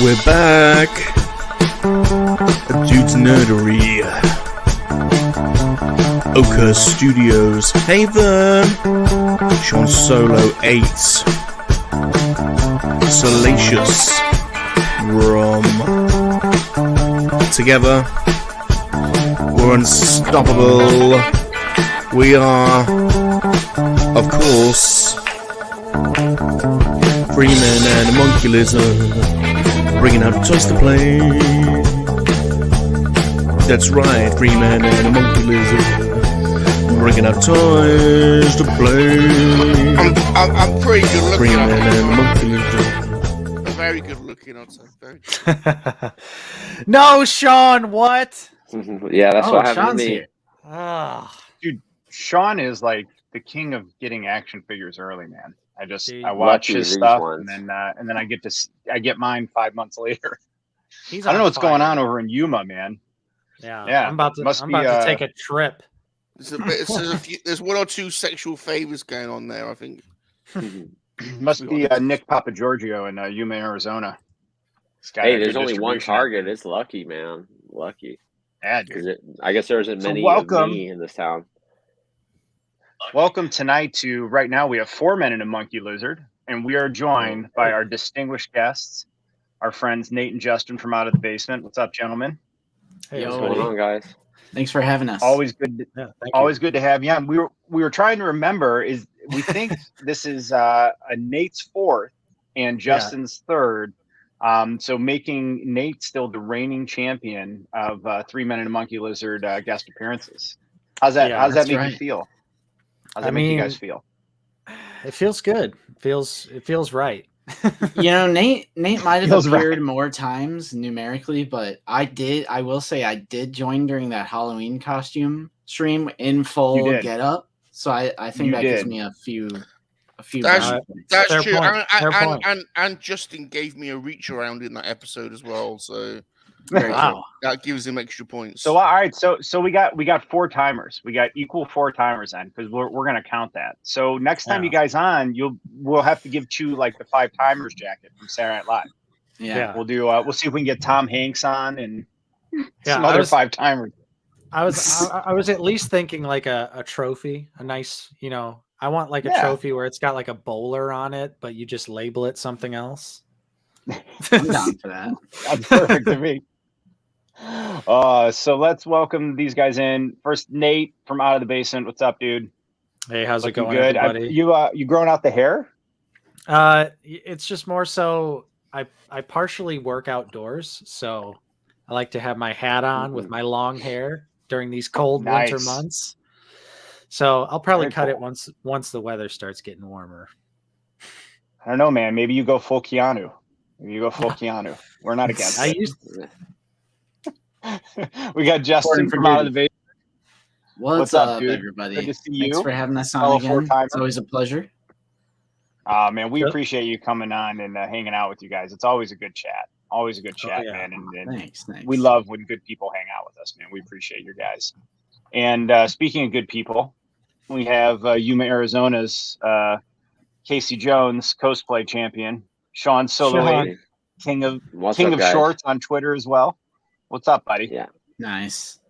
We're back. Dude's Nerdery. Oka Studios. Hey there. Sean Solo 8. Salacious. Rom. Together, we're unstoppable. We are, of course, Freeman and a Monkey Lizard, bringing out toys to play. That's right, Freeman and a Monkey Lizard, bringing out toys to play. I'm pretty good looking. Freeman and a Monkey Lizard. Very good looking, I'd say. Very good. No, Sean, what? Yeah, that's what happened Sean's to me. here. Oh. Dude, Sean is like the king of getting action figures early, man. Dude, I watch lucky his these stuff, ones. and then I get mine 5 months later. He's I don't know on what's going fire. on over in Yuma, man. Yeah, I'm about to must be, take a trip. There's one or two sexual favors going on there, I think. Must be Nick Papagiorgio in Yuma, Arizona. Hey, there's only one target. It's lucky, man. Lucky. Yeah, dude. I guess there isn't many of me in this town. Welcome tonight to, right now we have 4 men and a Monkey Lizard, and we are joined by our distinguished guests, our friends Nate and Justin from Out of the Basement. What's up, gentlemen? Hey, What's going on, guys? Thanks for having us. Always good. Thank Always good to have you on. We were trying to remember, we think this is a Nate's 4th and Justin's 3rd. So making Nate still the reigning champion of 3 Men and a Monkey Lizard guest appearances. How's that make you feel? How's that make you guys feel? It feels good. It feels right. You know, Nate might have appeared more times numerically, but I will say I did join during that Halloween costume stream in full get up. So I think that gives me a few That's Fair true. point. And Justin gave me a reach around in that episode as well, so Wow. that gives him extra points. So all right, so we got 4 timers. We got equal 4 timers then, because we're gonna count that. So next time you guys on, we'll have to give Chew like the 5 timers jacket from Saturday Night Live. Yeah. We'll do we'll see if we can get Tom Hanks on and some I other was- 5 timers. I was at least thinking like a trophy, a nice, I want like a trophy where it's got like a bowler on it, but you just label it something else. I'm down for that. That's perfect to me. So let's welcome these guys in. First, Nate from Out of the Basement. What's up, dude? Hey, how's it Looking going, good. everybody? You growing out the hair? It's just more so I partially work outdoors, so I like to have my hat on with my long hair during these cold winter months. So I'll probably cut it once the weather starts getting warmer. I don't know, man. Maybe you go full Keanu. We're not against it. We got Justin from Out of the Basement. What's up, dude? everybody? Good to see Thanks you. for having us on again. 4-timer. It's always a pleasure. Man, we appreciate you coming on and hanging out with you guys. It's always a good chat. Man. And Thanks. we love when good people hang out with us, man. We appreciate you guys. And speaking of good people, we have Yuma, Arizona's Casey Jones, cosplay champion, Sean Solo, king of shorts on Twitter as well. What's up, buddy? Yeah. Nice.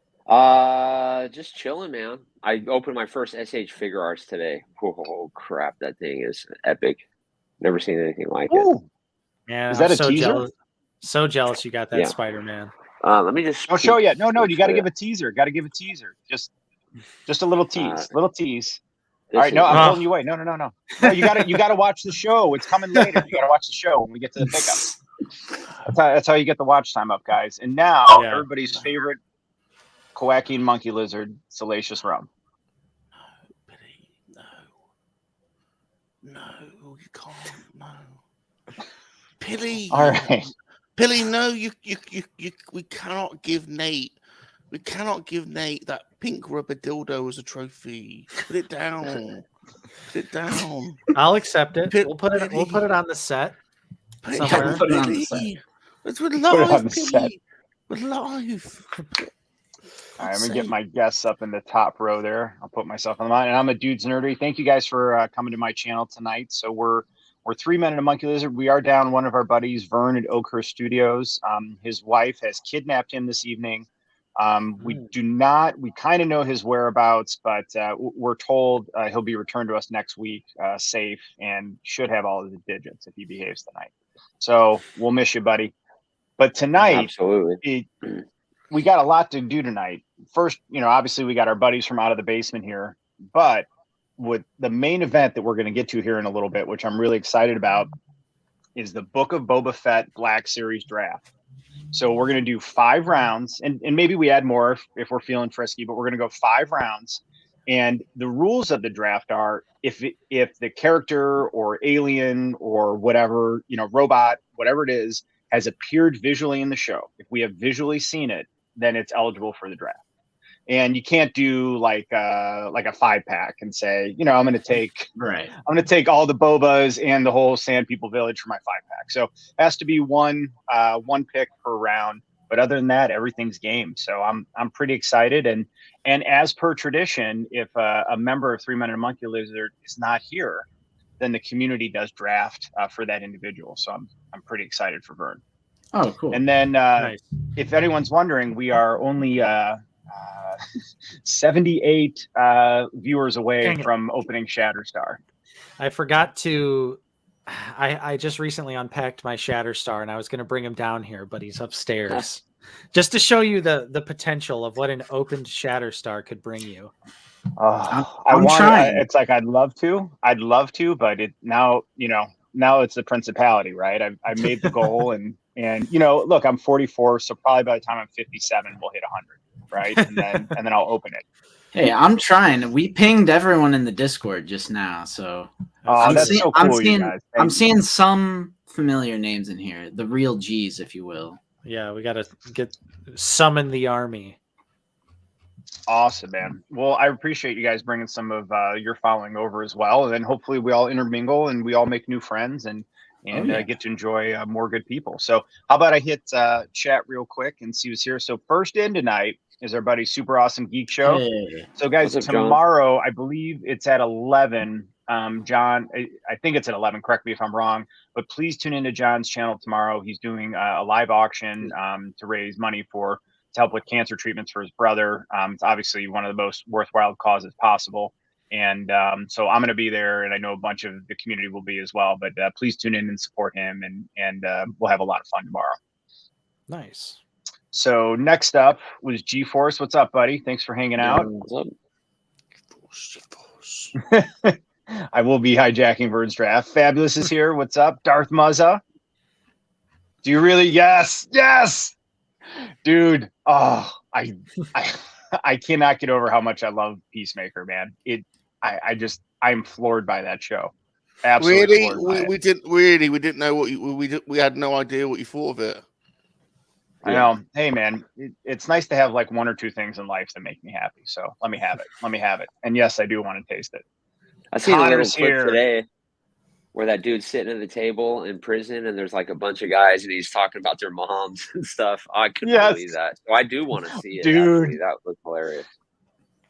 Just chilling, man. I opened my first SH Figure Arts today. Oh crap, that thing is epic. Never seen anything like it. Yeah, is that I'm a so teaser? jealous. So jealous you got that Spider-Man. Let me just. Don't show yet. No, you got to give a teaser. Just a little tease. All right, no, I'm pulling you away. No. No, you got to watch the show. It's coming later. You got to watch the show when we get to the pickup. That's how you get the watch time up, guys. And now everybody's favorite quacking monkey lizard, Salacious Rum. No, you can't. No, Pilly. All right, Pilly. No, we cannot give Nate. We cannot give Nate that pink rubber dildo as a trophy. Put it down. I'll accept it. We'll put it on the set. Put it on the set. It's with live, Pilly. With live. All right, I'm gonna get my guests up in the top row there. I'll put myself on the line, and I'm a Dude's Nerdery. Thank you guys for coming to my channel tonight. So we're We're 3 Men and a Monkey Lizard. We are down one of our buddies, Vern at Oakhurst Studios. His wife has kidnapped him this evening. We kind of know his whereabouts, but we're told he'll be returned to us next week, safe, and should have all of the digits if he behaves tonight. So we'll miss you, buddy. But tonight, absolutely, we got a lot to do tonight. First, obviously we got our buddies from Out of the Basement here, but with the main event that we're going to get to here in a little bit, which I'm really excited about, is the Book of Boba Fett Black Series draft. So we're going to do 5 rounds, and maybe we add more if we're feeling frisky, but we're going to go 5 rounds. And the rules of the draft are if the character or alien or whatever, robot, whatever it is, has appeared visually in the show, if we have visually seen it, then it's eligible for the draft. And you can't do like a 5-pack and say, I'm going to take all the Bobas and the whole Sand People Village for my 5-pack. So it has to be one pick per round. But other than that, everything's game. So I'm pretty excited. And as per tradition, if a member of 3 Men and a Monkey Lizard is not here, then the community does draft for that individual. So I'm pretty excited for Vern. Oh, cool. And then Nice. if anyone's wondering, we are only 78 viewers away from opening Shatterstar. I forgot to. I just recently unpacked my Shatterstar, and I was going to bring him down here, but he's upstairs, just to show you the potential of what an opened Shatterstar could bring you. I'm trying. It's like I'd love to, but now it's the principality, right? I made the goal, and look, I'm 44, so probably by the time I'm 57, we'll hit 100. Right, and then I'll open it. Hey, I'm trying. We pinged everyone in the Discord just now, so I'm seeing some familiar names in here, the real G's, if you will. Yeah, we got to summon the army. Awesome, man. Well, I appreciate you guys bringing some of your following over as well, and then hopefully we all intermingle and we all make new friends and get to enjoy more good people. So how about I hit chat real quick and see who's here. So first in tonight is our buddy Super Awesome Geek Show. Hey. So guys, tomorrow, I believe it's at 11. John, I think it's at 11. Correct me if I'm wrong, but please tune into John's channel tomorrow. He's doing a live auction to raise money to help with cancer treatments for his brother. It's obviously one of the most worthwhile causes possible. And so I'm going to be there, and I know a bunch of the community will be as well. But please tune in and support him, and we'll have a lot of fun tomorrow. Nice. So next up was G-Force. What's up, buddy? Thanks for hanging out. I will be hijacking Bird's draft. Fabulous is here. What's up? Darth Muzza. Do you really? Yes. Dude. Oh, I cannot get over how much I love Peacemaker, man. I'm floored by that show. Absolutely. Really? We didn't know we had no idea what you thought of it. I know. Hey, man, it's nice to have like 1 or 2 things in life that make me happy. So let me have it. And yes, I do want to taste it. I seen a little clip today where that dude's sitting at the table in prison, and there's like a bunch of guys, and he's talking about their moms and stuff. I couldn't believe that. So I do want to see it. Dude, actually. That was hilarious.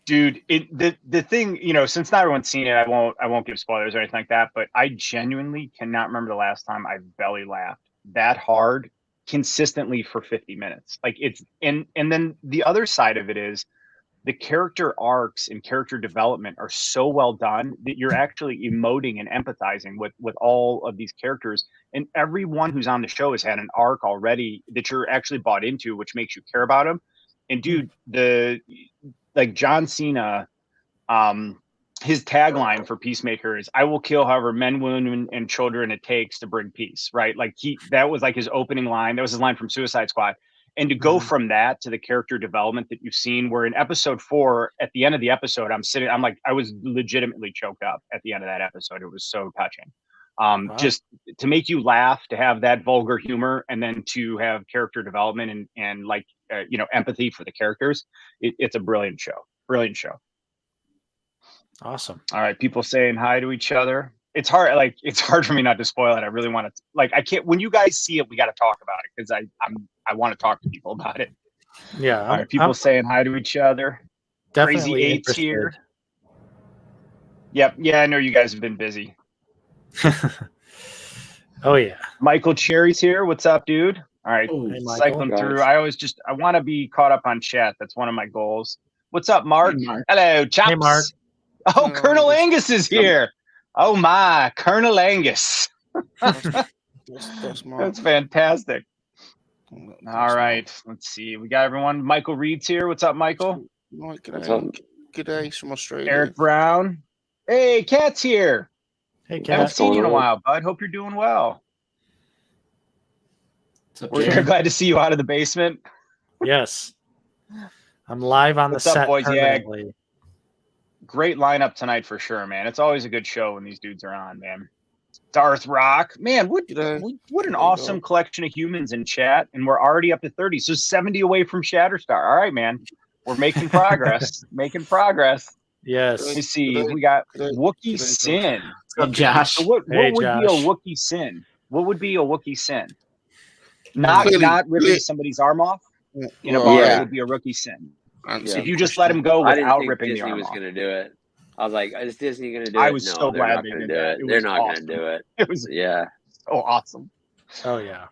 Dude, the thing, since not everyone's seen it, I won't give spoilers or anything like that. But I genuinely cannot remember the last time I belly laughed that hard consistently for 50 minutes. Like and then the other side of it is the character arcs and character development are so well done that you're actually emoting and empathizing with all of these characters, and everyone who's on the show has had an arc already that you're actually bought into, which makes you care about them. And dude, like John Cena, his tagline for Peacemaker is "I will kill however men, women, and children it takes to bring peace." Right? Like that was like his opening line. That was his line from Suicide Squad. And to go from that to the character development that you've seen, where in episode 4, at the end of the episode, I was legitimately choked up at the end of that episode. It was so touching. Just to make you laugh, to have that vulgar humor, and then to have character development and like, empathy for the characters. It's a brilliant show. Brilliant show. Awesome. All right. People saying hi to each other. It's hard for me not to spoil it. I really want to, I can't, when you guys see it, we got to talk about it, because I want to talk to people about it. Yeah. All right, people saying hi to each other. Definitely Crazy 8's here. Yep. Yeah, I know you guys have been busy. Oh yeah. Michael Cherry's here. What's up, dude? All right, Hey, cycling through. I want to be caught up on chat. That's one of my goals. What's up, Mark? Hey, Mark. Hello, Chops. Hey, Mark. Oh, Colonel Angus is here. Oh my, Colonel Angus. That's fantastic. All right, let's see. We got everyone. Michael Reed's here. What's up, Michael? Mike, good day from Australia. Eric Brown. Hey, Cat's here. Hey, Haven't Cat. seen you in a while, bud. Hope you're doing well. We're glad to see you out of the basement. Yes. I'm live on What's the up, set boys? permanently. Yeah. Great lineup tonight for sure, man. It's always a good show when these dudes are on, man. Darth Rock. Man, what an awesome collection of humans in chat. And we're already up to 30. So 70 away from Shatterstar. All right, man. We're making progress. Making progress. Yes. Let me see. We got Wookiee Sin. Josh. So what would be a Wookiee sin? What would be a Wookiee sin? Not ripping somebody's arm off in a bar would be a rookie sin. If you just let him go without ripping the arm off. I didn't think Disney was going to do it. I was like, is Disney going to do it? I was so glad they did that. They're not going to do it. It was so awesome. Oh yeah.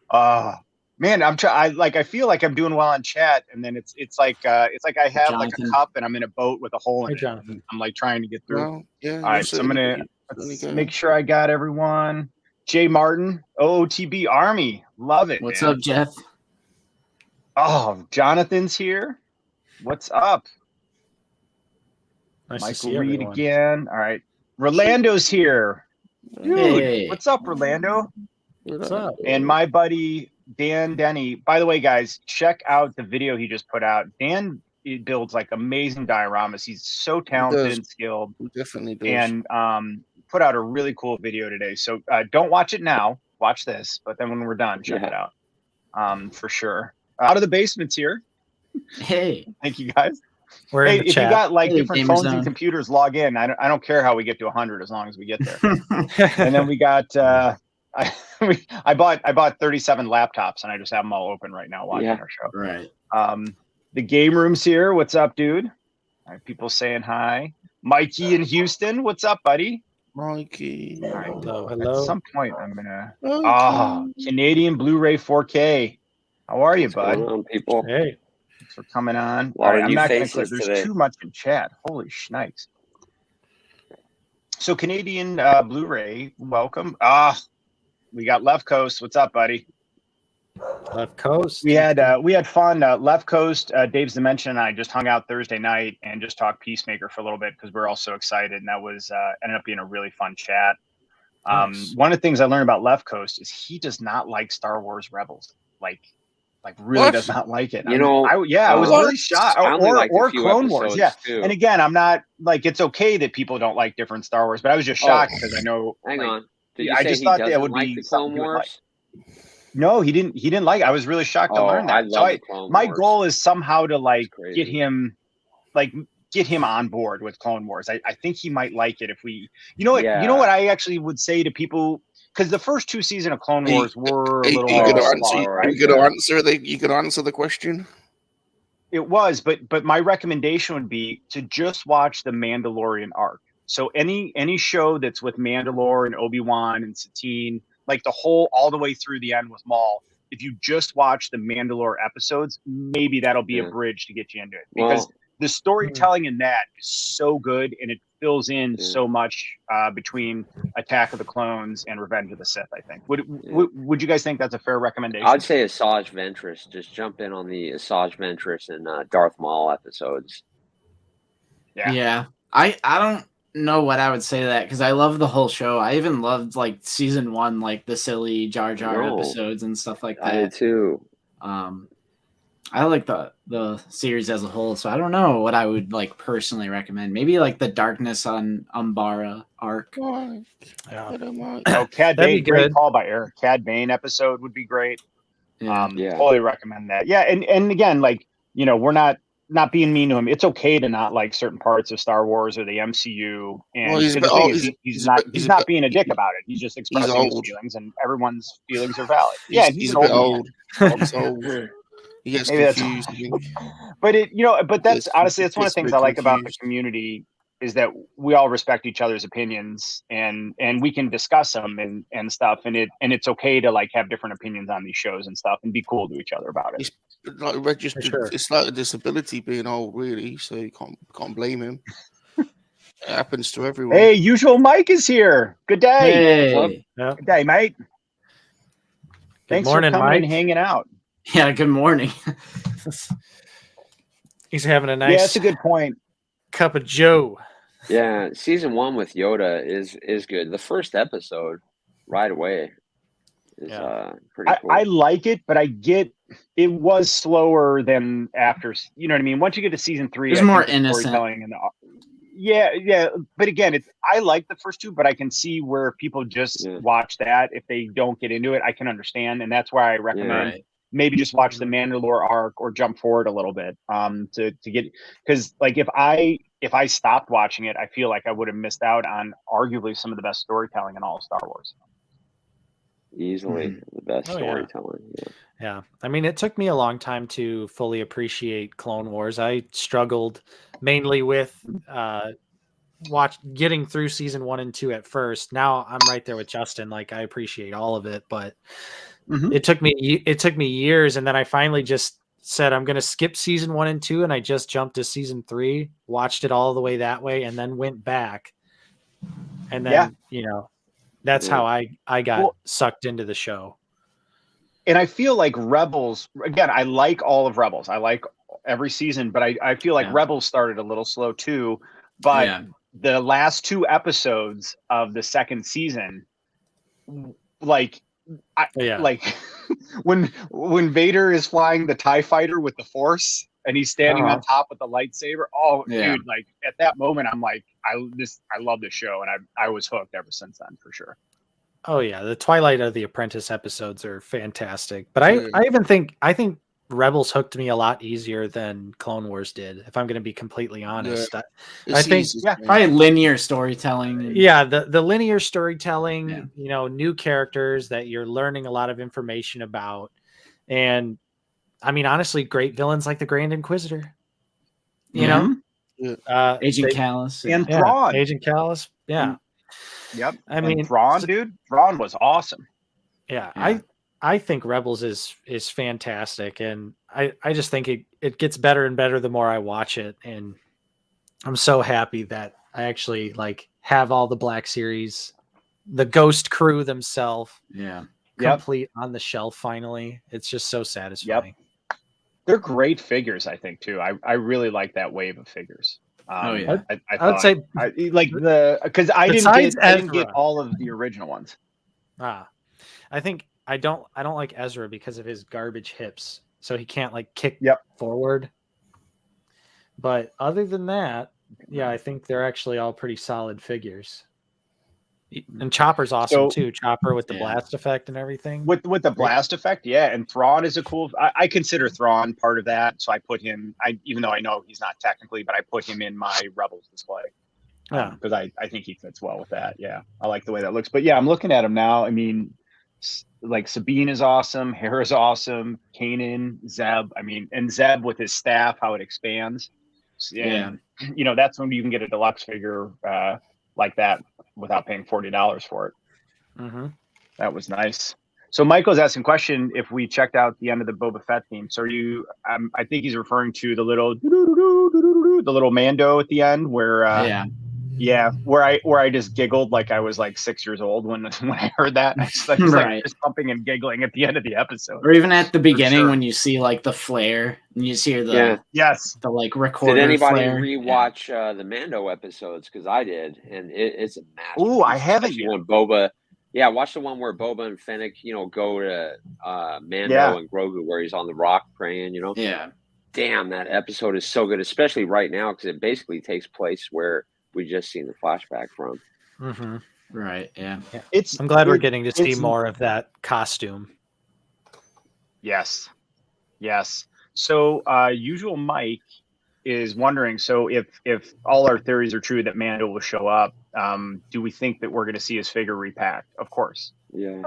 Man, I feel like I'm doing well on chat, and then it's like I have like a cup and I'm in a boat with a hole in it. And I'm like trying to get through. Well, all right, so I'm gonna make sure I got everyone. Jay Martin, OOTB Army, love it. What's man. up, Jeff? Oh, Jonathan's here. What's up? Nice Michael Reed again. All right, Rolando's here. Dude, hey. What's up, Rolando? What's up? And my buddy Dan Denny. By the way, guys, check out the video he just put out. Dan builds like amazing dioramas. He's so talented and skilled. He definitely does. And put out a really cool video today. So don't watch it now. Watch this, but then when we're done, check it out. For sure. Out of the basement's here. Hey, thank you guys. We're in the if chat. you got like different phones and computers, log in. I don't care how we get to 100 as long as we get there. And then we got I bought 37 laptops and I just have them all open right now watching our show. Right. The game room's here. What's up, dude? All right, people saying hi. Mikey in Houston. What's up, buddy? Mikey. All right. Hello. At some point, I'm gonna. Canadian Blu-ray 4K. How are you, bud? What's going on, people? Hey. Thanks for coming on. All right, I'm not gonna click. There's too much in chat. Holy shnikes. So Canadian Blu-ray, welcome. We got Left Coast. What's up, buddy? Left Coast. We had fun. Left Coast, Dave's Dimension, and I just hung out Thursday night and just talked Peacemaker for a little bit because we're all so excited, and that was ended up being a really fun chat. Nice. One of the things I learned about Left Coast is he does not like Star Wars Rebels. Like really does not like it. I was really shocked. Or Clone Wars. Yeah. Too. And again, I'm not like it's okay that people don't like different Star Wars, but I was just shocked because I know. Hang on. Did you I say just he thought doesn't that would like be the Clone Wars? No, he didn't like it. I was really shocked to learn that. I love the Clone my Wars. goal is somehow to get him on board with Clone Wars. I think he might like it if we you know what I actually would say to people, because the first 2 seasons of Clone Wars were a little you could answer the question. It was, but my recommendation would be to just watch the Mandalorian arc. So any show that's with Mandalore and Obi-Wan and Satine, like the whole all the way through the end with Maul, if you just watch the Mandalore episodes, maybe that'll be a bridge to get you into it. Because the storytelling in that is so good, and it fills in so much between Attack of the Clones and Revenge of the Sith, I think. Would you guys think that's a fair recommendation? I'd say Asajj Ventress. Just jump in on the Asajj Ventress and Darth Maul episodes. Yeah. I don't know what I would say to that, because I love the whole show. I even loved like season 1, like the silly Jar Jar episodes and stuff like that. I did too. I like the series as a whole, so I don't know what I would like personally recommend. Maybe like the Darkness on Umbara arc. Oh, Cad Bane, great call by Eric. Cad Bane episode would be great. Totally recommend that. Yeah, and again, like, we're not being mean to him. It's okay to not like certain parts of Star Wars or the MCU, and he's not being a dick about it. He's just expressing his feelings, and everyone's feelings are valid. He's a bit old. He gets confused. But that's honestly, that's one of the things I like about the community. we all respect each other's opinions and we can discuss them and stuff. And it's okay to like have different opinions on these shows and stuff and be cool to each other about it. It's like registered. Sure. It's like a disability being old, really. So you can't blame him. It happens to everyone. Hey, Usual Mike is here. Good day. Hey. Good day, mate. Thanks morning, for coming Mike. and hanging out. Yeah, good morning. He's having a Yeah, nice that's a good point. cup of Joe. Yeah, season 1 with Yoda is good. The first episode, right away, is pretty cool. I like it, but I get it was slower than after. You know what I mean? Once you get to season 3, It's more innocent. Storytelling and yeah. But again, I like the first 2, but I can see where people just watch that if they don't get into it. I can understand, and that's why I recommend maybe just watch the Mandalore arc or jump forward a little bit to get, because like if I stopped watching it, I feel like I would have missed out on arguably some of the best storytelling in all of Star Wars. Easily the best storytelling. Yeah. I mean, it took me a long time to fully appreciate Clone Wars. I struggled mainly with getting through season 1 and 2 at first. Now I'm right there with Justin. Like, I appreciate all of it, but it took me years, and then I finally just said I'm going to skip season 1 and 2, and I just jumped to season 3, watched it all the way that way, and then went back. And then that's how I got sucked into the show. And I feel like Rebels, again, I like all of Rebels. I like every season, but I feel like Rebels started a little slow too. But the last 2 episodes of the second season, like when Vader is flying the TIE fighter with the Force and he's standing on top with the lightsaber. Dude, like at that moment, I'm like, I love the show, and I was hooked ever since then for sure. Oh yeah, the Twilight of the Apprentice episodes are fantastic, but I think Rebels hooked me a lot easier than Clone Wars did. If I'm going to be completely honest, I think probably linear storytelling. Yeah, the linear storytelling, new characters that you're learning a lot of information about, and I mean, honestly, great villains like the Grand Inquisitor. Agent Callus and Thrawn. Agent Callus, Yep. I mean, Thrawn, dude. Thrawn was awesome. Yeah. I think Rebels is fantastic, and I just think it gets better and better the more I watch it, and I'm so happy that I actually have all the Black Series, the Ghost crew themselves, complete on the shelf finally. It's just so satisfying. Yep. They're great figures, I think too. I really like that wave of figures. I would say because I didn't get all of the original ones. I think I don't like Ezra because of his garbage hips, so he can't kick forward. But other than that, I think they're actually all pretty solid figures. And Chopper's awesome too. Chopper with the blast effect and everything. With the blast effect, and Thrawn is a cool. I consider Thrawn part of that, so I put him. Even though I know he's not technically, but I put him in my Rebels display. Because I think he fits well with that. Yeah, I like the way that looks. But I'm looking at him now. I mean, like Sabine is awesome, Hera's awesome, Kanan, Zeb. I mean, and Zeb with his staff, how it expands. And that's when you can get a deluxe figure like that without paying $40 for it. Mm-hmm. That was nice. So Michael's asking a question if we checked out the end of the Boba Fett theme. So are you? I think he's referring to the little Mando at the end where where I just giggled like I was 6 years old when I heard that. I was just pumping and giggling at the end of the episode. Or even at the beginning when you see the flare and you just hear the recorder. Did anybody flare. rewatch the Mando episodes? Because I did, and it's a masterpiece. Ooh, I haven't yet. When Boba, watch the one where Boba and Fennec, go to Mando and Grogu where he's on the rock praying. Damn, that episode is so good, especially right now because it basically takes place where we just seen the flashback from. Mm-hmm. Right. Yeah. I'm glad we're getting to see more of that costume. Yes. So Usual Mike is wondering, so if all our theories are true that Mando will show up, Do we think that we're going to see his figure repacked? Of course. Yeah.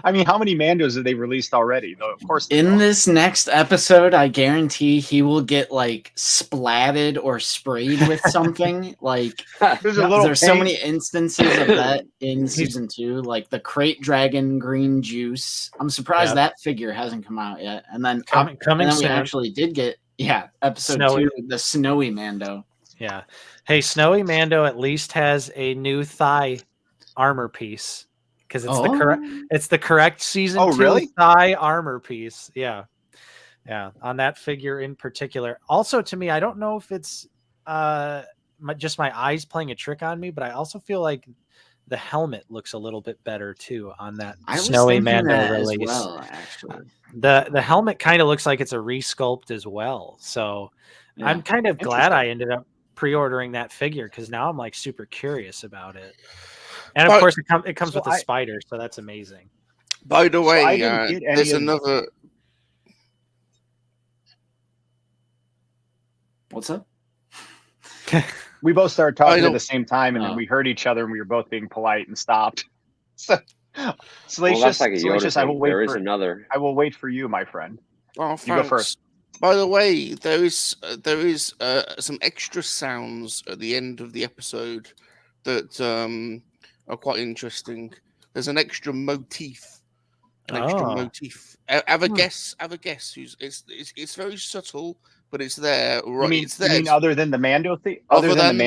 I mean, how many Mandos have they released already? Though, of course. In this next episode, I guarantee he will get like splatted or sprayed with something. Like there's so many instances of that in season 2, like the crate dragon green juice. I'm surprised that figure hasn't come out yet. And then coming we soon. actually did get episode Snowy. 2, the snowy Mando. Yeah. Hey, Snowy Mando at least has a new thigh armor piece because it's the correct season 2 thigh armor piece. Yeah. Yeah. On that figure in particular. Also, to me, I don't know if it's just my eyes playing a trick on me, but I also feel like the helmet looks a little bit better too on that Snowy Mando release. As well, actually. The helmet kind of looks like it's a resculpt as well. So I'm kind of glad I ended up pre-ordering that figure because now I'm like super curious about it. And of course it comes with a spider, so that's amazing. By the way, there's another. What's up? We both started talking at the same time, and then we heard each other, and we were both being polite and stopped. So, Salacious, like I will wait for another. I will wait for you, my friend. Oh, you go first. By the way, there is some extra sounds at the end of the episode that are quite interesting. There's an extra motif. Have a guess. It's very subtle, but it's there. Right, you mean other than the Mando theme? Other than the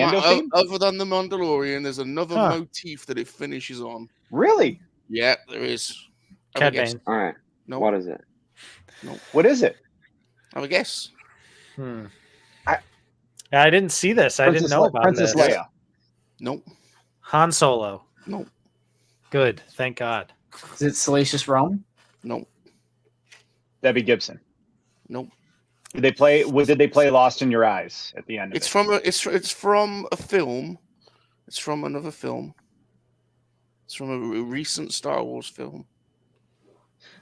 Mandalorian, there's another motif that it finishes on. Really? Yeah, there is. Cad Bane. All right. No. What is it? No. What is it? Have a guess. I didn't see this. I didn't know about Princess this. Leia. Nope. Han Solo. Nope. Good. Thank God. Is it Salacious Rome? Nope. Debbie Gibson. Nope. Did they play Lost in Your Eyes at the end? It's from a film. It's from another film. It's from a recent Star Wars film.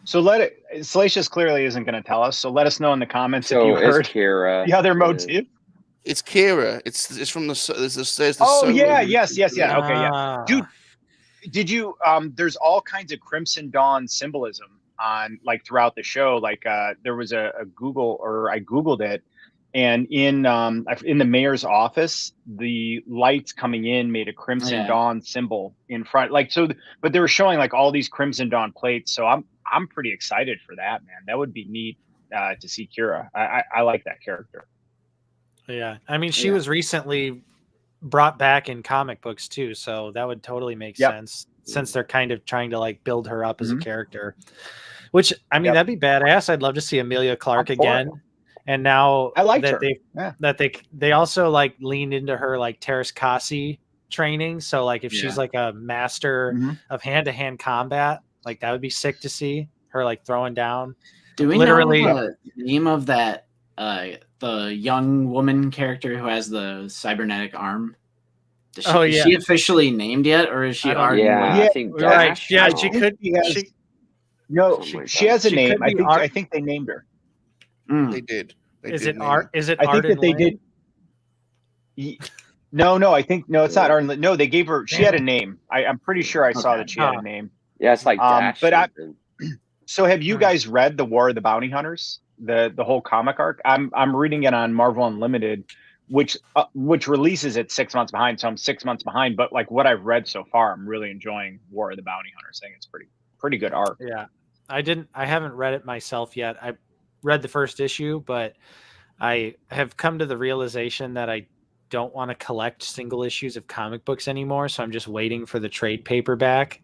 So Salacious clearly isn't going to tell us. So let us know in the comments if you heard Kira, the other motif. It's Kira. It's from the. Oh yeah, yes. Okay, yeah, dude. Did you? There's all kinds of Crimson Dawn symbolism on throughout the show. There was a Google, or I Googled it, and in the mayor's office, the lights coming in made a Crimson Dawn symbol in front. But they were showing all these Crimson Dawn plates. So I'm pretty excited for that, man. That would be neat to see Kira. I like that character. Yeah, I mean, she was recently brought back in comic books too, so that would totally make sense since they're kind of trying to build her up as a character. Which I mean, that'd be badass. I'd love to see Emilia Clarke again. And now I like that her. they also leaned into her Terrace Kasi training. So if she's a master of hand-to-hand combat, that would be sick to see her throwing down. Do we know the name of that the young woman character who has the cybernetic arm? Is she officially named yet, or is she already? I think Dash. Yeah, she could be. She has a name. I think they named her. They did. Is it Art? Is it? I think that they did. No. I think it's not Arden. No, they gave her. She had a name. I'm pretty sure I saw that she had a name. Yeah, it's like Dash. So have you guys read the War of the Bounty Hunters? The whole comic arc? I'm reading it on Marvel Unlimited, which releases it 6 months behind. So I'm 6 months behind. But what I've read so far, I'm really enjoying War of the Bounty Hunters. I think it's pretty good arc. Yeah, I haven't read it myself yet. I read the first issue, but I have come to the realization that I don't want to collect single issues of comic books anymore. So I'm just waiting for the trade paperback.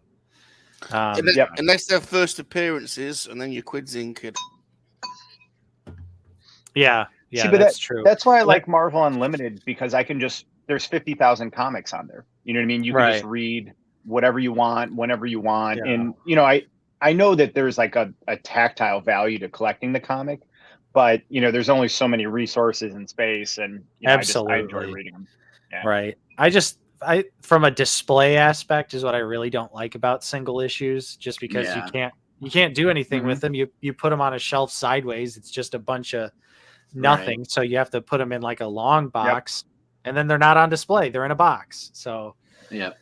Unless their first appearances, and then your quid's in, kid. Yeah, See, that's true. That's why I like Marvel Unlimited, because I can there's 50,000 comics on there. You know what I mean? You can just read whatever you want, whenever you want. Yeah. And, I know that there's a tactile value to collecting the comic, but, there's only so many resources in space, and absolutely. I enjoy reading them. Yeah. Right. I from a display aspect is what I really don't like about single issues, just because you can't do anything with them. You put them on a shelf sideways. It's just a bunch of nothing. Right. So you have to put them in a long box, and then they're not on display. They're in a box. So Yep.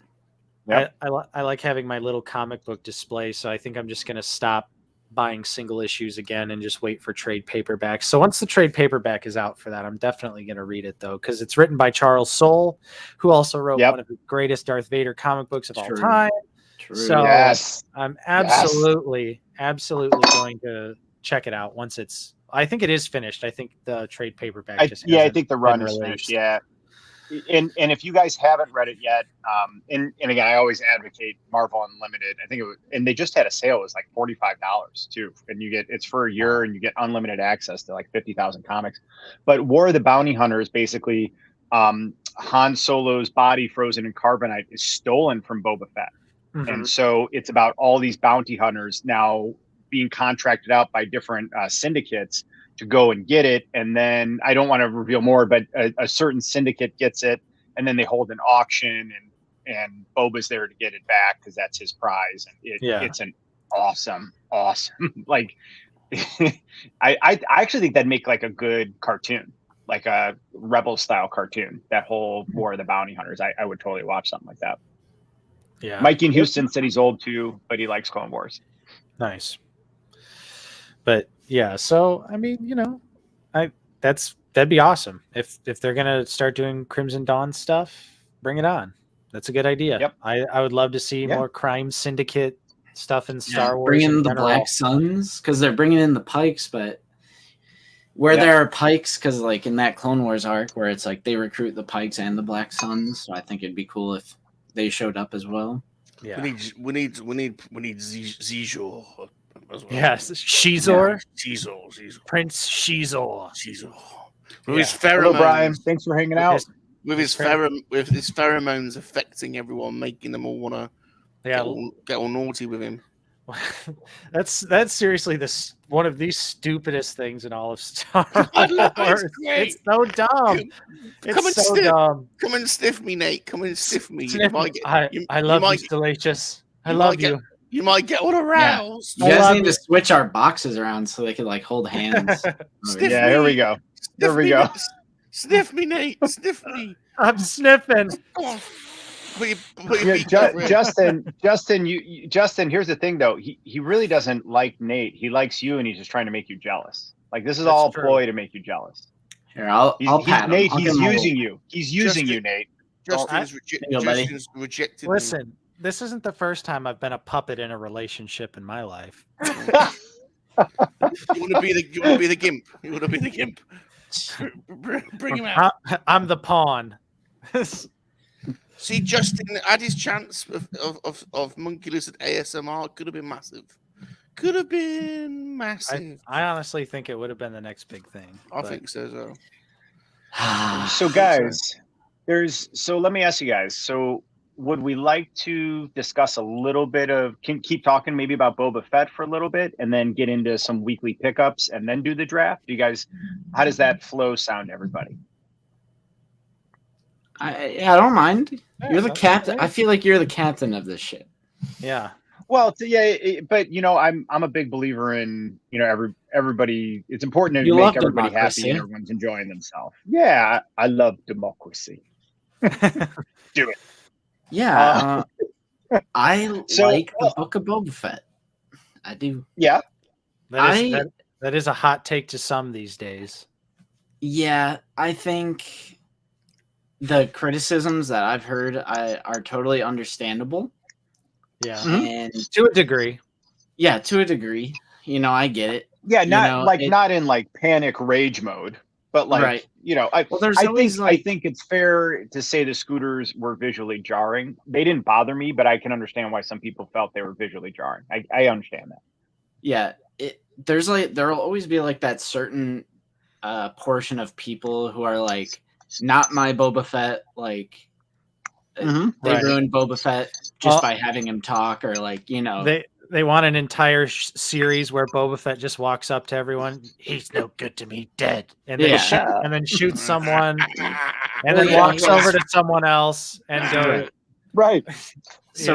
I like having my little comic book display, so I think I'm just going to stop buying single issues again and just wait for trade paperbacks. So once the trade paperback is out for that, I'm definitely going to read it, though, because it's written by Charles Soule, who also wrote one of the greatest Darth Vader comic books of all time. True. So I'm absolutely going to check it out once it's. I think it is finished. I think the trade paperback. I think the run is finished. Yeah. And if you guys haven't read it yet, and again, I always advocate Marvel Unlimited. I think and they just had a sale. It was like $45 too, and it's for a year, and you get unlimited access to like 50,000 comics. But War of the Bounty Hunter is basically Han Solo's body frozen in carbonite is stolen from Boba Fett, and so it's about all these bounty hunters now being contracted out by different syndicates to go and get it. And then I don't want to reveal more, but a certain syndicate gets it, and then they hold an auction, and Boba's there to get it back because that's his prize. And it's an awesome like I actually think that'd make like a good cartoon, like a Rebel style cartoon. That whole War of the Bounty Hunters, I would totally watch something like that. Yeah, Mikey in Houston said he's old too, but he likes Clone Wars. Nice. But yeah, so I mean, that'd be awesome if they're gonna start doing Crimson Dawn stuff. Bring it on. That's a good idea. Yep. I would love to see more crime syndicate stuff in Star Wars. Bring in the Black Suns, because they're bringing in the Pikes, but where there are Pikes, because like in that Clone Wars arc where it's like they recruit the Pikes and the Black Suns, so I think it'd be cool if they showed up as well. Yeah, we need Zizor. Well. Yes, Shizor. Shizor. Prince Shizor. With his pheromones. Hello, Brian. Thanks for hanging out. With his pheromones affecting everyone, making them all want to get all naughty with him. That's seriously one of the stupidest things in all of Star Wars. It's so dumb. Dumb. Come and stiff me, Nate. Come and stiff me. I love you, Stellacious. I love you. You might get all aroused. You guys need to switch our boxes around so they could like hold hands. Here we go. Here we go. Sniff me, Nate. Sniff me. I'm sniffing. Justin, Justin. Here's the thing, though. He really doesn't like Nate. He likes you, and he's just trying to make you jealous. Like this is all a ploy to make you jealous. Here, I'll pat him. Nate, he's using you. He's using you, Nate. Justin's rejected. Listen. This isn't the first time I've been a puppet in a relationship in my life. You want to be the gimp. You want to be the gimp. Bring him out. I'm the pawn. See, Justin had his chance of Monkey Lizard ASMR. Could have been massive. I honestly think it would have been the next big thing. I think so. So guys, let me ask you guys. So would we like to discuss a little bit keep talking maybe about Boba Fett for a little bit and then get into some weekly pickups and then do the draft? Do you guys, how does that flow sound to everybody? I don't mind. You're the captain. I feel like you're the captain of this shit. Yeah. Well, but I'm a big believer in, everybody, it's important to make everybody happy and everyone's enjoying themselves. Yeah. I love democracy. Do it. Yeah, I like the Book of Boba Fett. I do. Yeah, that is a hot take to some these days. Yeah, I think the criticisms that I've heard are totally understandable. Yeah, and to a degree. Yeah, to a degree. I get it. Yeah, not in like panic rage mode. But like, I think it's fair to say the scooters were visually jarring. They didn't bother me, but I can understand why some people felt they were visually jarring. I understand that. Yeah, there'll always be like that certain portion of people who are like, not my Boba Fett. Like they ruined Boba Fett just by having him talk, or like They want an entire series where Boba Fett just walks up to everyone. He's no good to me, dead, and then shoots someone, and then walks over to someone else and goes. Right. So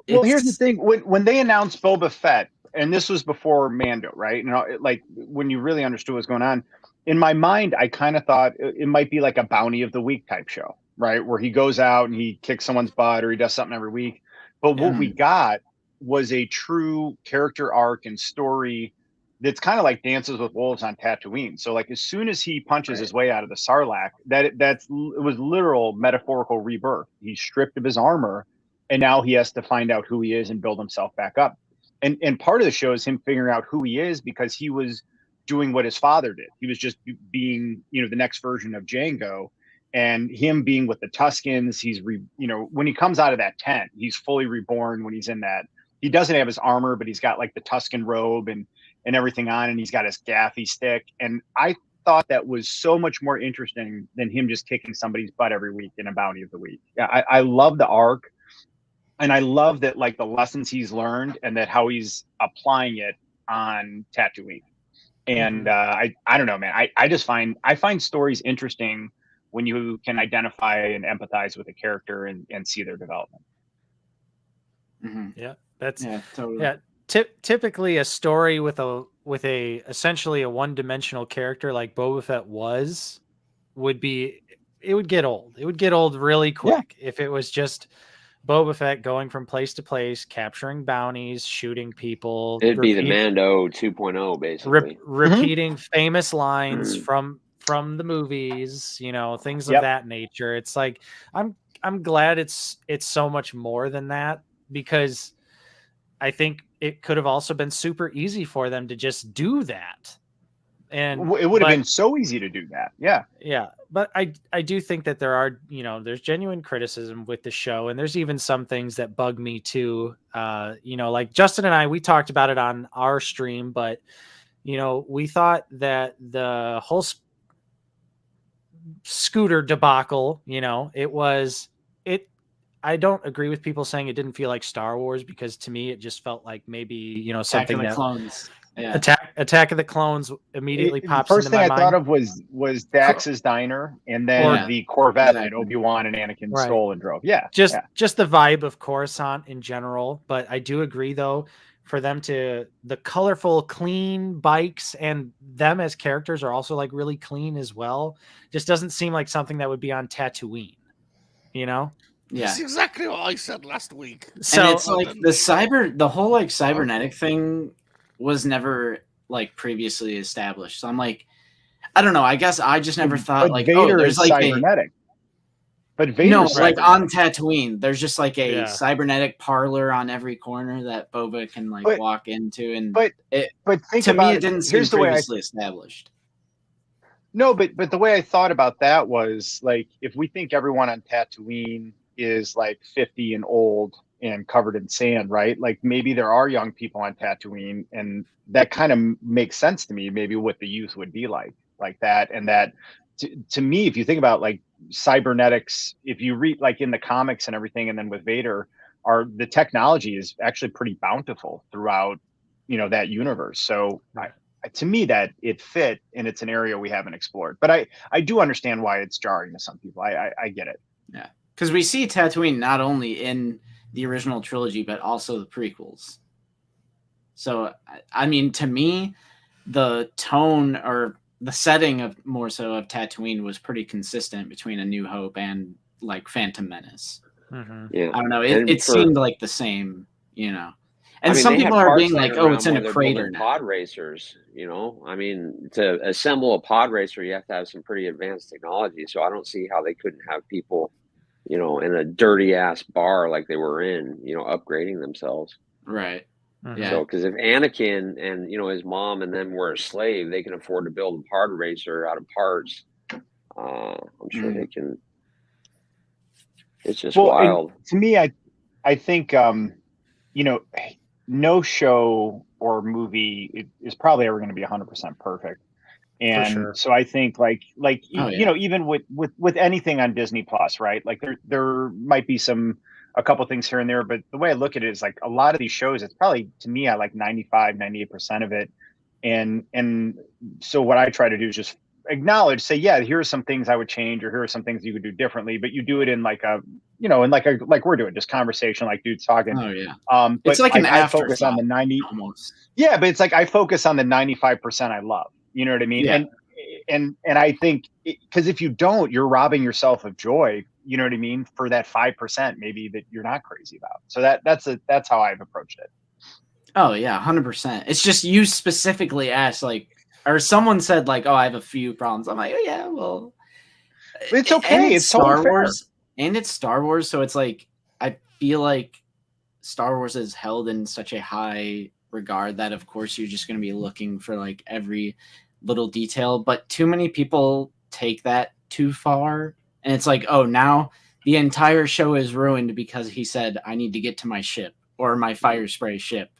here's the thing: when they announced Boba Fett, and this was before Mando, right? Like when you really understood what's going on. In my mind, I kind of thought it might be like a Bounty of the Week type show. right? Where he goes out and he kicks someone's butt or he does something every week. But what we got was a true character arc and story that's kind of like Dances with Wolves on Tatooine. So like as soon as he punches his way out of the Sarlacc, it was literal metaphorical rebirth. He's stripped of his armor and now he has to find out who he is and build himself back up. And part of the show is him figuring out who he is because he was doing what his father did. He was just being, the next version of Django, and him being with the Tuskens. He's when he comes out of that tent, he's fully reborn when he's in that. He doesn't have his armor, but he's got like the Tusken robe and everything on, and he's got his gaffy stick. And I thought that was so much more interesting than him just kicking somebody's butt every week in a bounty of the week. I love the arc, and I love that, like, the lessons he's learned and that how he's applying it on Tatooine. And I don't know, man. I find stories interesting when you can identify and empathize with a character and see their development. Yeah, that's totally. Yeah, typically a story with a essentially a one-dimensional character like Boba Fett would get old. It would get old really quick if it was just Boba Fett going from place to place, capturing bounties, shooting people. It'd be the Mando 2.0, basically. Repeating famous lines from the movies, things of that nature. It's like I'm glad it's so much more than that, because I think it could have also been super easy for them to just do that. And it would have been so easy to do that. Yeah. Yeah. But I do think that there are, there's genuine criticism with the show. And there's even some things that bug me too. Like Justin and I, we talked about it on our stream, but, we thought that the whole scooter debacle, I don't agree with people saying it didn't feel like Star Wars, because to me, it just felt like maybe, something that clones. Yeah. Attack of the Clones immediately pops into my mind. The first thing I thought of was Dax's Diner, and then the Corvette that Obi-Wan and Anakin stole and drove. Yeah. Just the vibe of Coruscant in general. But I do agree, though, for them the colorful, clean bikes and them as characters are also like really clean as well. Just doesn't seem like something that would be on Tatooine, Yeah. That's exactly what I said last week. So and it's like the whole like cybernetic thing was never like previously established. So I'm like, I don't know. I guess I just never thought like, Vader there's like cybernetic. But Vader, like on Tatooine, there's just like a cybernetic parlor on every corner that Boba can walk into, and but think to about me, it didn't seem previously established. No, but the way I thought about that was like, if we think everyone on Tatooine is like 50 and old and covered in sand, right? Like maybe there are young people on Tatooine, and that kind of makes sense to me. Maybe what the youth would be like that. And that to me, if you think about like cybernetics, if you read like in the comics and everything, and then with Vader, the technology is actually pretty bountiful throughout, that universe. So to me that it fit, and it's an area we haven't explored, but I do understand why it's jarring to some people. I get it. Yeah. Because we see Tatooine not only in the original trilogy, but also the prequels. So, I mean, to me, the tone or the setting of more so of Tatooine was pretty consistent between A New Hope and like Phantom Menace. Mm-hmm. Yeah. I don't know. It seemed like the same, And some people are being like, "Oh, it's in a crater now." Pod racers, I mean, to assemble a pod racer, you have to have some pretty advanced technology. So I don't see how they couldn't have people, in a dirty ass bar like they were in, upgrading themselves. Right. Mm-hmm. Yeah. So, because if Anakin and his mom and them were a slave, they can afford to build a pod racer out of parts. I'm sure they can. It's just wild. To me, I think no show or movie is probably ever going to be 100% perfect. And so I think even with anything on Disney Plus, right? Like there might be a couple things here and there, but the way I look at it is like a lot of these shows, it's probably, to me, I like 98% of it. And so what I try to do is just acknowledge, say, yeah, here are some things I would change, or here are some things you could do differently, but you do it in like we're doing, just conversation, like dudes talking. Oh yeah. But it's like an I focus on the 90 almost. Yeah, but it's like I focus on the 95% I love. You know what I mean? Yeah. And I think because if you don't, you're robbing yourself of joy you know what I mean, for that 5% maybe that you're not crazy about. So that's how I've approached it. Oh yeah, 100%. It's just you specifically asked, like, or someone said like, "Oh, I have a few problems." I'm like, "Oh yeah, well, it's okay. It's Star totally Wars, and it's Star Wars." So it's like I feel like Star Wars is held in such a high regard that, of course, you're just going to be looking for like every little detail. But too many people take that too far, and it's like, oh, now the entire show is ruined because he said, "I need to get to my ship or my fire spray ship."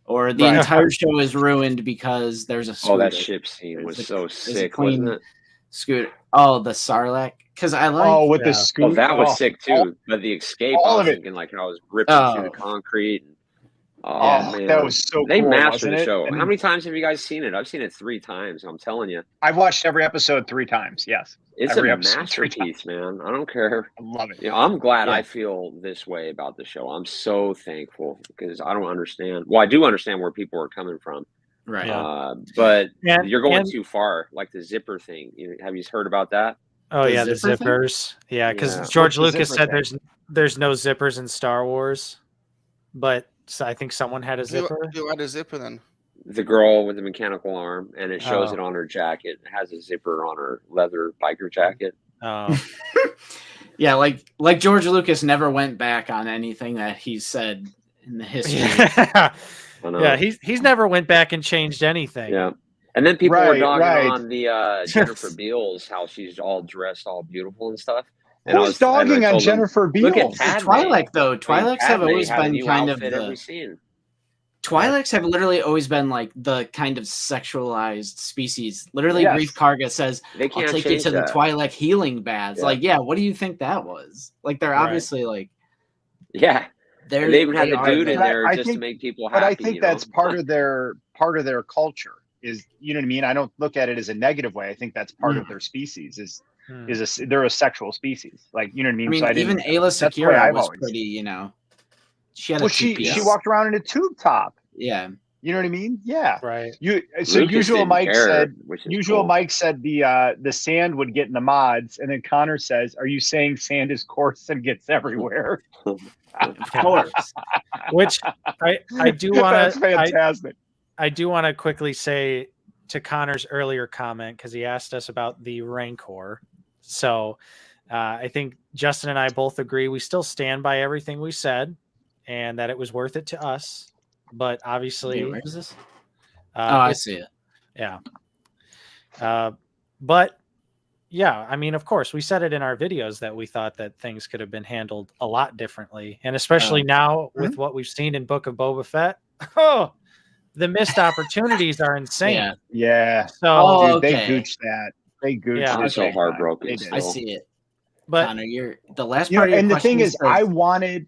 Or the entire show is ruined because there's a scooter. Oh, that ship scene was so sick, wasn't it? Scooter. Oh, the Sarlacc. Because I like. Oh, with the scooter. Oh, that was sick too. But the escape, I was thinking like I was ripping through the concrete. Oh man, that was so they cool, mastered the show. And how many times have you guys seen it? I've seen it 3 times. I'm telling you. I've watched every episode 3 times. Yes. It's a masterpiece, man. I don't care. I love it. You know, I'm glad I feel this way about the show. I'm so thankful because I don't understand. Well, I do understand where people are coming from. Right. But you're going too far, like the zipper thing. Have you heard about that? Oh, the zippers. Thing? Yeah, because George Lucas said there's no zippers in Star Wars, but I think someone had a zipper. Who had a zipper then? The girl with the mechanical arm, and it shows it on her jacket. It has a zipper on her leather biker jacket. Oh. Yeah, like George Lucas never went back on anything that he said in the history. Yeah, he's never went back and changed anything. Yeah. And then people were dogging on the Jennifer Beals, how she's all dressed, all beautiful and stuff. And who's dogging on Jennifer Beals? Look at Twi'lek, though. Twi'leks have always been kind of the... Twi'leks have literally always been like the kind of sexualized species. Literally, Grief Karga says, "I'll take you to the Twi'lek healing baths." Like, what do you think that was? Like, they're obviously like, they even had the dude in there just to make people happy. But I think that's part of their culture. Is, you know what I mean? I don't look at it as a negative way. I think that's part of their species. They're a sexual species. Like, you know what I mean? I mean, even Ayla Secura was pretty, you know. She had she walked around in a tube top. Yeah. You know what I mean? Yeah. Right. Usual Mike said the sand would get in the mods, and then Connor says, "Are you saying sand is coarse and gets everywhere?" Of course. Which I do want to. That's fantastic. I do want to quickly say to Connor's earlier comment, because he asked us about the Rancor. So I think Justin and I both agree we still stand by everything we said, and that it was worth it to us. But obviously, where is this? I see it. Yeah. But yeah, I mean, of course, we said it in our videos that we thought that things could have been handled a lot differently, and especially now with what we've seen in Book of Boba Fett. Oh, the missed opportunities are insane. Yeah. So they gooched that. They gooched. Yeah, I'm so heartbroken. I see it. But Connor, you're the last part. And the thing is, I wanted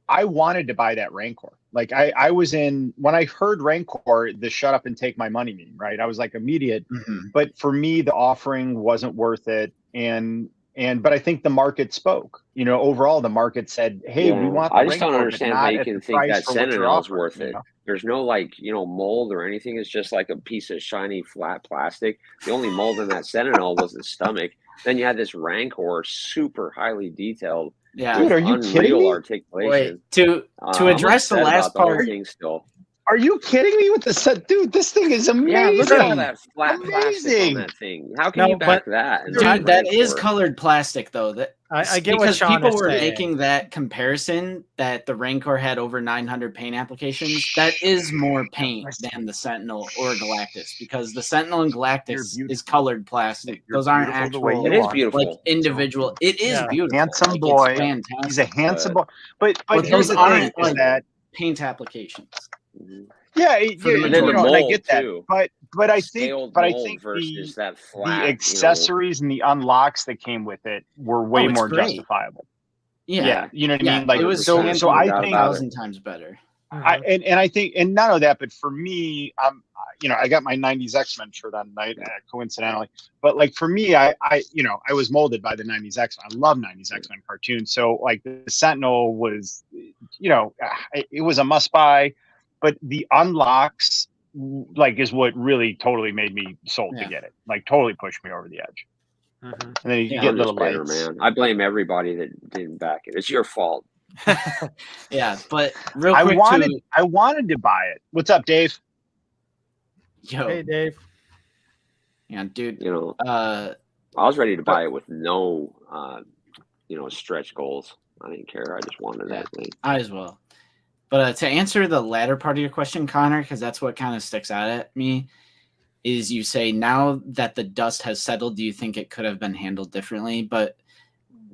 to buy that Rancor. Like I was in, when I heard Rancor, the shut up and take my money meme, right? I was like immediate, but for me, the offering wasn't worth it. But I think the market spoke, you know, overall the market said, hey, we want the I just Rancor, don't understand how you can think that Sentinel is worth it. You know? There's no mold or anything. It's just like a piece of shiny flat plastic. The only mold in that Sentinel was the stomach. Then you had this Rancor, super highly detailed. Yeah, dude, are you kidding me? Articulation. Wait, to address the last part. Are you kidding me with the set? Dude, this thing is amazing. Yeah, look at all that flat plastic on that thing. How can you back that? Dude, that is colored plastic, though. That I get what Sean people were saying. making that comparison that the Rancor had over 900 paint applications. That is more paint than the Sentinel or Galactus, because the Sentinel and Galactus is colored plastic. Those aren't actual. It is beautiful, like individual. It is beautiful. Handsome boy. He's a handsome boy. But those aren't like that paint applications. Yeah, I get that. Too. But I think versus that flat, the accessories and the unlocks that came with it were way more justifiable. Yeah, you know what I mean? Like it was so I think 1,000 times better. I think, and none of that, but for me, I got my 90s X-Men shirt on tonight, coincidentally. But like for me, I was molded by the 90s X-Men. I love 90s X-Men cartoons. So like the Sentinel was, it was a must buy. But the unlocks, like, is what really totally made me sold to get it. Like, totally pushed me over the edge. And then you get little bitter, lights. man. I blame everybody that didn't back it. It's your fault. Yeah, but real I quick, wanted to buy it. What's up, Dave? Yo, Hey, Dave. Yeah, dude. You know, I was ready to buy it with no, stretch goals. I didn't care. I just wanted that thing. I as well. But to answer the latter part of your question, Connor, because that's what kind of sticks out at me, is you say now that the dust has settled, do you think it could have been handled differently? But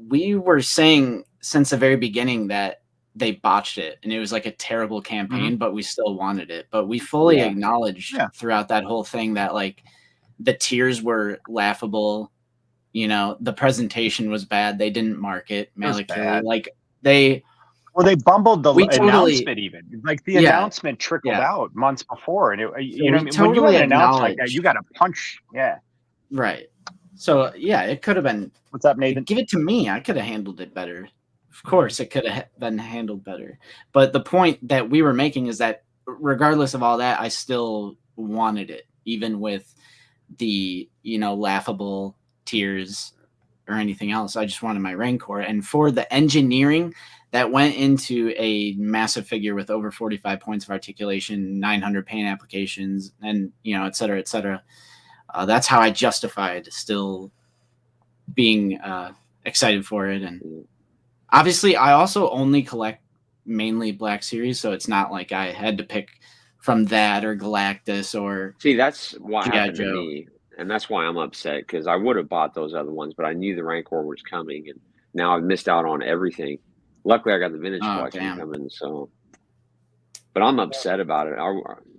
we were saying since the very beginning that they botched it and it was like a terrible campaign, but we still wanted it. But we fully acknowledged throughout that whole thing that like the tiers were laughable. You know, the presentation was bad. They didn't market Malakili. Like they bumbled the announcement even. Like the announcement trickled out months before. And when you have an announcement like that, you got to punch. Yeah. Right. So, yeah, it could have been. What's up, Nathan? Give it to me. I could have handled it better. Of course, it could have been handled better. But the point that we were making is that regardless of all that, I still wanted it, even with the, laughable tiers or anything else. I just wanted my Rancor. And for the engineering that went into a massive figure with over 45 points of articulation, 900 paint applications, and, et cetera, et cetera. That's how I justified still being excited for it. And obviously, I also only collect mainly Black Series, so it's not like I had to pick from that or Galactus or. See, that's what happened to me, and that's why I'm upset, because I would have bought those other ones, but I knew the Rancor was coming, and now I've missed out on everything. Luckily, I got the vintage collection coming, so. But I'm upset about it.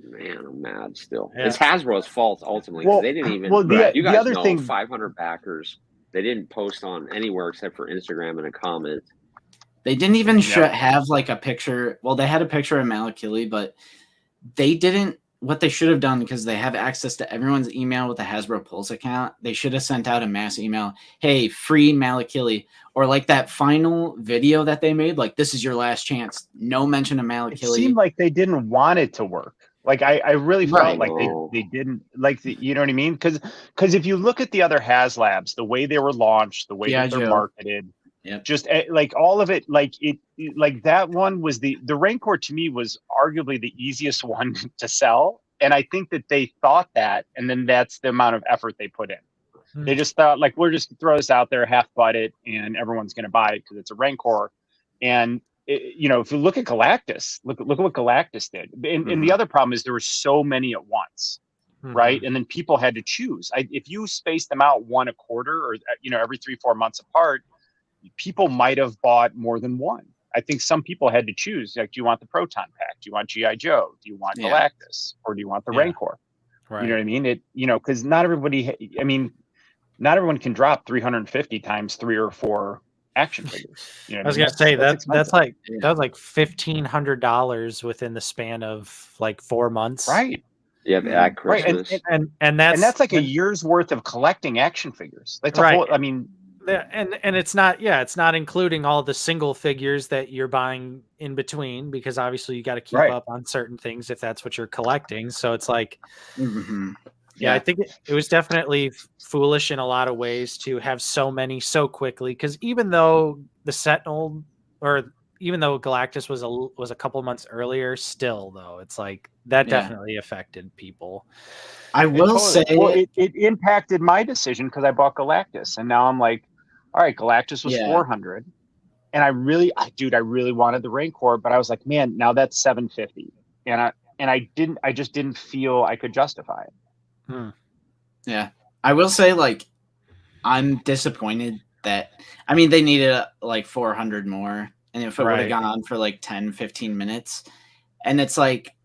Man, I'm mad still. Yeah. It's Hasbro's fault ultimately. They didn't even. You guys know, 500 backers. They didn't post on anywhere except for Instagram and a comment. They didn't even have like a picture. Well, they had a picture of Malakili, but they didn't. What they should have done, because they have access to everyone's email with the Hasbro Pulse account, they should have sent out a mass email. Hey, free Malakili. Or like that final video that they made, like, this is your last chance. No mention of Malakili. It seemed like they didn't want it to work. Like I really felt like they didn't like you know what I mean? Because if you look at the other HasLabs, the way they were launched, the way that they're marketed, just like all of it, like that one was the Rancor to me was arguably the easiest one to sell, and I think that they thought that, and then that's the amount of effort they put in. They just thought, like, we're just throw this out there, half butt it, and everyone's going to buy it because it's a Rancor. And if you look at Galactus, look at what Galactus did. And the other problem is there were so many at once, right? And then people had to choose. If you spaced them out one a quarter, or every 3-4 months apart, people might have bought more than one. I think some people had to choose. Like, do you want the Proton Pack? Do you want G.I. Joe? Do you want Galactus? Or do you want the Rancor? Right. You know what I mean? Because not everybody. Not everyone can drop 350 times 3 or 4 action figures. I was gonna say that's like $1,500 within the span of like 4 months, right? Yeah, at Christmas, and that's like a year's worth of collecting action figures. That's a whole. And it's not including all the single figures that you're buying in between, because obviously you got to keep up on certain things if that's what you're collecting. So it's like. Yeah, I think it was definitely foolish in a lot of ways to have so many so quickly, because even though the Sentinel, or even though Galactus was a couple months earlier, still though it's like that definitely affected people. I will say it impacted my decision because I bought Galactus, and now I'm like, all right, Galactus was 400, and I really wanted the Rancor, but I was like, man, now that's 750, and I just didn't feel I could justify it. Yeah, I will say, like, I'm disappointed that they needed like 400 more, and if it would have gone on for like 10-15 minutes, and it's like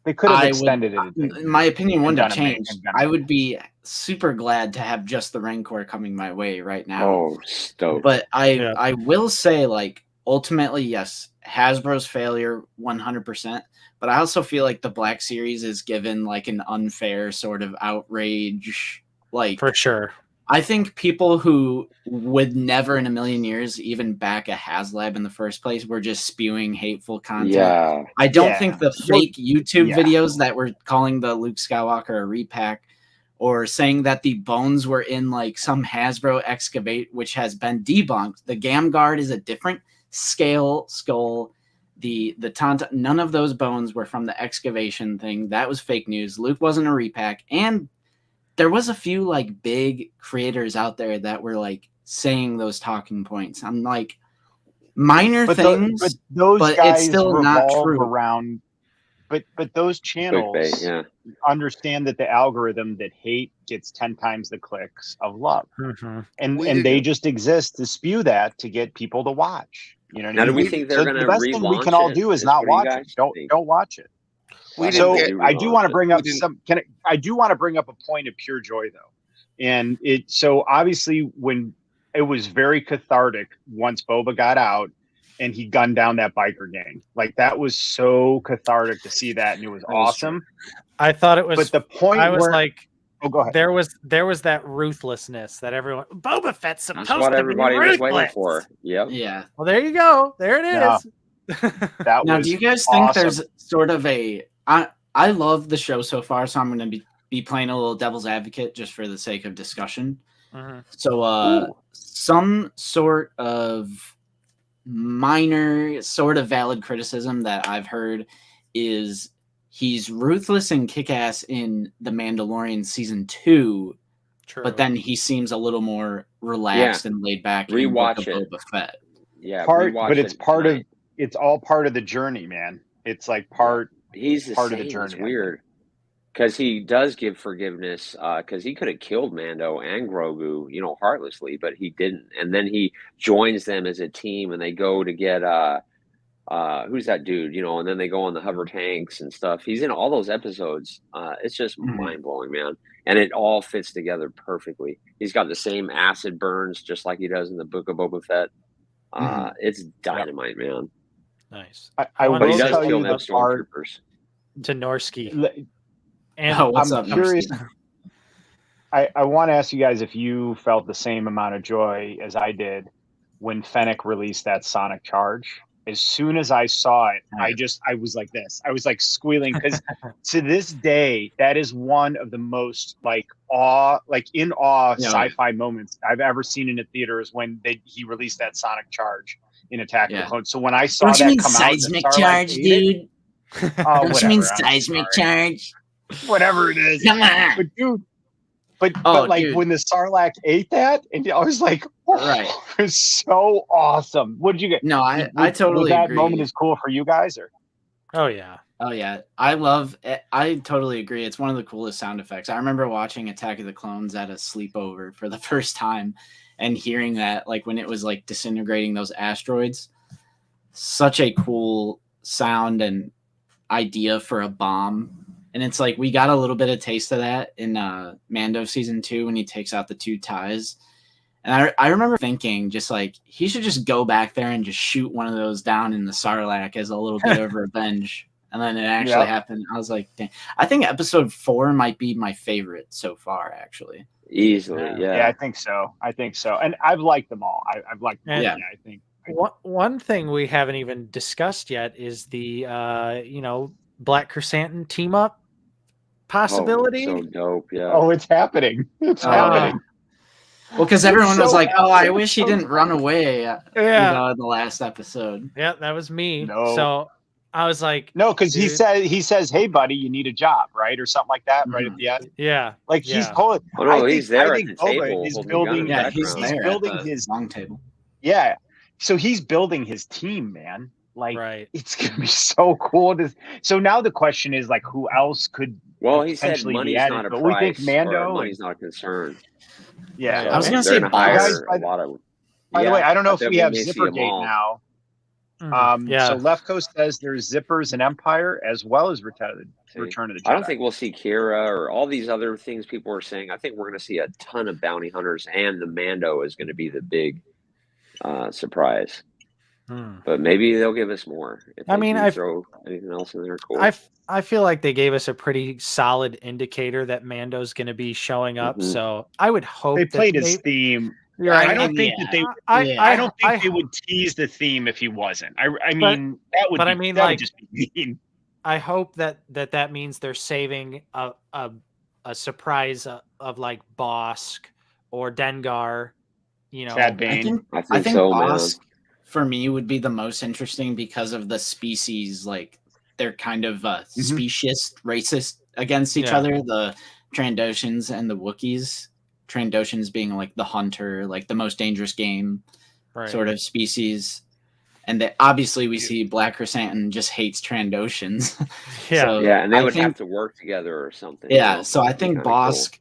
they could have extended it. My opinion wouldn't have changed. I would be super glad to have just the Rancor coming my way right now. Oh, stoked. But I will say, like, ultimately, yes, Hasbro's failure 100%. But I also feel like the Black Series is given like an unfair sort of outrage. Like, for sure. I think people who would never in a million years even back a HasLab in the first place were just spewing hateful content. Yeah. I don't think the fake YouTube videos that were calling the Luke Skywalker a repack or saying that the bones were in like some Hasbro excavate, which has been debunked. The Gamguard is a different scale skull. The Tauntaun, none of those bones were from the excavation thing. That was fake news. Luke wasn't a repack, and there was a few like big creators out there that were like saying those talking points. I'm like, minor things, but those but guys it's still not true. Around, but those channels understand that the algorithm that hate gets 10 times the clicks of love, and they just exist to spew that to get people to watch. You know what I mean? Do we think they're going to the best thing we can all do is not watch it. Don't watch it. So I do want to bring up I do want to bring up a point of pure joy though, and so obviously when it was very cathartic once Boba got out and he gunned down that biker gang, like that was so cathartic to see that, and it was awesome. I thought it was, but the point I was like, oh, go ahead. There was that ruthlessness that everyone Boba Fett's supposed That's what to everybody be was waiting for. Yep. Yeah. Well, there you go. There it is. That now, was do you guys think there's sort of a? I love the show so far, so I'm going to be playing a little devil's advocate just for the sake of discussion. So, some sort of minor, sort of valid criticism that I've heard is he's ruthless and kick-ass in The Mandalorian season 2, but then he seems a little more relaxed and laid back. Rewatch it. Boba Fett. Yeah, it's all part of the journey, man. It's like part. He's part of the journey. It's weird because he does give forgiveness because he could have killed Mando and Grogu, heartlessly, but he didn't. And then he joins them as a team, and they go to get who's that dude, and then they go on the hover tanks and stuff. He's in all those episodes. It's just mind blowing, man, and it all fits together perfectly. He's got the same acid burns just like he does in the Book of Boba Fett. It's dynamite, man. Nice. I will tell you the stormtroopers. To Norsky. And I'm curious. I want to ask you guys if you felt the same amount of joy as I did when Fennec released that sonic charge. As soon as I saw it, I was like this. I was like squealing because to this day, that is one of the most in awe sci-fi moments I've ever seen in a theater is when he released that sonic charge in Attack of the Clones. So when I saw that come out, seismic charge, dude. Don't you mean seismic charge? Whatever it is. Come on. But dude, but when the Sarlacc ate that, and I was like, it was so awesome. What did you get? No, I totally that agree. moment is cool for you guys, or? Oh yeah. I totally agree. It's one of the coolest sound effects. I remember watching Attack of the Clones at a sleepover for the first time and hearing that, like when it was like disintegrating those asteroids. Such a cool sound and idea for a bomb. And it's like we got a little bit of taste of that in Mando season 2 when he takes out the 2 ties. And I remember thinking just like he should just go back there and just shoot one of those down in the Sarlacc as a little bit of revenge. And then it actually happened. I was like, dang. I think episode 4 might be my favorite so far, actually. Easily, yeah. I think so. And I've liked them all. I've liked them. Yeah, I think. One thing we haven't even discussed yet is the Black Chrysanthemum team up possibility. So dope, yeah. Oh, it's happening. It's happening. Well, because everyone was like, "Oh, I wish he didn't run away." In the last episode. Yeah, that was me. No. So I was like, "No," because he says, "Hey, buddy, you need a job, right?" Or something like that, right at the end. Yeah, like he's pulling. Oh, no, he's there at the table. He's building. Yeah, he's building his long table. Yeah, so he's building his team, man. Like, it's gonna be so cool. So now the question is, like, who else could? Well, he said money's not a price. We think Mando. Money's not a concern. Yeah, I was gonna say, guys, a lot of. By the way, I don't know if we have Zippergate now. So Left Coast says there's Zippers and Empire as well as Return of the Jedi. I don't think we'll see Kira or all these other things people are saying. I think we're going to see a ton of bounty hunters, and the Mando is going to be the big surprise. But maybe they'll give us more. If I throw anything else in there. Cool. I feel like they gave us a pretty solid indicator that Mando's going to be showing up. So I would hope they played his theme. Right. I don't think that they. I don't think they would tease the theme if he wasn't. I mean, that would. That would just be mean. I hope that means they're saving a a surprise of like Bosk or Dengar, you know. Cad Bane. I think so, Bosk man. for me would be the most interesting because of the species, like they're kind of speciest, racist against each other. The Trandoshans and the Wookiees. Trandoshans being like the hunter, like the most dangerous game sort of species. And obviously we see Black Chrysanthemum just hates Trandoshans. And they would have to work together or something. Yeah, you know? so I think Bosk,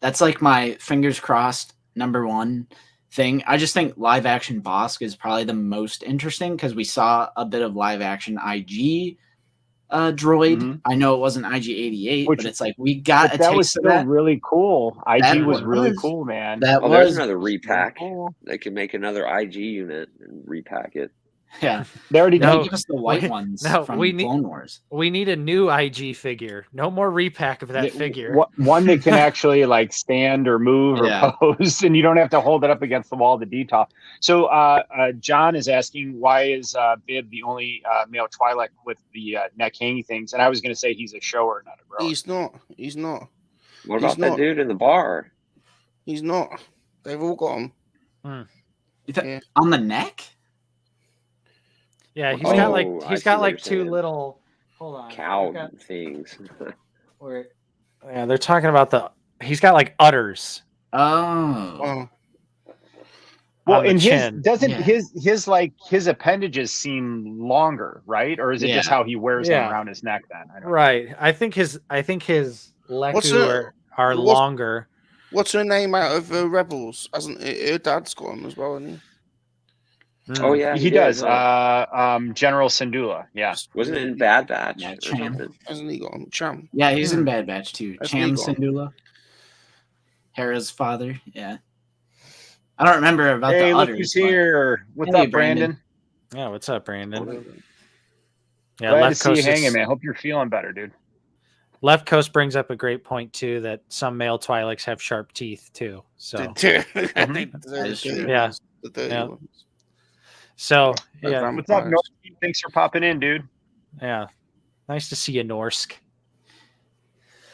that's like my fingers crossed number one thing. I just think live action Bosk is probably the most interesting because we saw a bit of live action IG droid. Mm-hmm. I know it wasn't IG-88, but it's like we got a taste of that. That was still really cool. IG was really cool, man. There's another repack. Cool. They can make another IG unit and repack it. Yeah, they already gave us the white ones from Clone Wars. We need a new IG figure. No more repack of that figure. One that can actually like stand or move or pose, and you don't have to hold it up against the wall to detop. So John is asking, why is Bib the only male Twi'lek with the neck hanging things? And I was going to say he's a shower, not a grower. He's not. What about that dude in the bar? He's not. They've all got him. On the neck? Yeah, he's got like two little cow things. They're talking about he's got like udders. Oh. Well, and his appendages seem longer, right? Or is it just how he wears them around his neck then? I think his Leku are longer. What's her name out of Rebels? Hasn't her dad's got him as well, hasn't he? Oh yeah, he does. General Syndulla, wasn't it in Bad Batch? Hasn't he got him? Cham. Yeah, he's in Bad Batch too. Cham Syndulla, Hera's father. Yeah, I don't remember about the others. Look who's here! What's up, Brandon? Yeah, what's up, Brandon? Yeah, glad to see you hanging, man. Hope you're feeling better, dude. Left Coast brings up a great point too, that some male Twi'leks have sharp teeth too. So So what's up, Norsk? Thanks for popping in, dude. Yeah, nice to see you, Norsk.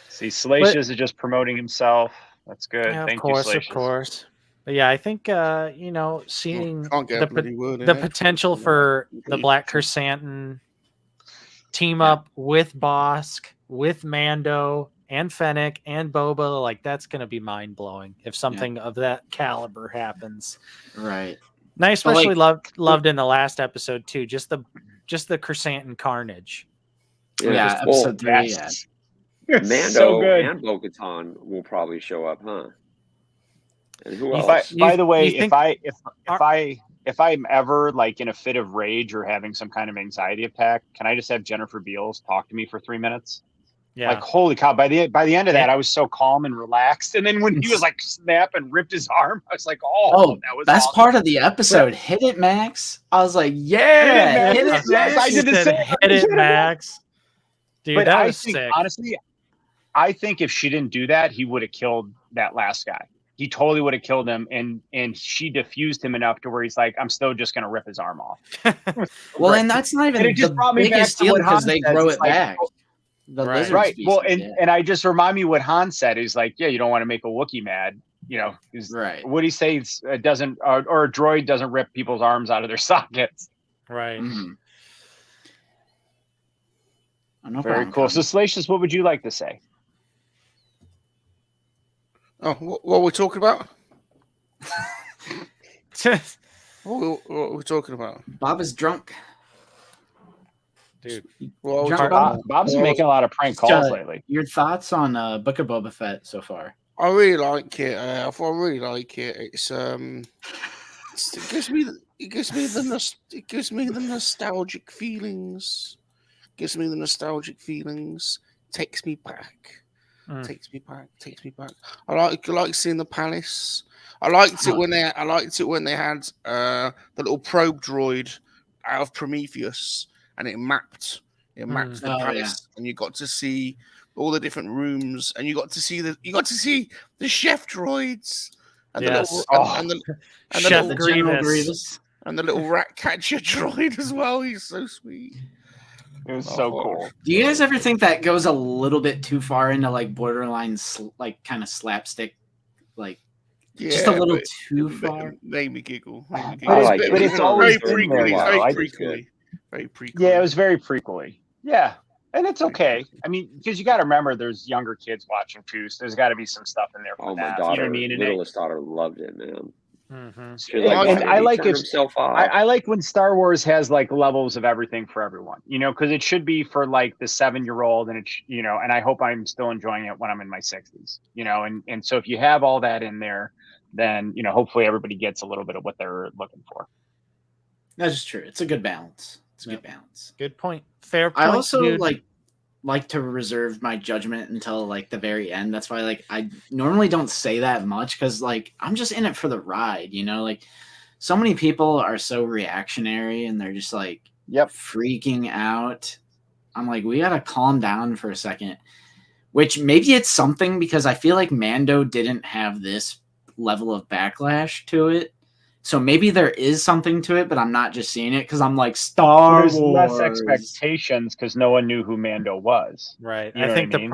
See, Salacious is just promoting himself. That's good. Yeah, Thank you, Salacious. Of course. But yeah, I think seeing the potential for the Black Chrysanthemum team up with Bosk, with Mando and Fennec and Boba, like that's going to be mind blowing if something of that caliber happens. Right. And I especially loved in the last episode too, just the Chrysanthemum carnage. Yeah, episode 3. Mando so and Bo-Katan will probably show up, huh? And who else? By the way, if I'm ever like in a fit of rage or having some kind of anxiety attack, can I just have Jennifer Beals talk to me for 3 minutes? Yeah. Like, holy cow! By the end of that, I was so calm and relaxed. And then when he was like snap and ripped his arm, I was like, "Oh, that was that's awesome." Part of the episode. Hit it, Max. I was like, "Yeah, hit it, Max." I did the same. Hit it, Max. Dude, but that was sick. Honestly, I think if she didn't do that, he would have killed that last guy. He totally would have killed him, and she diffused him enough to where he's like, I'm still just going to rip his arm off. Well, and that's not even the biggest deal because they grow it back. Right. Well, and I just remind me what Han said. He's like, yeah, you don't want to make a Wookiee mad. You know, right. What he says doesn't, or a droid doesn't rip people's arms out of their sockets. Right. Mm-hmm. Very cool. So, Salacious, what would you like to say? Oh, what are we talking about? What are we talking about? Bob is drunk. Dude. Bob's been making a lot of prank calls lately. Your thoughts on Book of Boba Fett so far? I really like it. I really like it. It gives me the nostalgic feelings. Gives me the nostalgic feelings. Takes me back. Takes me back. I like seeing the palace. I liked it when they had the little probe droid out of Prometheus, and it mapped the palace, and you got to see all the different rooms, and you got to see the chef droids, and the little rat catcher droid as well. He's so sweet. It was so cool. Do you guys ever think that goes a little bit too far into like borderline, like kind of slapstick, like just a little too far? Made me giggle. But it's always very prequely. Very prequely. Yeah, it was very prequely. Yeah, and it's okay. I mean, because you got to remember, there's younger kids watching too, so there's got to be some stuff in there for my daughter, littlest daughter, loved it, man. And I like it. I like when Star Wars has like levels of everything for everyone, because it should be for like the 7-year-old, and and I hope I'm still enjoying it when I'm in my 60s, and so if you have all that in there, then hopefully everybody gets a little bit of what they're looking for. That's true. It's a good balance. It's a good balance. Good point. Fair point. I also like to reserve my judgment until like the very end. That's why like I normally don't say that much, because like I'm just in it for the ride, like so many people are so reactionary and they're just like freaking out. I'm like, we gotta calm down for a second, which maybe it's something because I feel like Mando didn't have this level of backlash to it. So maybe there is something to it, but I'm not just seeing it because I'm like Star Wars. There's less expectations because no one knew who Mando was. Right. You know I think what I mean?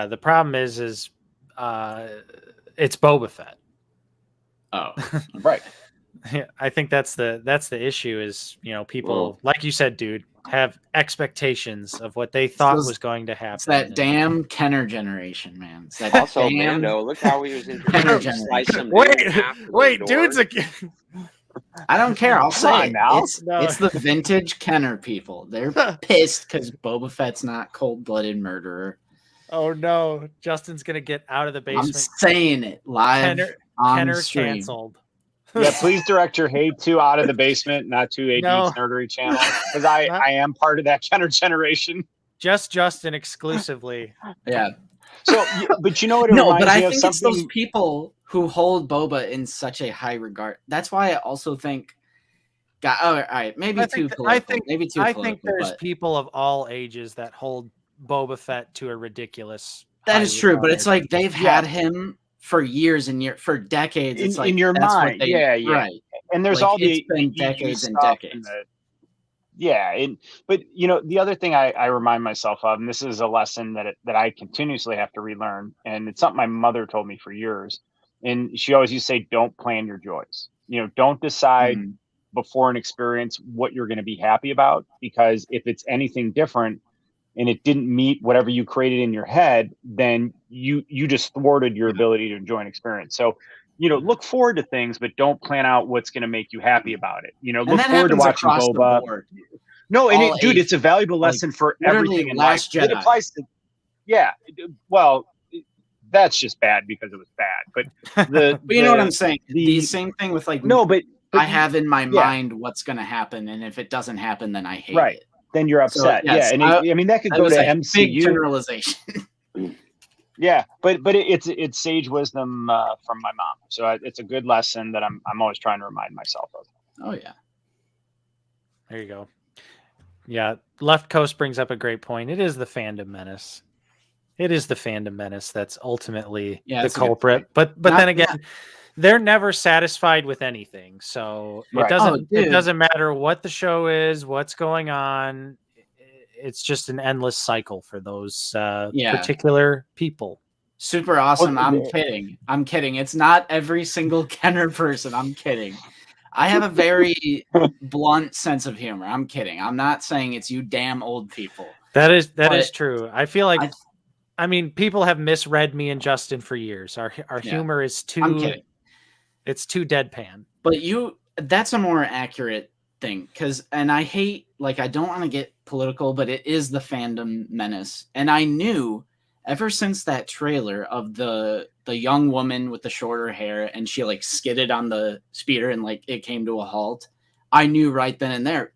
The problem is it's Boba Fett. Oh, right. Yeah, I think that's the issue is, people, like you said, dude, have expectations of what they thought was going to happen. It's that damn Kenner generation, man. It's that also, Mando, look how he was introduced. Wait, dude's I don't care. I'll say it. It's the vintage Kenner people. They're pissed because Boba Fett's not cold-blooded murderer. Oh no, Justin's gonna get out of the basement. I'm saying it live on Kenner stream. Canceled. Yeah, please direct your hate to Out of the Basement, not to a Nerdery channel, because I am part of that Kenner generation. Just Justin exclusively. Yeah. So, but you know what? I think it's those people who hold Boba in such a high regard. That's why I also think. All right, maybe too political. I think there's people of all ages that hold Boba Fett to a ridiculous. That is true, but it's like they've had him for years and years, for decades. It's like in your mind, right. And there's like, all the it's been decades and decades. But the other thing I remind myself of, and this is a lesson that I continuously have to relearn, and it's something my mother told me for years, and she always used to say, "Don't plan your joys. Don't decide before an experience what you're going to be happy about, because if it's anything different." And it didn't meet whatever you created in your head, then you just thwarted your ability to enjoy an experience. So, look forward to things, but don't plan out what's going to make you happy about it. Look forward to watching Boba. No, and dude, it's a valuable lesson for everything in life. It applies to, well, that's just bad because it was bad. But but you know what I'm saying? The same thing with like, but I have in my mind what's going to happen. And if it doesn't happen, then I hate it. Then you're upset. So, yes, and I mean that could go to MCU. Big generalization. Yeah, but it's sage wisdom from my mom. So it's a good lesson that I'm always trying to remind myself of. Oh yeah. There you go. Yeah, Left Coast brings up a great point. It is the fandom menace. It is the fandom menace that's ultimately the culprit. But then again, they're never satisfied with anything. So it doesn't matter what the show is, what's going on. It's just an endless cycle for those particular people. Super awesome. I'm kidding. It's not every single Kenner person. I'm kidding. I have a very blunt sense of humor. I'm kidding. I'm not saying it's you damn old people. That is true. I feel like people have misread me and Justin for years. Our humor is too I'm kidding. It's too deadpan. But that's a more accurate thing. And I hate, like, I don't want to get political, but it is the fandom menace. And I knew ever since that trailer of the young woman with the shorter hair and she like skidded on the speeder and like it came to a halt, I knew right then and there,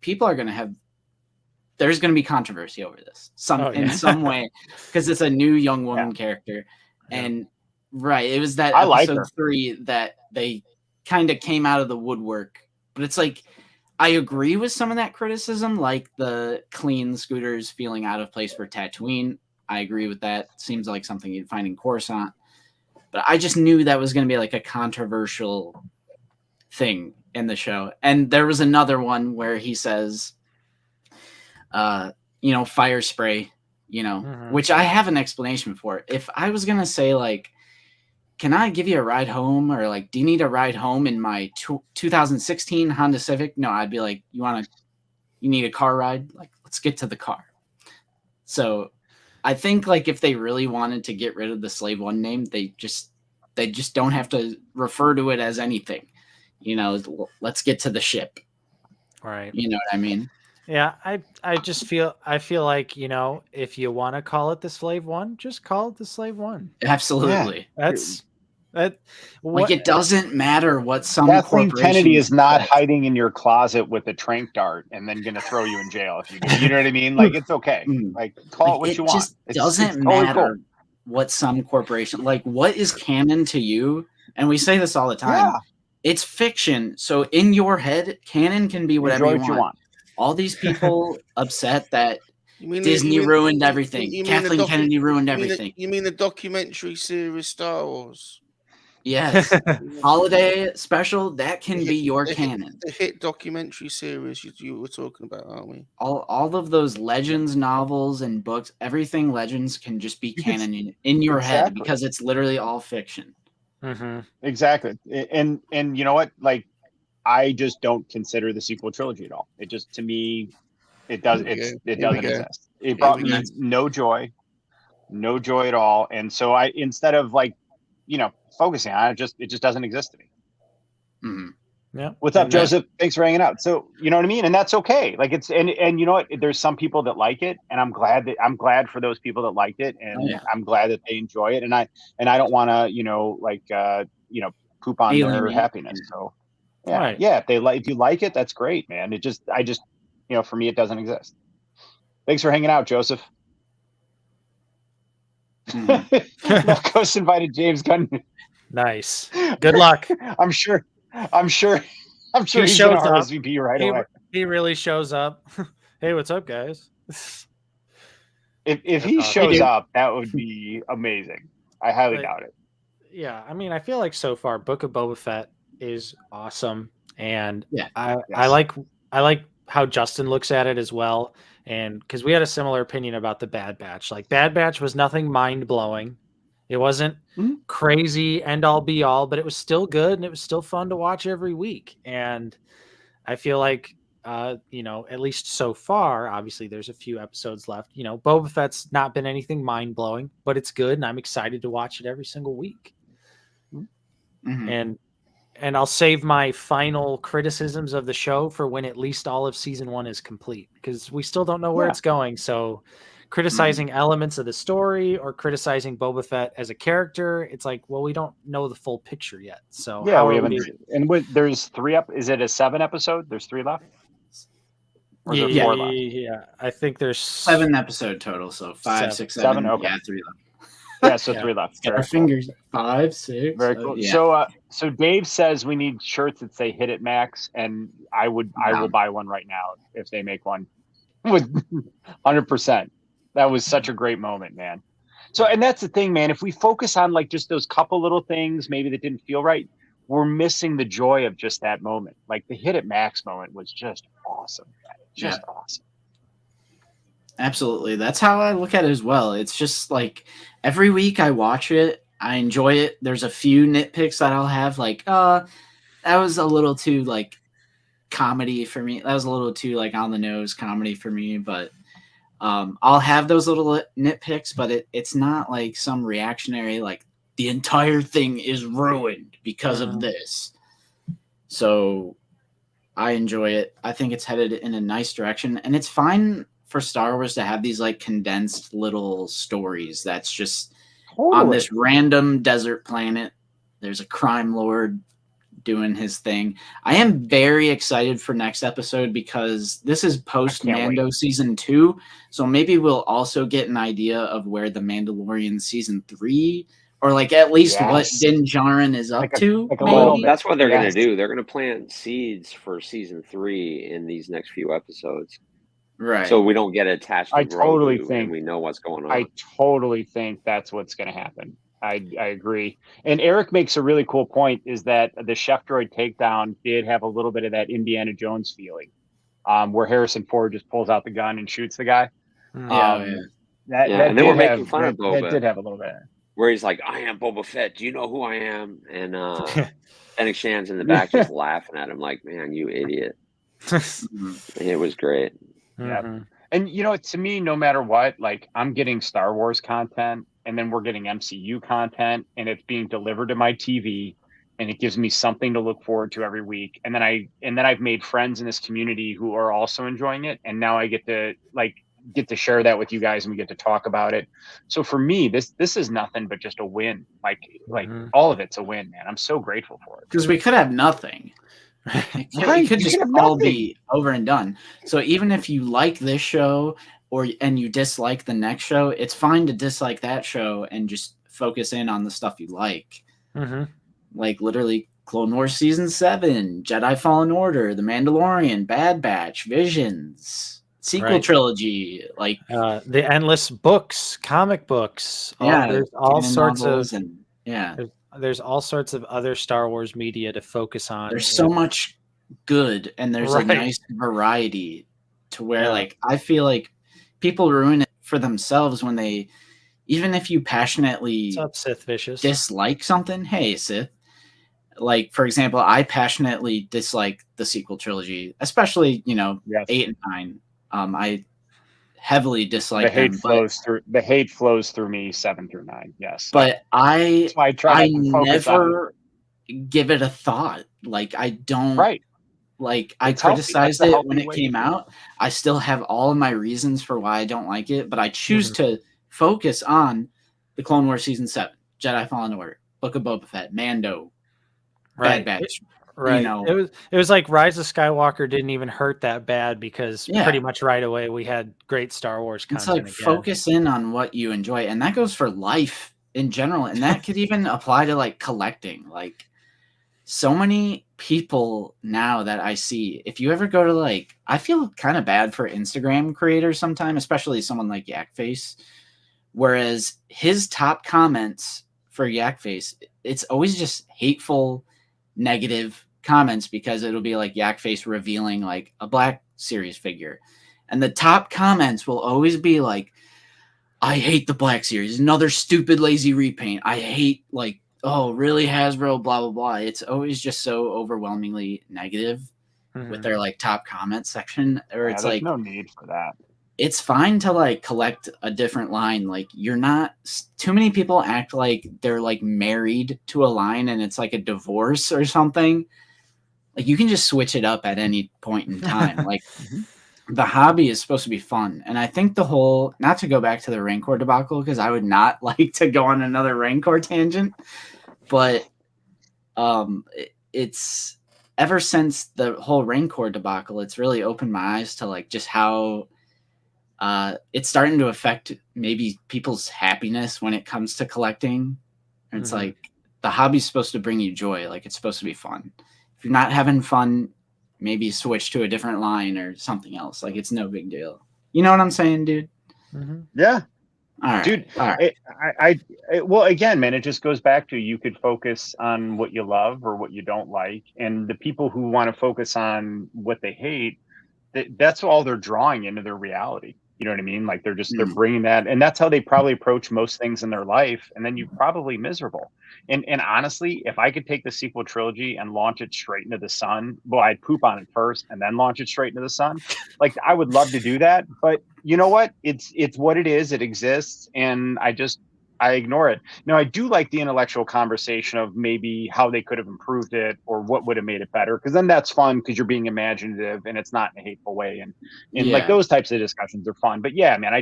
there's going to be controversy over this in some way, because it's a new young woman character. And it was that episode 3 that they kind of came out of the woodwork. But it's like, I agree with some of that criticism, like the clean scooters feeling out of place for Tatooine. I agree with that. Seems like something you'd find in Coruscant. But I just knew that was going to be like a controversial thing in the show. And there was another one where he says, fire spray, which I have an explanation for. If I was going to say, like, can I give you a ride home, or like, do you need a ride home in my 2016 Honda Civic? No, I'd be like, you need a car ride? Like, let's get to the car. So I think, like, if they really wanted to get rid of the Slave One name, they just don't have to refer to it as anything. Let's get to the ship. Right. You know what I mean? Yeah, I feel like, if you want to call it the Slave One, just call it the Slave One. Absolutely. Yeah. It doesn't matter what some Kathleen Kennedy is not hiding in your closet with a trank dart and then going to throw you in jail if you do. You know what I mean? Like, it's okay. Like, call it what you want. It doesn't matter what some corporation, like, what is canon to you? And we say this all the time. Yeah. It's fiction. So in your head, canon can be whatever you want. All these people upset that Disney ruined everything. Kathleen Kennedy ruined everything. You mean the documentary series Star Wars? Yes. Holiday special, that can be your canon. The hit documentary series you were talking about, aren't we? All of those Legends novels and books, everything Legends can just be canon in your head, because it's literally all fiction. Mm-hmm. Exactly. And you know what? Like, I just don't consider the sequel trilogy at all. It just, to me, it doesn't exist. It brought me no joy at all. And so instead of, like, focusing on it, it just doesn't exist to me. Mm-hmm. Yeah. What's up, Joseph? Thanks for hanging out. So, you know what I mean? And that's okay. Like, it's, and you know what? There's some people that like it, and I'm glad for those people that liked it. And I'm glad that they enjoy it. And I don't want to, poop on their happiness. So yeah. Right. Yeah. If you like it, that's great, man. I just, for me, it doesn't exist. Thanks for hanging out, Joseph. Ghost invited James Gunn. Nice. Good luck. I'm sure he's going to RSVP right away. He really shows up. Hey, what's up, guys? If he shows up, that would be amazing. I highly doubt it. Yeah, I mean, I feel like so far, Book of Boba Fett is awesome, and I like how Justin looks at it as well. And because we had a similar opinion about the Bad Batch. Like, Bad Batch was nothing mind-blowing. It wasn't crazy end-all be-all, but it was still good, and it was still fun to watch every week. And I feel like, at least so far, obviously there's a few episodes left. Boba Fett's not been anything mind-blowing, but it's good, and I'm excited to watch it every single week. Mm-hmm. And I'll save my final criticisms of the show for when at least all of season 1 is complete, because we still don't know where it's going. So criticizing elements of the story or criticizing Boba Fett as a character, it's like, well, we don't know the full picture yet. So yeah, we haven't. And there's 3 up. Is it a 7 episode? There's 3 left. Or is there 4 left? Yeah, I think there's 7 episode total. So 5, 6, 7. Okay. Yeah, 3 left. Yeah, so 3 left. Our fingers 5, 6. Very cool. Yeah. So Dave says we need shirts that say "Hit It Max," and I will buy one right now if they make one. With 100%. That was such a great moment, man. So, and that's the thing, man. If we focus on, like, just those couple little things maybe that didn't feel right, we're missing the joy of just that moment. Like, the Hit It Max moment was just awesome. Awesome. Absolutely. That's how I look at it as well. It's just like every week I watch it, I enjoy it. There's a few nitpicks that I'll have, like, that was a little too, like, comedy for me. That was a little too, like, on the nose comedy for me. But I'll have those little nitpicks, but it's not like some reactionary, like, the entire thing is ruined because of this. So I enjoy it. I think it's headed in a nice direction, and it's fine for Star Wars to have these, like, condensed little stories that's just on this random desert planet. There's a crime lord doing his thing. I am very excited for next episode because this is post Mando season 2. So maybe we'll also get an idea of where the Mandalorian season 3, or, like, at least what Din Djarin is up to. That's what they're going to do. They're going to plant seeds for season 3 in these next few episodes. Right. So we don't get attached to Grogu and we know what's going on. I totally think that's what's going to happen. I agree. And Eric makes a really cool point, is that the Chef Droid takedown did have a little bit of that Indiana Jones feeling. where Harrison Ford just pulls out the gun and shoots the guy. And they were making fun of Boba. That did have a little bit. Where he's like, I am Boba Fett. Do you know who I am? And Fennec Shan's in the back just laughing at him like, man, you idiot. It was great. Yeah. And, you know, to me, no matter what, like, I'm getting Star Wars content, and then we're getting MCU content, and it's being delivered to my TV, and it gives me something to look forward to every week. And then I've made friends in this community who are also enjoying it, and now I get to share that with you guys, and we get to talk about it. So for me, this is nothing but just a win. Like all of it's a win, man. I'm so grateful for it. Because we could have nothing. It could just all be over and done. So even if you like this show and you dislike the next show, it's fine to dislike that show and just focus in on the stuff you like. Like literally Clone Wars Season 7, Jedi Fallen Order, The Mandalorian, Bad Batch, Visions, sequel trilogy, like the endless books, comic books. There's all sorts of there's all sorts of other Star Wars media to focus on. There's so much good, and there's a nice variety to where like I feel like people ruin it for themselves when they, even if you passionately What's up, Sith Vicious? Dislike something. Hey, Sith. Like, for example, I passionately dislike the sequel trilogy, especially, 8 and 9. I heavily dislike the hate flows through me 7 through 9. Yes. But I never give it a thought. Like, I don't like I criticized it when it came out. I still have all of my reasons for why I don't like it, but I choose to focus on the Clone Wars Season 7, Jedi Fallen Order, Book of Boba Fett, Mando, Bad Batch. Right. It was like Rise of Skywalker didn't even hurt that bad because pretty much right away we had great Star Wars content. It's like focus in on what you enjoy, and that goes for life in general, and that could even apply to like collecting. Like so many people now that I see, if you ever go to like, I feel kind of bad for Instagram creators sometimes, especially someone like Yakface, whereas his top comments for Yakface, it's always just hateful, negative comments because it'll be like Yakface revealing like a Black Series figure, and the top comments will always be like, I hate the Black Series, another stupid lazy repaint, I hate, like, oh really, Hasbro, blah blah blah. It's always just so overwhelmingly negative with their like top comment section, or it's like no need for that. It's fine to like collect a different line. Like, you're not, too many people act like they're like married to a line and it's like a divorce or something. Like, you can just switch it up at any point in time. Like the hobby is supposed to be fun. And I think the whole, not to go back to the Rancor debacle, because I would not like to go on another Rancor tangent, but it's ever since the whole Rancor debacle, it's really opened my eyes to like just how it's starting to affect maybe people's happiness when it comes to collecting. It's like the hobby's supposed to bring you joy. Like, it's supposed to be fun. If you're not having fun, maybe switch to a different line or something else. Like, it's no big deal. You know what I'm saying, dude? Yeah. All right. Dude, all right. Well, again, man, it just goes back to, you could focus on what you love or what you don't like. And the people who want to focus on what they hate, that's all they're drawing into their reality. You know what I mean? Like, they're bringing that, and that's how they probably approach most things in their life. And then you're probably miserable. And honestly, if I could take the sequel trilogy and launch it straight into the sun, well, I'd poop on it first and then launch it straight into the sun. Like, I would love to do that, but you know what? It's what it is. It exists, and I ignore it. Now, I do like the intellectual conversation of maybe how they could have improved it or what would have made it better, because then that's fun because you're being imaginative and it's not in a hateful way. And like, those types of discussions are fun. But yeah, man, I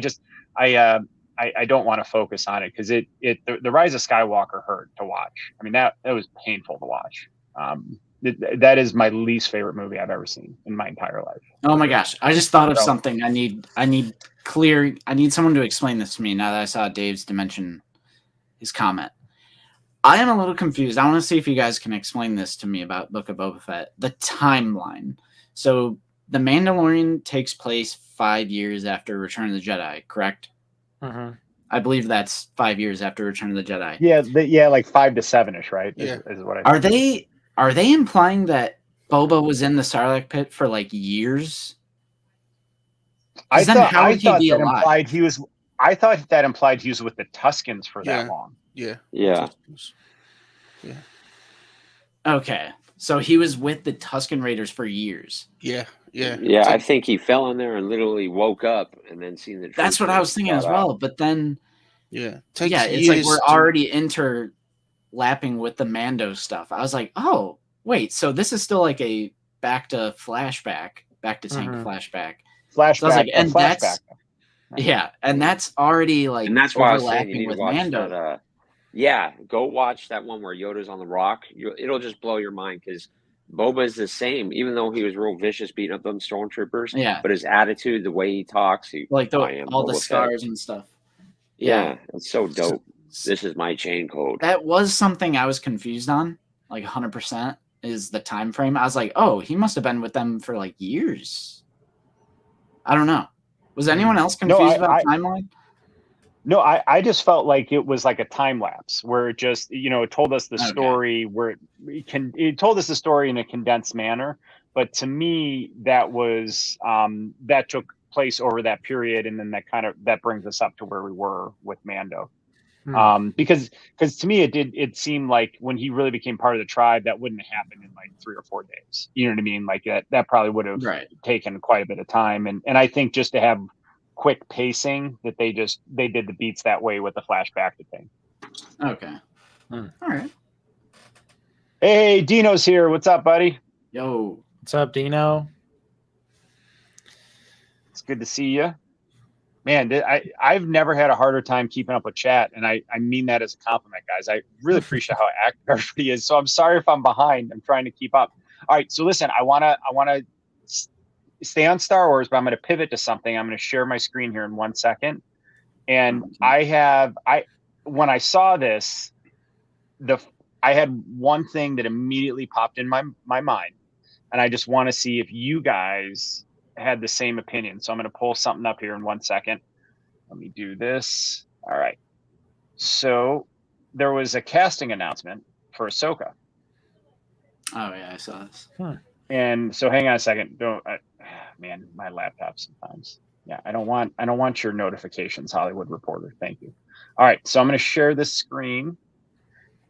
don't want to focus on it because the Rise of Skywalker hurt to watch. I mean, that was painful to watch. That is my least favorite movie I've ever seen in my entire life. Oh my gosh. I just thought of something. I need someone to explain this to me now that I saw Dave's dimension, his comment. I am a little confused. I want to see if you guys can explain this to me about Book of Boba Fett. The timeline. So The Mandalorian takes place 5 years after Return of the Jedi, correct? I believe that's 5 years after Return of the Jedi. Yeah, like 5 to 7-ish, right? Is what I think. Are they implying that Boba was in the Sarlacc pit for like years I thought that implied he was. I thought that implied he was with the Tuskens for that long. Yeah. Okay, so he was with the Tusken Raiders for years. Yeah. I think he fell in there and literally woke up and then seen the. That's what I was thinking as well. But then, it's like we're already interlapping with the Mando stuff. I was like, oh wait, so this is still like a back to Tank flashback. So I was like, and that's and that's already like and that's why overlapping with Mando. Go watch that one where Yoda's on the rock. It'll just blow your mind because Boba is the same, even though he was real vicious beating up them stormtroopers. Yeah, but his attitude, the way he talks, all the scars and stuff. Yeah, it's so dope. This is my chain code. That was something I was confused on, like 100%. Is the time frame? I was like, oh, he must have been with them for like years. I don't know. Was anyone else confused about timeline? No, I just felt like it was like a time lapse where it just, it told us the story where it told us the story in a condensed manner. But to me, that was that took place over that period, and then that brings us up to where we were with Mando. Because to me it seemed like when he really became part of the tribe, that wouldn't have happened in like 3 or 4 days. You know what I mean? Like that probably would have taken quite a bit of time. And I think just to have quick pacing that they did the beats that way with the flashback thing. Okay. All right. Hey, Dino's here. What's up, buddy? Yo. What's up, Dino? It's good to see you. Man, I've never had a harder time keeping up with chat, and I mean that as a compliment, guys. I really appreciate how active everybody is. So I'm sorry if I'm behind. I'm trying to keep up. All right, so listen, I wanna stay on Star Wars, but I'm gonna pivot to something. I'm gonna share my screen here in 1 second. And when I saw this, I had one thing that immediately popped in my mind, and I just want to see if you guys had the same opinion. So I'm going to pull something up here in 1 second. Let me do this. All right. So there was a casting announcement for Ahsoka. Oh yeah, I saw this. And so hang on a second. Man, my laptop sometimes. Yeah, I don't want your notifications, Hollywood Reporter. Thank you. All right, so I'm going to share this screen,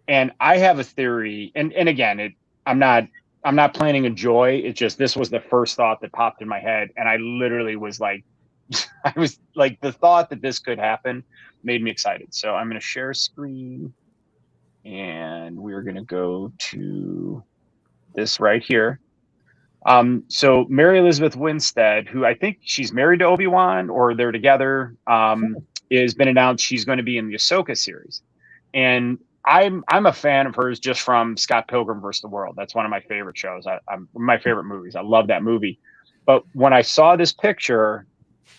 and I have a theory. And again, I'm not planning a joy. It's just this was the first thought that popped in my head, and I literally was like, the thought that this could happen made me excited. So I'm going to share screen, and we're going to go to this right here. So Mary Elizabeth Winstead, who I think she's married to Obi-Wan or they're together, has been announced she's going to be in the Ahsoka series, and I'm a fan of hers just from Scott Pilgrim vs. the World. That's one of my favorite shows. My favorite movies. I love that movie. But when I saw this picture,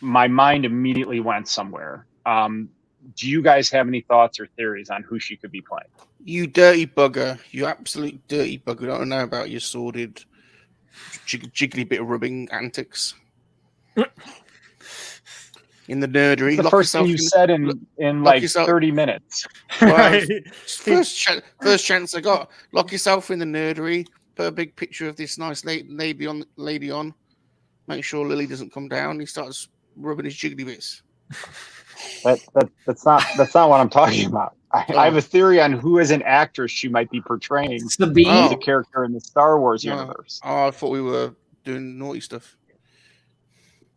my mind immediately went somewhere. Do you guys have any thoughts or theories on who she could be playing? You dirty bugger. You absolute dirty bugger. I don't know about your sordid, jiggly bit of rubbing antics. In the nerdery. That's the first thing you said in like 30 minutes. Well, first chance I got. Lock yourself in the nerdery. Put a big picture of this nice lady on. Make sure Lily doesn't come down. He starts rubbing his jiggly bits. That's not what I'm talking about. I have a theory on who as an actress she might be portraying the character in the Star Wars universe. Oh, I thought we were doing naughty stuff.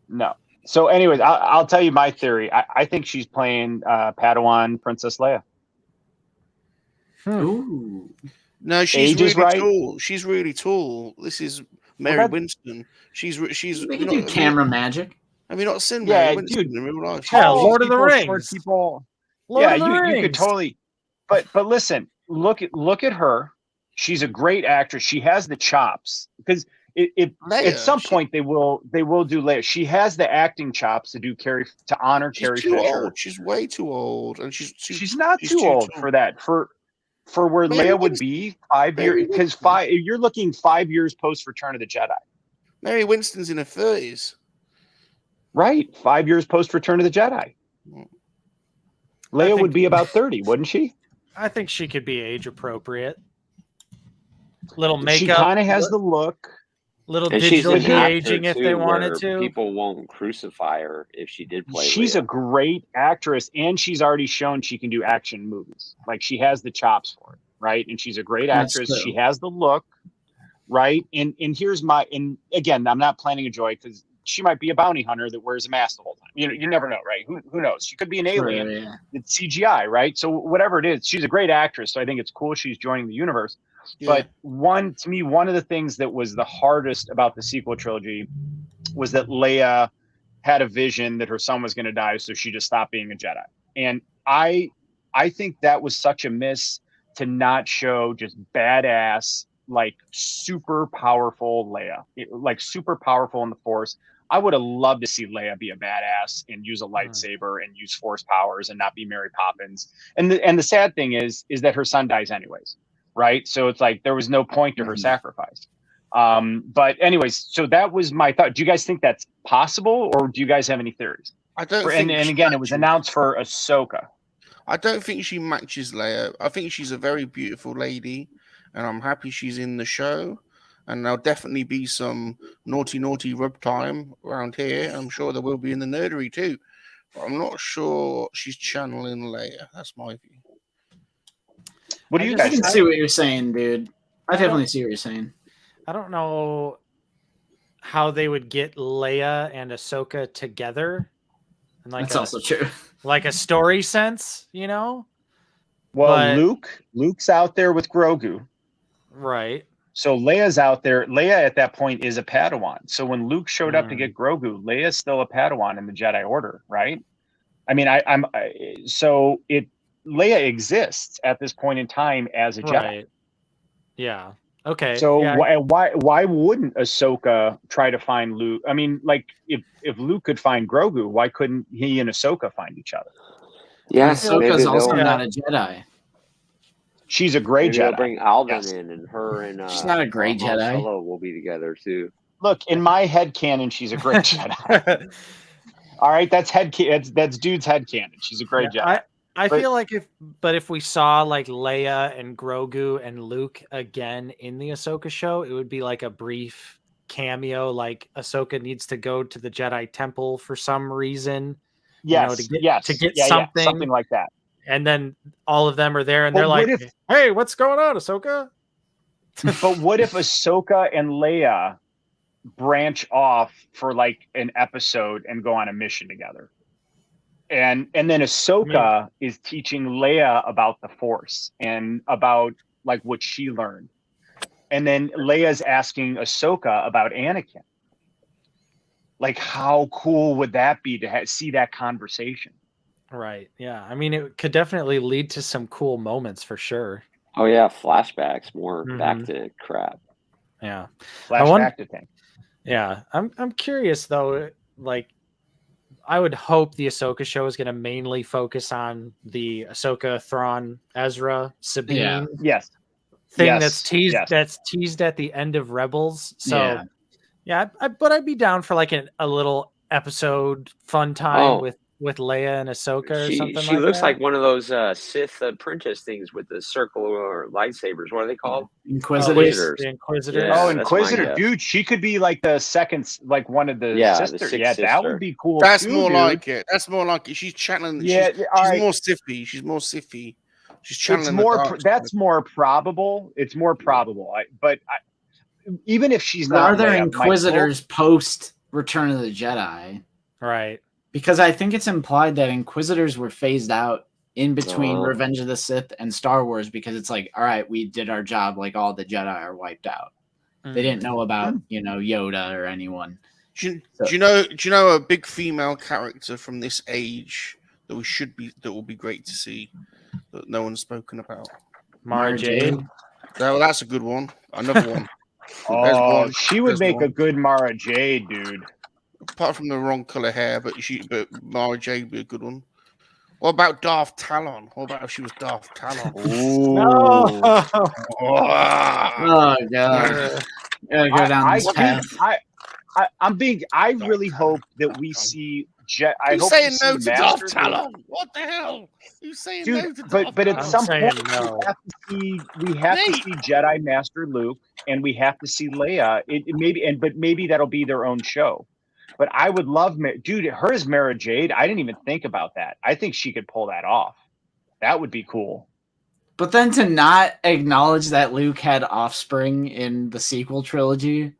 No. So anyways, I'll tell you my theory. I think she's playing Padawan Princess Leia. Ooh. No, she's really tall. She's really tall. This is Mary Winston. She's. They can do camera magic. Have you not seen Mary Winston in real life? Yeah, Lord of the Rings. You could totally. But listen, look at her. She's a great actress. She has the chops because. At some point they will do Leia. She has the acting chops to do honor Carrie Fisher. She's way too old, and she's not too old for that. For where Leia would be 5 years, because you're looking 5 years post Return of the Jedi. Mary Winston's in her 30s, right? 5 years post Return of the Jedi. Leia would be about 30, wouldn't she? I think she could be age appropriate. Little makeup. She kind of has the look. little And digital she's an actor, de-aging if too, they wanted where to. People won't crucify her if she did play. She's Leia. a great actress, and she's already shown she can do action movies. Like, she has the chops for it, right? And she's a great actress. She has the look, right? And here's and again, I'm not planning a joy because she might be a bounty hunter that wears a mask the whole time. You never know, right? Who knows? She could be an alien. Yeah. It's CGI, right? So whatever it is, she's a great actress. So I think it's cool she's joining the universe. Yeah. But one of the things that was the hardest about the sequel trilogy was that Leia had a vision that her son was going to die, so she just stopped being a Jedi. And I think that was such a miss to not show just badass, like super powerful Leia, like super powerful in the Force. I would have loved to see Leia be a badass and use a lightsaber and use Force powers and not be Mary Poppins. And the sad thing is that her son dies anyways, right? So it's like there was no point to her sacrifice. But anyways, so that was my thought. Do you guys think that's possible, or do you guys have any theories? I don't think. And again, it was announced for Ahsoka. I don't think she matches Leia. I think she's a very beautiful lady, and I'm happy she's in the show. And there'll definitely be some naughty rub time around here. I'm sure there will be in the nerdery too. But I'm not sure she's channeling Leia. That's my view. What do you guys think? I can see what you're saying, dude. I definitely see what you're saying. I don't know how they would get Leia and Ahsoka together. And That's also true. Like a story sense, you know? Well, Luke's out there with Grogu. Right. So Leia's out there. Leia at that point is a Padawan. So when Luke showed up to get Grogu, Leia's still a Padawan in the Jedi Order, right? I mean, Leia exists at this point in time as a Jedi. Right. Yeah. Okay. So why wouldn't Ahsoka try to find Luke? I mean, like if Luke could find Grogu, why couldn't he and Ahsoka find each other? Yeah, Ahsoka's also not a Jedi. She's a gray Jedi. They'll bring Alvin in, and her and she's not a gray Jedi. Solo will be together too. Look, in my head canon, she's a gray Jedi. All right, that's dude's head canon. She's a gray Jedi. I feel like if we saw like Leia and Grogu and Luke again in the Ahsoka show, it would be like a brief cameo. Like Ahsoka needs to go to the Jedi Temple for some reason. Yes, to get something like that. And then all of them are there, and they're like, "Hey, what's going on, Ahsoka?" But what if Ahsoka and Leia branch off for like an episode and go on a mission together? And then Ahsoka is teaching Leia about the Force and about like what she learned. And then Leia's asking Ahsoka about Anakin. Like, how cool would that be to see that conversation? Right. Yeah. I mean, it could definitely lead to some cool moments for sure. Oh yeah, flashbacks, more back to crap. Yeah. Flashback to things. Yeah. I'm curious though, like I would hope the Ahsoka show is going to mainly focus on the Ahsoka, Thrawn, Ezra, Sabine that's teased at the end of Rebels. So but I'd be down for like a little episode fun time with Leia and Ahsoka or something like that. She looks like one of those Sith apprentice things with the circle or lightsabers. What are they called? Inquisitors. The Inquisitors. Yeah, Inquisitor. Dude, she could be like the second, like one of the sisters. That would be cool. That's more like it. That's more like it. She's channeling. She's more Sithy. She's more Sithy. She's channeling. That's more probable. It's more probable. Even if she's not. Are there Inquisitors post Return of the Jedi? Right. Because I think it's implied that Inquisitors were phased out in between Revenge of the Sith and Star Wars because it's like, all right, we did our job. Like all the Jedi are wiped out. They didn't know about, Yoda or anyone. Do you know a big female character from this age that will be great to see that no one's spoken about? Mara Jade. Well, that's a good one. Another one. She would make a good Mara Jade, dude. Apart from the wrong color hair, but Mara Jade would be a good one. What about Darth Talon? What about if she was Darth Talon? Ooh. No. Oh god. Gotta go down this path. I really hope that we see Jet. I Who's hope saying we no see to Darth Master Talon? What the hell? Who's saying no Dude, to Darth but at Talon? some saying point no. we have to see Jedi Master Luke, and we have to see Leia. But maybe that'll be their own show. But I would love, dude, her as Mara Jade. I didn't even think about that. I think she could pull that off. That would be cool. But then to not acknowledge that Luke had offspring in the sequel trilogy,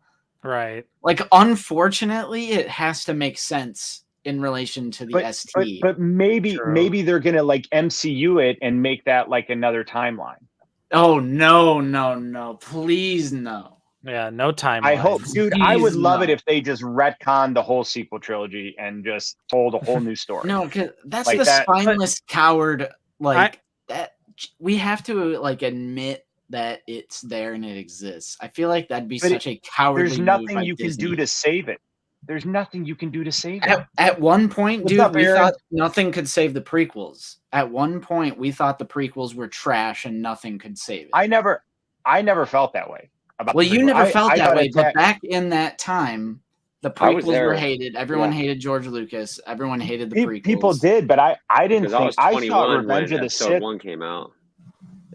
right? Like, unfortunately, it has to make sense in relation to the ST. But maybe they're gonna like MCU it and make that like another timeline. Oh no! Please no. Yeah, no timeline. I hope, dude. Please, I would love no. it if they just retconned the whole sequel trilogy and just told a whole new story. No, because that's Like the that, spineless coward. Like that, we have to like admit that it's there and it exists. I feel like that'd be such a cowardly. There's move nothing by you can Disney. do to save it. There's nothing you can do to save it. At one point, What's dude, up, we Aaron? thought nothing could save the prequels. At one point, we thought the prequels were trash and nothing could save it. I never felt that way. Well, you never felt that way, but back in that time, the prequels were hated. Everyone hated George Lucas. Everyone hated the prequels. People did, but I didn't think. I thought 21 Revenge when of the episode Sith 1 came out,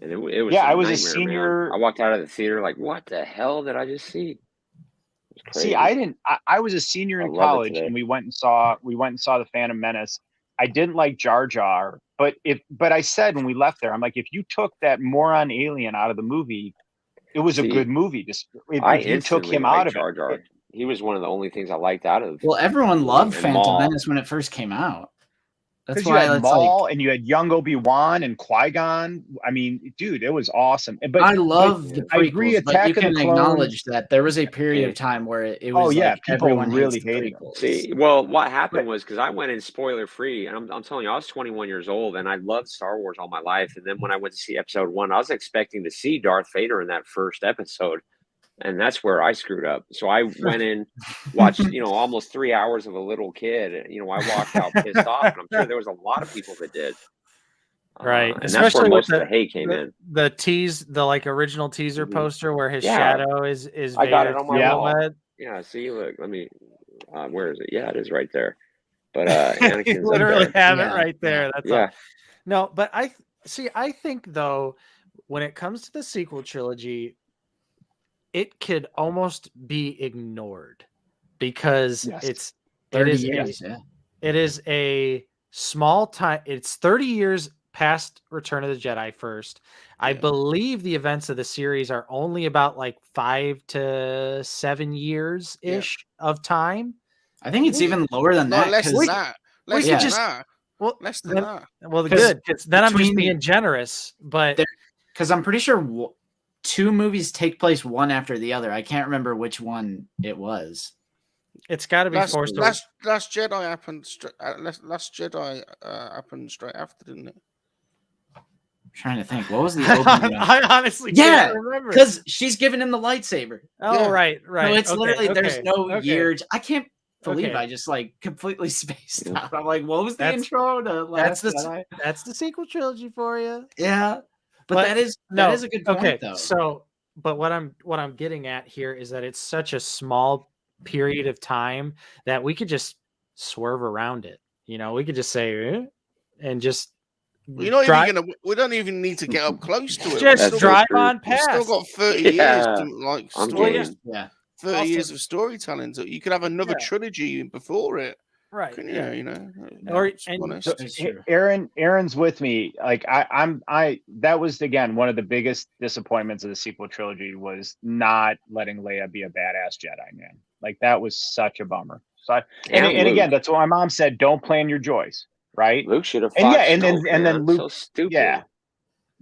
and it was I was a nightmare, senior. man. I walked out of the theater like, what the hell did I just see? See, I was a senior in college, and we went and saw the Phantom Menace. I didn't like Jar Jar, but I said when we left there, I'm like, if you took that moron alien out of the movie, it was a good movie. Just if you took him out of Jar Jar. He was one of the only things I liked out of. Well, everyone loved Phantom Menace when it first came out. That's why you had Maul and you had young Obi-Wan and Qui-Gon. I mean, dude, it was awesome. But I love the prequels, I agree. but you can acknowledge that there was a period of time where it was. People everyone really hated it. See, well, what happened was because I went in spoiler free, and I'm telling you, I was 21 years old, and I loved Star Wars all my life. And then when I went to see Episode 1, I was expecting to see Darth Vader in that first episode. And that's where I screwed up. So I went in, watched, almost 3 hours of a little kid. I walked out pissed off. And I'm sure there was a lot of people that did. Right. And that's where most of the hate came in. The original teaser poster where his shadow is I got it on my wall. Yeah. See, look, let me, where is it? Yeah, it is right there. But Anakin's you literally up there. have it right there. That's all. No, but I think though, when it comes to the sequel trilogy, it could almost be ignored because it is a small time. It's 30 years past Return of the Jedi first. I believe the events of the series are only about like 5 to 7 years ish of time. I think it's even lower than that. Less than that. Less than that. Well, good. Then I'm just being generous, but because I'm pretty sure 2 movies take place one after the other. I can't remember which one it was. It's got to be Force Awakens. Last Jedi happened. Last Jedi happened straight after, didn't it? I'm trying to think. What was the opening? I honestly can't remember. Because she's giving him the lightsaber. Oh, right. So it's literally there's no years. I can't believe I just completely spaced out. I'm like, what was the intro to Last Jedi? That's the sequel trilogy for you. Yeah. But that is a good point, though. So, but what I'm getting at here is that it's such a small period of time that we could just swerve around it. We could just say, and just we don't even need to get up close to it. Just drive on past. We've still got 30 years to stories. 30 years of storytelling. So you could have another trilogy before it. Right. Aaron's with me. Like that was again one of the biggest disappointments of the sequel trilogy was not letting Leia be a badass Jedi, man. Like that was such a bummer. So and again, that's what my mom said. Don't plan your joys, right? Luke should have. And then Luke. So stupid.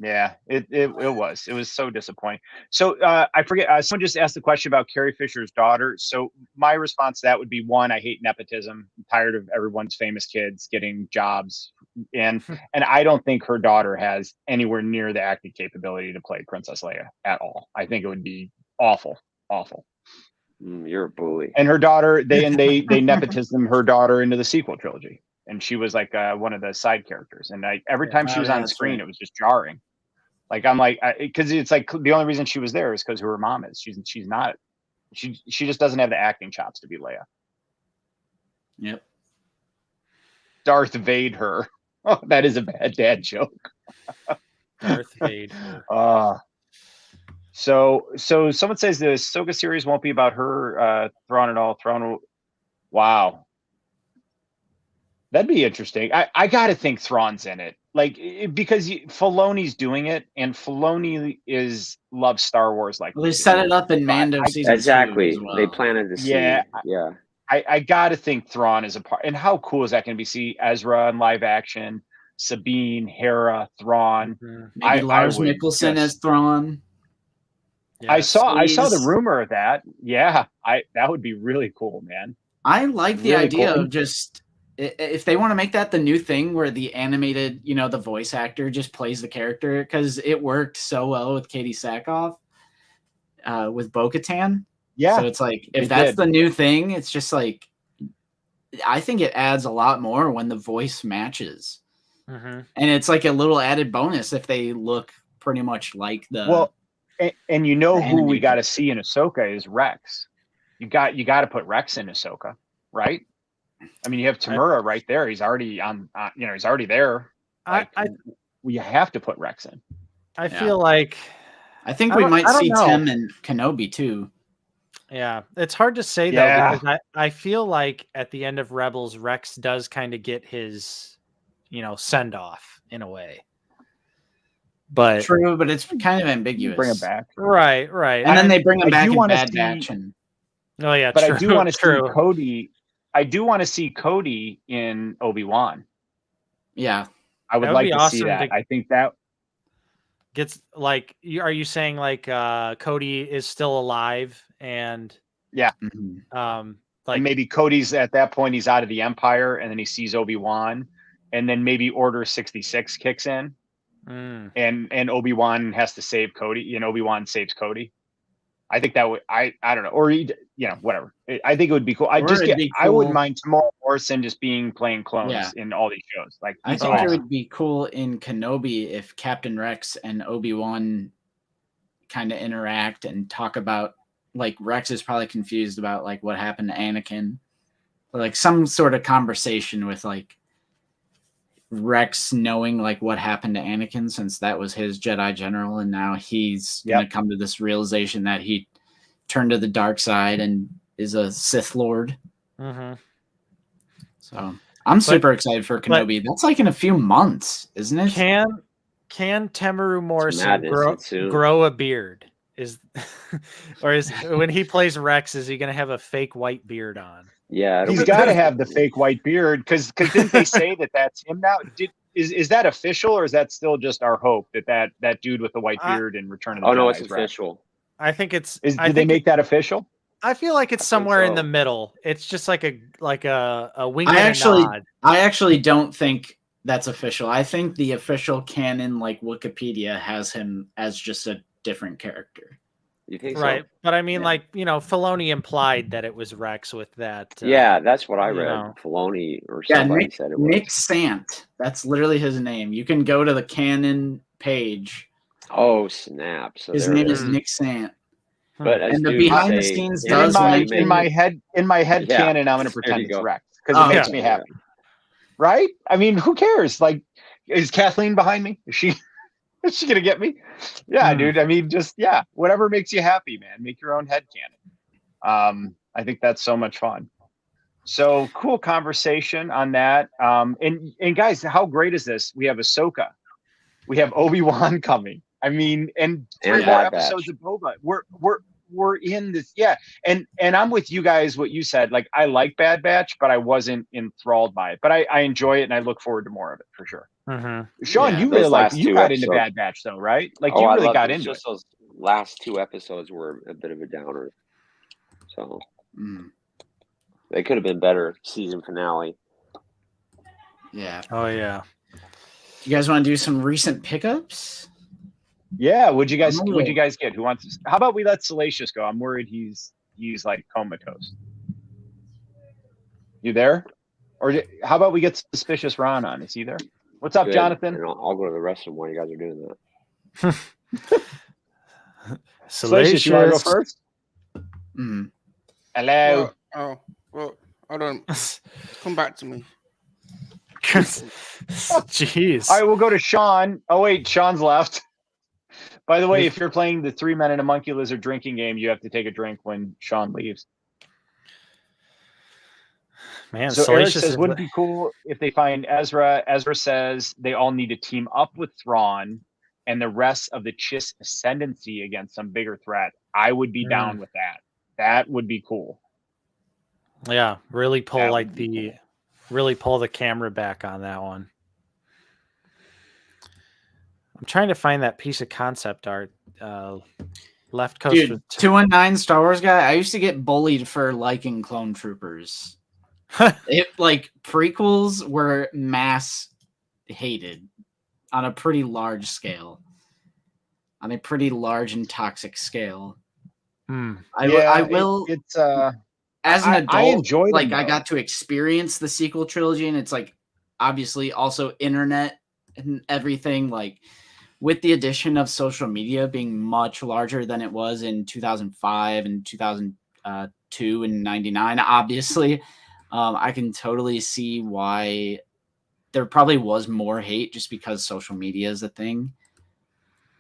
Yeah, it was so disappointing. So I forget. Someone just asked the question about Carrie Fisher's daughter. So my response to that would be 1, I hate nepotism. I'm tired of everyone's famous kids getting jobs, and I don't think her daughter has anywhere near the acting capability to play Princess Leia at all. I think it would be awful. You're a bully. And her daughter, they nepotism her daughter into the sequel trilogy, and she was like one of the side characters. And every time she was on the screen, it was just jarring. Like I'm like, because it's like the only reason she was there is because who her mom is. She's not She just doesn't have the acting chops to be Leia. Yep. Darth Vader. Oh, that is a bad dad joke. Darth Vader. So someone says the Ahsoka series won't be about her Thrawn at all. Thrawn. Wow. That'd be interesting. I got to think Thrawn's in it. Like, because Filoni's doing it, and Filoni loves Star Wars. Like, well, they set it up in Mando season 2 as well. They planted the seed. Yeah. I got to think Thrawn is a part. And how cool is that going to be? See Ezra in live action, Sabine, Hera, Thrawn. Maybe Lars Mikkelsen as Thrawn. Yeah, I saw the rumor of that. Yeah, that would be really cool, man. I like the idea of just, if they want to make that the new thing where the animated, the voice actor just plays the character, because it worked so well with Katie Sackhoff with Bo-Katan. Yeah. So it's like, if that's the new thing, it's just like, I think it adds a lot more when the voice matches. And it's like a little added bonus if they look pretty much like the... Well, and who we got to see in Ahsoka is Rex. You got to put Rex in Ahsoka, right? I mean, you have Tamura right there. He's already on. He's already there. We have to put Rex in. I feel like I think we might see Tim and Kenobi too. Yeah, it's hard to say though, because I feel like at the end of Rebels, Rex does kind of get his, send off in a way. But true, but it's kind of ambiguous. Bring him back, right? And then they bring him back in Bad Batch. Oh yeah, but I do want to see Cody. I do want to see Cody in Obi-Wan. Yeah, I would like to see that. I think that gets like. Are you saying like Cody is still alive and and maybe Cody's at that point, he's out of the Empire, and then he sees Obi-Wan, and then maybe Order 66 kicks in. And Obi-Wan has to save Cody, and Obi-Wan saves Cody. I think that would, I don't know, or whatever. I think it would be cool. I wouldn't mind Tamora Morrison just playing clones in all these shows. Like, I think it would be cool in Kenobi if Captain Rex and Obi-Wan kind of interact and talk about, like, Rex is probably confused about like what happened to Anakin, or like some sort of conversation with like Rex knowing like what happened to Anakin, since that was his Jedi general, and now he's gonna come to this realization that he turned to the dark side and is a Sith Lord. So I'm super excited for Kenobi. That's like in a few months, isn't it? Can Temuera Morrison grow a beard? Or is when he plays Rex, is he gonna have a fake white beard on? Yeah, he's got to have the fake white beard, because didn't they say that's him now? Is that official, or is that still just our hope that dude with the white beard in Return of the Jedi? Oh no, it's official. I think it's. Did they make that official? I feel like it's somewhere in the middle. It's just like a wink and a nod. I actually don't think that's official. I think the official canon, like Wikipedia, has him as just a different character. You think right? So? But I mean, like, Filoni implied that it was Rex with that. Yeah, that's what I read. Filoni or somebody said it was. Nick Sant. That's literally his name. You can go to the canon page. Oh snap! So his name is Nick Sant. But and the behind the scenes does in my head canon, I'm going to pretend it's Rex because it makes me happy. Right? I mean, who cares? Like, is Kathleen behind me? Is she going to get me? Yeah, dude. I mean, just, whatever makes you happy, man. Make your own headcanon. I think that's so much fun. So cool conversation on that. And guys, how great is this? We have Ahsoka. We have Obi-Wan coming. I mean, and 3 more episodes of Boba. We're in this. Yeah. And I'm with you guys, what you said. Like, I like Bad Batch, but I wasn't enthralled by it. But I enjoy it, and I look forward to more of it for sure. Sean, you really got into Bad Batch though, right? Like, you really got into it. Just those last 2 episodes were a bit of a downer. So they could have been better season finale. Yeah. Oh yeah. You guys want to do some recent pickups? Yeah. What'd you guys get? Who wants to? How about we let Salacious go? I'm worried he's like comatose. You there? Or how about we get Suspicious Ron on? Is he there? What's up, Jonathan? I'll go to the rest of them while you guys are doing that. Salacious, you want to go first? Mm. Hello. Well, I don't. Come back to me. Jeez. All right, we'll go to Sean. Oh wait, Sean's left. By the way, if you're playing the 3 Men and a Monkey Lizard drinking game, you have to take a drink when Sean leaves. Man, so Eric says, wouldn't it be cool if they find Ezra? Ezra says they all need to team up with Thrawn and the rest of the Chiss Ascendancy against some bigger threat. I would be down with that. That would be cool. Yeah, really pull really pull the camera back on that one. I'm trying to find that piece of concept art. Left Coast. Dude, 219 Star Wars guy. I used to get bullied for liking Clone Troopers. Prequels were mass hated on a pretty large scale. On a pretty large and toxic scale. I will. It's as an adult, I enjoyed them, I got to experience the sequel trilogy, and it's obviously also internet and everything. With the addition of social media being much larger than it was in 2005 and 2002 and 99, obviously, I can totally see why there probably was more hate just because social media is a thing.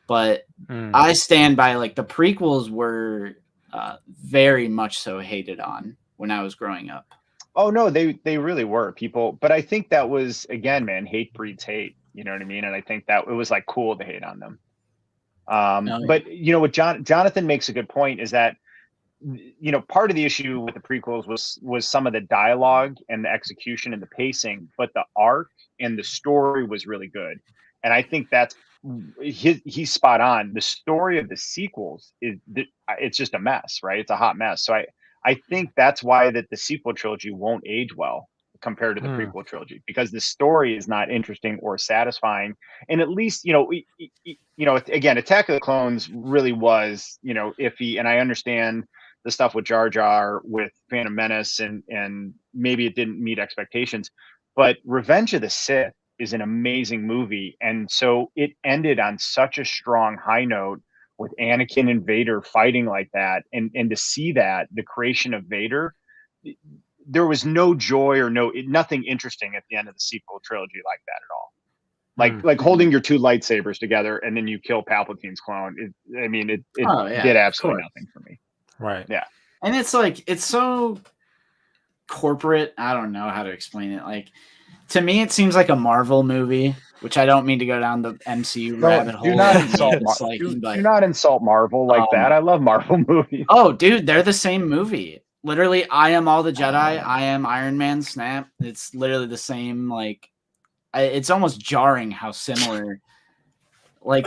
But I stand by the prequels were very much so hated on when I was growing up. Oh no, they really were people, but I think that was, again, man, hate breeds hate. You know what I mean? And I think that it was cool to hate on them. But what Jonathan makes a good point is that part of the issue with the prequels was some of the dialogue and the execution and the pacing, but the arc and the story was really good. And I think that's he's spot on. The story of the sequels it's just a mess, right? It's a hot mess. So I think that's why that the sequel trilogy won't age well compared to the prequel trilogy, because the story is not interesting or satisfying. And at least, again, Attack of the Clones really was, iffy. And I understand the stuff with Jar Jar, with Phantom Menace, and maybe it didn't meet expectations, but Revenge of the Sith is an amazing movie. And so it ended on such a strong high note with Anakin and Vader fighting like that. And to see that, the creation of Vader, there was no joy or nothing interesting at the end of the sequel trilogy like that at all. Like holding your two lightsabers together and then you kill Palpatine's clone. It did absolutely nothing for me. Right. Yeah. And it's so corporate. I don't know how to explain it. To me, it seems like a Marvel movie, which I don't mean to go down the MCU rabbit hole. Do not insult Marvel like that. I love Marvel movies. Oh, dude, they're the same movie. Literally, I am all the Jedi. I am Iron Man. Snap. It's literally the same. It's almost jarring how similar.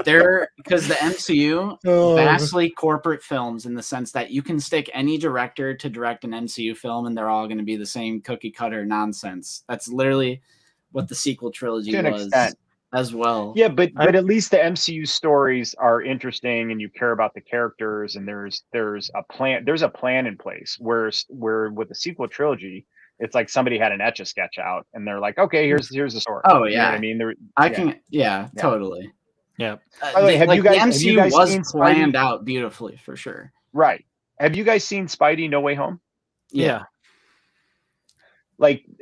They're because the MCU vastly corporate films in the sense that you can stick any director to direct an MCU film and they're all going to be the same cookie cutter nonsense. That's literally what the sequel trilogy was as well. Yeah, but at least the MCU stories are interesting and you care about the characters and there's a plan in place. Where with the sequel trilogy, it's like somebody had an Etch-a-Sketch out and they're like, okay, here's the story. Oh yeah, you know what I mean? Totally. Yeah. By the way, have you guys was seen planned out beautifully for sure. Right. Have you guys seen Spidey No Way Home? Yeah.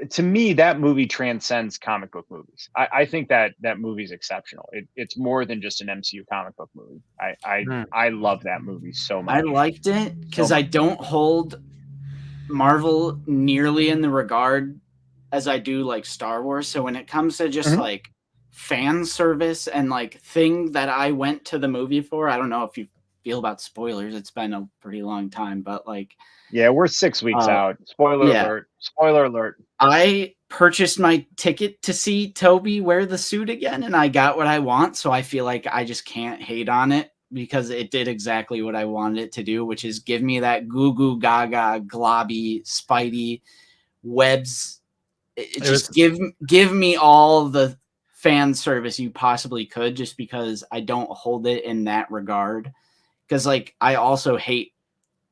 To me, that movie transcends comic book movies. I think that movie's exceptional. It's more than just an MCU comic book movie. I love that movie so much. I liked it because I don't hold Marvel nearly in the regard as I do Star Wars. So when it comes to just fan service and thing that I went to the movie for, I don't know if you feel about spoilers. It's been a pretty long time, but yeah, we're 6 weeks out. Spoiler alert. Spoiler alert. I purchased my ticket to see Toby wear the suit again, and I got what I want. So I feel like I just can't hate on it because it did exactly what I wanted it to do, which is give me that goo goo gaga globby Spidey webs. Give me all the fan service you possibly could, just because I don't hold it in that regard. Because I also hate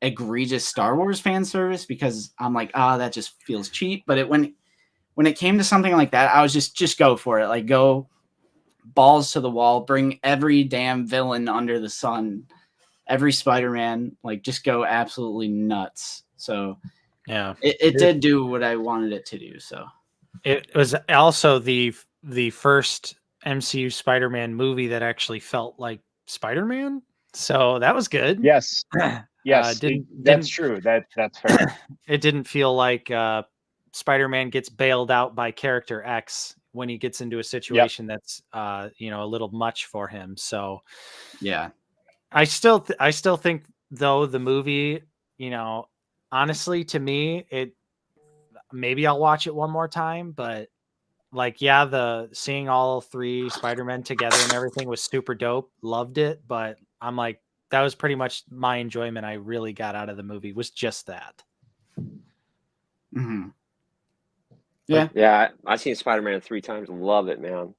egregious Star Wars fan service because I'm that just feels cheap. But when it came to something like that, I was just go for it. Go balls to the wall, bring every damn villain under the sun every Spider-Man, like just go absolutely nuts. So yeah, it did do what I wanted it to do. So it was also the first MCU Spider-Man movie that actually felt like Spider-Man. So that was good. Yes. Yes, that's true. That's fair. It didn't feel like Spider-Man gets bailed out by character X when he gets into a situation that's a little much for him. So yeah, I still think though the movie, honestly, to me, maybe I'll watch it one more time, but like, yeah, the seeing all three Spider-Men together and everything was super dope. Loved it, but I'm like, that was pretty much my enjoyment I really got out of the movie was just that. Mm-hmm. Yeah. Yeah. I've seen Spider-Man 3 times. Love it, man.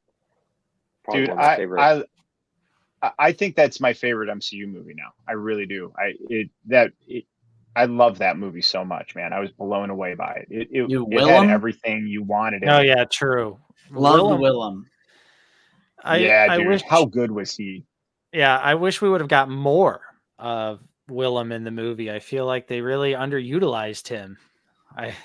Probably dude, my favorite. I think that's my favorite MCU movie now. I really do. I love that movie so much, man. I was blown away by it. It had everything you wanted. Oh yeah, true. Love Willem. Dude. Wish, how good was he? Yeah, I wish we would have got more of Willem in the movie. I feel like they really underutilized him. I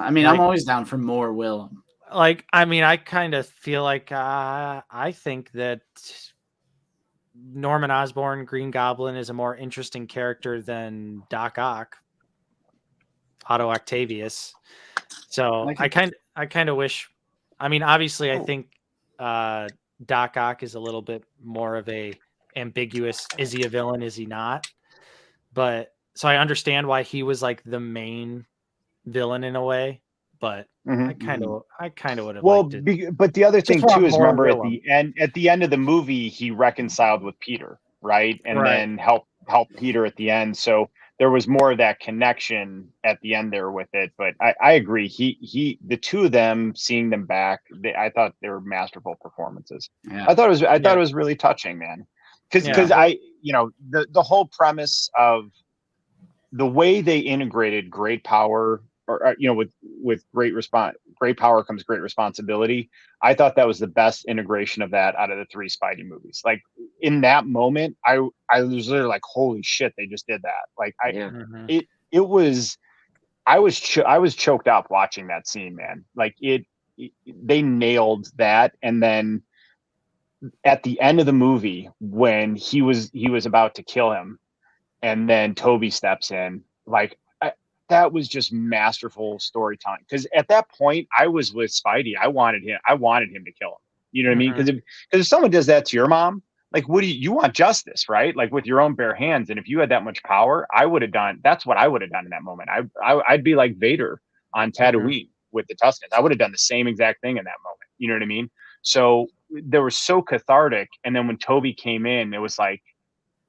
mean, I'm always down for more Willem. Like, I mean, I kind of feel like I think that Norman Osborn, Green Goblin, is a more interesting character than Doc Ock, Otto Octavius. So I kind of wish. I mean, obviously, I think Doc Ock is a little bit more of a ambiguous. Is he a villain? Is he not? But so I understand why he was like the main villain in a way. But I kind of would have liked it. But the other thing too is, remember at the end of the movie, he reconciled with Peter, right? And then helped Peter at the end. So there was more of that connection at the end there with it. But I agree. The two of them, seeing them back, I thought they were masterful performances. Yeah. I thought it was really touching, man. Because the whole premise of the way they integrated great power, or with great power comes great responsibility. I thought that was the best integration of that out of the 3 Spidey movies. Like in that moment, I was literally like, holy shit, they just did that. Like I was choked up watching that scene, man. Like they nailed that. And then at the end of the movie, when he was about to kill him, and then Toby steps in, like, that was just masterful storytelling. Because at that point, I was with Spidey. I wanted him to kill him. You know what I mean? Because if someone does that to your mom, like, what do you want? Justice, right? Like with your own bare hands. And if you had that much power, I would have done. That's what I would have done in that moment. I'd be like Vader on Tatooine with the Tuscans. I would have done the same exact thing in that moment. You know what I mean? So they were so cathartic. And then when Toby came in, it was like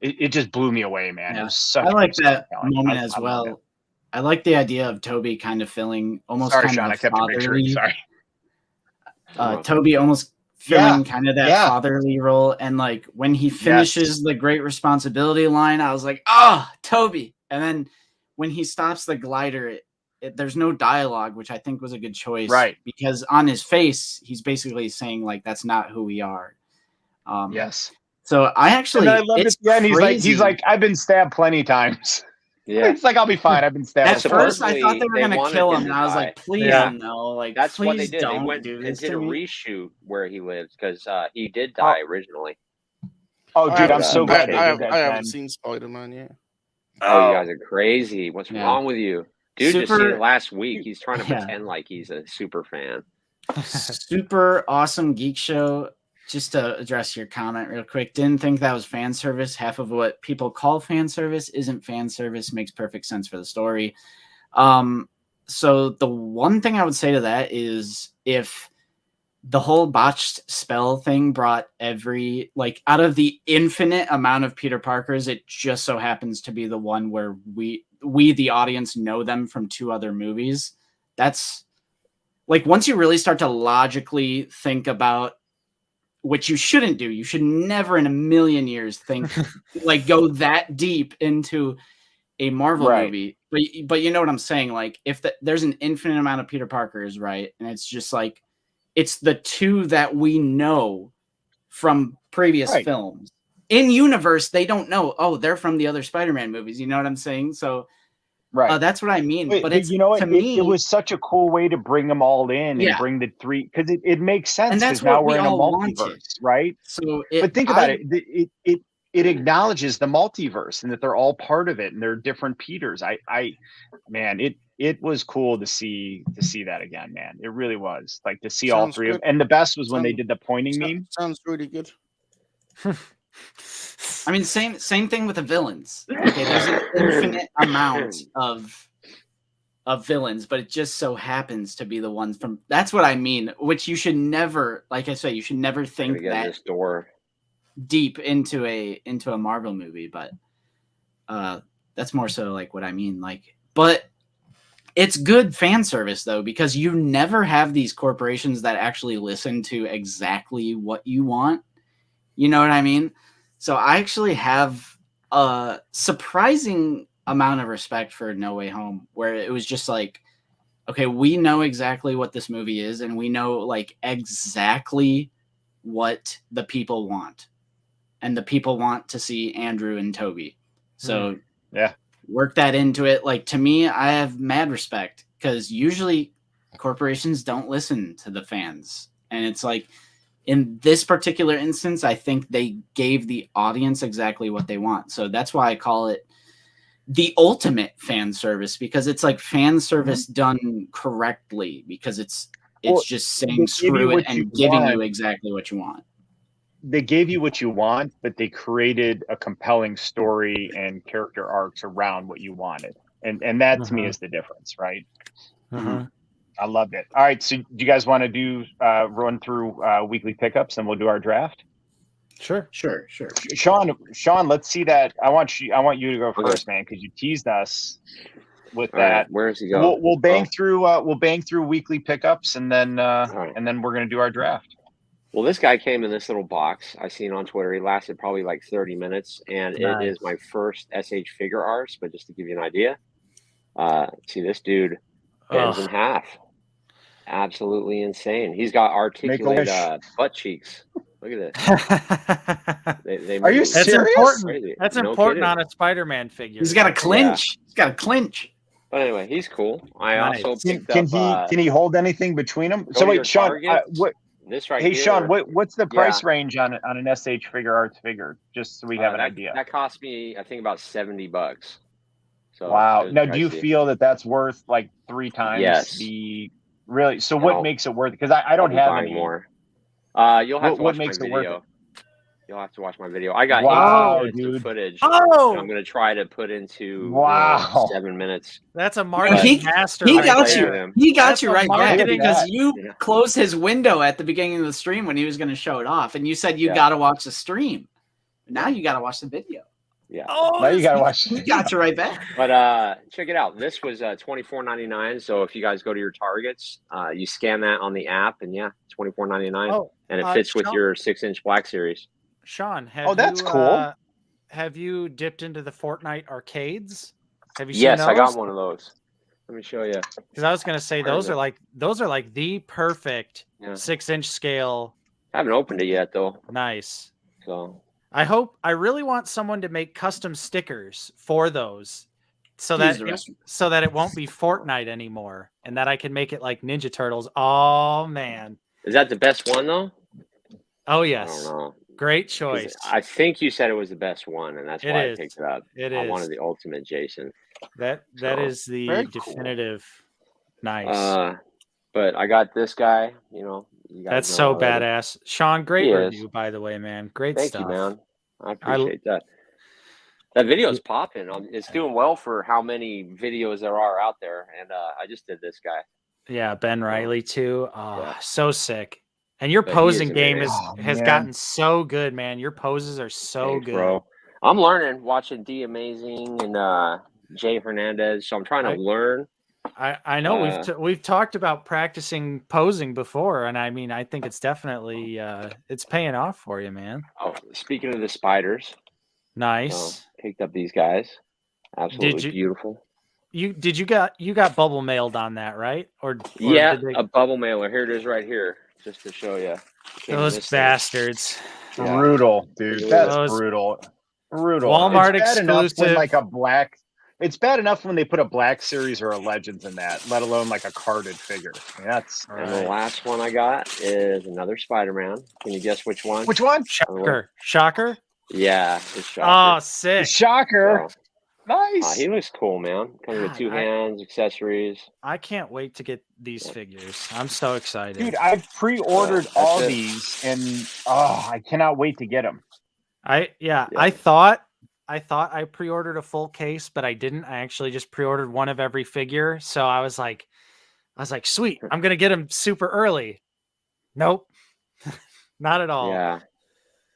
it just blew me away, man. Yeah. It was such. I like that moment as well. I like the idea of Toby kind of feeling almost kind of fatherly. Sorry. Toby almost filling kind of that fatherly role. And like when he finishes the great responsibility line, I was like, Toby. And then when he stops the glider, there's no dialogue, which I think was a good choice. Right. Because on his face, he's basically saying like, that's not who we are. Yes. So I actually, I love it. Yeah, and he's like, I've been stabbed plenty of times. Yeah, it's like, I'll be fine. I've been stabbed. At first, I thought they were going to kill him, and I was like, please no. Like, that's please what they did. Don't they went do and this did to a me. reshoot where he lives because he did die originally. Oh, dude, I'm so glad they did that. I haven't seen Spider-Man yet. Oh, you guys are crazy. What's wrong with you? Dude just seen it last week. He's trying to pretend like he's a super fan. Super awesome geek show. Just to address your comment real quick, didn't think that was fan service. Half of what people call fan service isn't fan service. Makes perfect sense for the story. So the one thing I would say to that is if the whole botched spell thing brought out of the infinite amount of Peter Parkers, it just so happens to be the one where we the audience know them from 2 other movies. That's like, once you really start to logically think about, which you shouldn't do. You should never in a million years think like go that deep into a Marvel movie. But you know what I'm saying? Like if there's an infinite amount of Peter Parkers, right? And it's just like, it's the 2 that we know from previous films. in universe, they don't know. Oh, they're from the other Spider-Man movies. You know what I'm saying? So, right. That's what I mean. But it's, you know what? To me, it was such a cool way to bring them all in and bring the three, because it makes sense, because now we're in a multiverse, right? So, but think about it. It acknowledges the multiverse and that they're all part of it and they're different Peters. Man, it was cool to see that again, man. It really was, like, to see all three of them. And the best was when they did the pointing meme. Sounds really good. I mean, same thing with the villains. Okay, there's an infinite amount of villains, but it just so happens to be the ones from. That's what I mean. Which you should never, like I say, you should never think that this door deep into a Marvel movie. But that's more so like what I mean. Like, but it's good fan service though, because you never have these corporations that actually listen to exactly what you want. You know what I mean? So I actually have a surprising amount of respect for No Way Home, where it was just like, okay, we know exactly what this movie is, and we know like exactly what the people want. And the people want to see Andrew and Toby. So work that into it. Like, to me, I have mad respect, because usually corporations don't listen to the fans. And it's like, in this particular instance, I think they gave the audience exactly what they want. So that's why I call it the ultimate fan service, because it's like fan service done correctly, because it's just saying screw it and giving you exactly what you want. They gave you what you want, but they created a compelling story and character arcs around what you wanted. And that to me is the difference, right? I loved it. All right, so do you guys want to do run through weekly pickups, and we'll do our draft? Sure. Sean, let's see that. I want you to go first, man, because you teased us with that. Right, where does he go? We'll bang through weekly pickups, and then and then we're gonna do our draft. Well, this guy came in this little box I seen on Twitter. He lasted probably like 30 minutes, and it is my first SH figure arts. But just to give you an idea, see, this dude bends in half. Absolutely insane. He's got articulated butt cheeks. Look at this. Are you serious? Important. That's important on a Spider-Man figure. He's got a clinch. He's got a clinch. But anyway, he's cool. I also picked can he hold anything between them? So wait, Sean, this right here. Hey, Sean, what's the price range on an SH figure arts figure? Just so we have an idea. That cost me, I think, about $70. So wow. Now, do you feel that that's worth like 3 times the really? So what makes it worth it? Because I don't have any more. You'll have to watch my video. You'll have to watch my video. I got 8 minutes of footage. Oh, I'm going to try to put into 7 minutes. That's a marketing master. He got you. He got you right back, because you Yeah. closed his window at the beginning of the stream when he was going to show it off, and you said you got to watch the stream. Now you got to watch the video. Yeah. Oh, now you got to watch. He got you right back. But check it out. This was $24.99. So if you guys go to your Targets, you scan that on the app, and $24.99, and it fits with your 6-inch Black Series. Sean, that's cool. Have you dipped into the Fortnite arcades? Have you seen those? Yes, I got one of those. Let me show you. Because I was going to say those are like the perfect 6-inch scale. I haven't opened it yet though. Nice. So I really want someone to make custom stickers for those, so that it won't be Fortnite anymore, and that I can make it like Ninja Turtles. Oh man, is that the best one though? Oh yes. I don't know. Great choice. I think you said it was the best one, and that's why I picked it up. I wanted the ultimate Jason. That is the definitive. Cool. Nice. But I got this guy. You guys that's so badass. Sean, great review, by the way, man. Great stuff. Thank you, man. I appreciate that. That video's popping. It's doing well for how many videos there are out there, and I just did this guy. Yeah, Ben Riley too. So sick. And your posing game has gotten so good, man. Your poses are so good. Bro. I'm learning, watching D Amazing and Jay Hernandez. So I'm trying to learn. I know we've talked about practicing posing before, and I mean I think it's definitely it's paying off for you, man. Oh, speaking of the spiders, nice. Picked up these guys. Absolutely beautiful. You got bubble mailed on that, right? Or a bubble mailer. Here it is, right here. Just to show you. Those bastards. Yeah. Brutal, dude. That's brutal. Brutal. Walmart it's bad enough exclusive. when, like, a black. It's bad enough when they put a Black Series or a Legends in that, let alone like a carded figure. I mean, that's. And the last one I got is another Spider-Man. Can you guess which one? Which one? Shocker. Yeah, it's Shocker. Oh, sick. Shocker. So, nice. He looks cool, man. Comes with 2 hands, accessories. I can't wait to get these figures. I'm so excited. Dude, I've pre-ordered all these, and I cannot wait to get them. I thought I pre-ordered a full case, but I didn't. I actually just pre-ordered one of every figure. So I was like, sweet, I'm gonna get them super early. Nope, not at all. Yeah,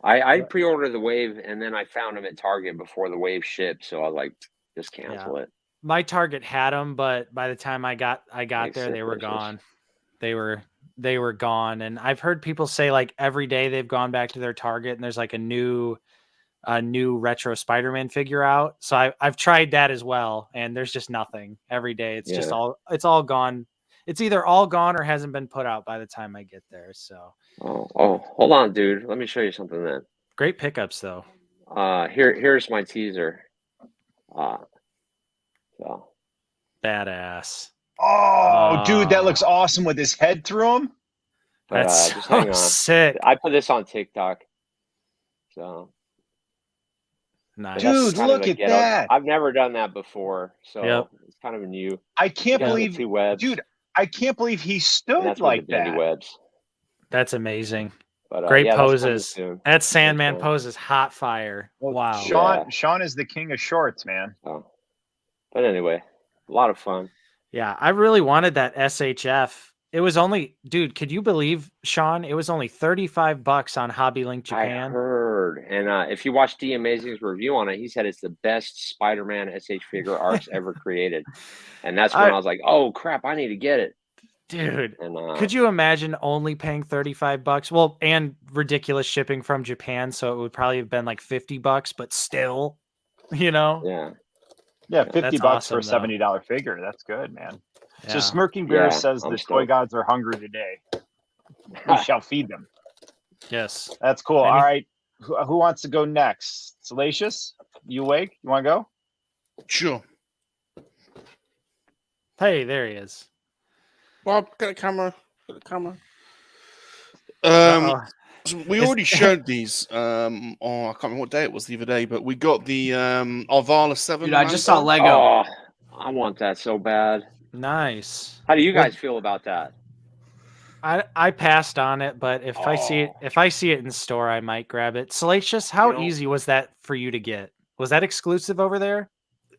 I pre-ordered the Wave, and then I found them at Target before the Wave shipped. So I was like, just cancel it. My Target had them, but by the time I got there, they were gone. They were gone, and I've heard people say like every day they've gone back to their Target, and there's like a new retro Spider-Man figure out. So I've tried that as well, and there's just nothing every day. It's just all gone. It's either all gone or hasn't been put out by the time I get there. So hold on, dude. Let me show you something then. Great pickups though. Here's my teaser. So badass. Oh, dude, that looks awesome with his head through him. That's just hang on. Sick. I put this on TikTok. So nice. Dude, look at that. I've never done that before, so it's kind of new. I can't believe, two webs. Dude, I can't believe he stood like that. Webs. That's amazing. But, great poses. That's Sandman poses. Hot fire. Well, wow. Sean is the king of shorts, man. Oh. But anyway, a lot of fun. Yeah, I really wanted that SHF. It was only, dude, could you believe, Sean? It was only $35 on Hobby Link Japan. I heard. And if you watch D Amazing's review on it, he said it's the best Spider-Man SH figure arts ever created. And that's when I was like, oh, crap, I need to get it. Dude, and, could you imagine only paying $35? Well, and ridiculous shipping from Japan, so it would probably have been like $50, but still, you know? Yeah. Yeah, $50 for a $70 figure. That's good, man. Yeah. So Smirking Bear says the toy gods are hungry today. We shall feed them. Yes. That's cool. All right. Who wants to go next? Salacious? You awake? You want to go? Sure. Hey, there he is. Bob, get a camera. We already showed these. I can't remember what day it was the other day, but we got the Arvala 7. Dude, I just saw Lego. Oh, I want that so bad. Nice. How do you guys feel about that? I passed on it, but if I see it in store, I might grab it. Salacious, how easy was that for you to get? Was that exclusive over there?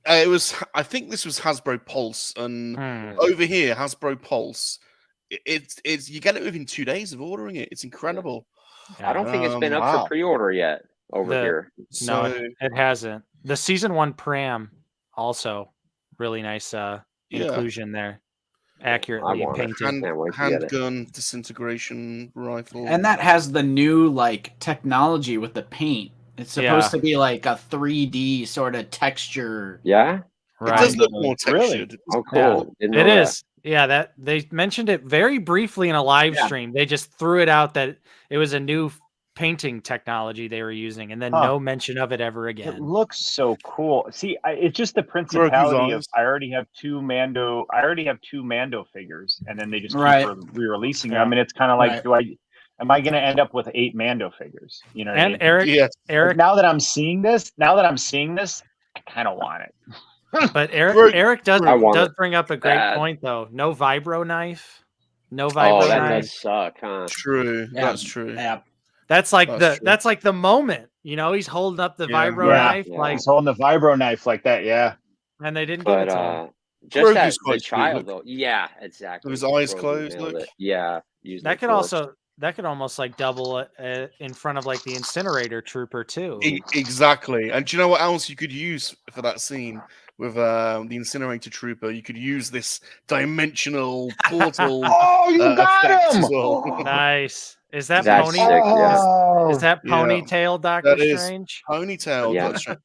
It was. I think this was Hasbro Pulse, and over here, Hasbro Pulse. It's you get it within 2 days of ordering it. It's incredible. I don't think it's been up for pre-order yet over here. No, it hasn't. The season 1 Pram also really nice inclusion there. Accurately painted. Handgun disintegration rifle. And that has the new like technology with the paint. It's supposed to be like a 3D sort of texture. Yeah. Right. It does look more textured. Really? Oh, cool. Yeah. It is. Yeah, that they mentioned it very briefly in a live stream. They just threw it out that it was a new painting technology they were using, and then no mention of it ever again. It looks so cool. See, it's just the principality of I already have two Mando figures, and then they just keep re-releasing them. I mean, it's kind of like, am I going to end up with 8 Mando figures? You know what I mean? Eric, like, now that I'm seeing this, I kind of want it. But Eric does bring up a great point though. No vibro knife. No vibro knife. That does suck, huh? True. Yeah. That's true. Yeah. That's like the moment. You know, he's holding up the vibro knife. Yeah. Like he's holding the vibro knife like that, and they didn't give it to him. Just that the child though. Yeah, exactly. With his eyes closed, look. Yeah. That could almost like double in front of like the incinerator trooper too. Exactly. And do you know what else you could use for that scene with the incinerator trooper? You could use this dimensional portal. Oh, you got him! Well. Nice. Is that That's pony? Sick, is that ponytail Doctor Strange? Ponytail. Yeah. Doctor Strange.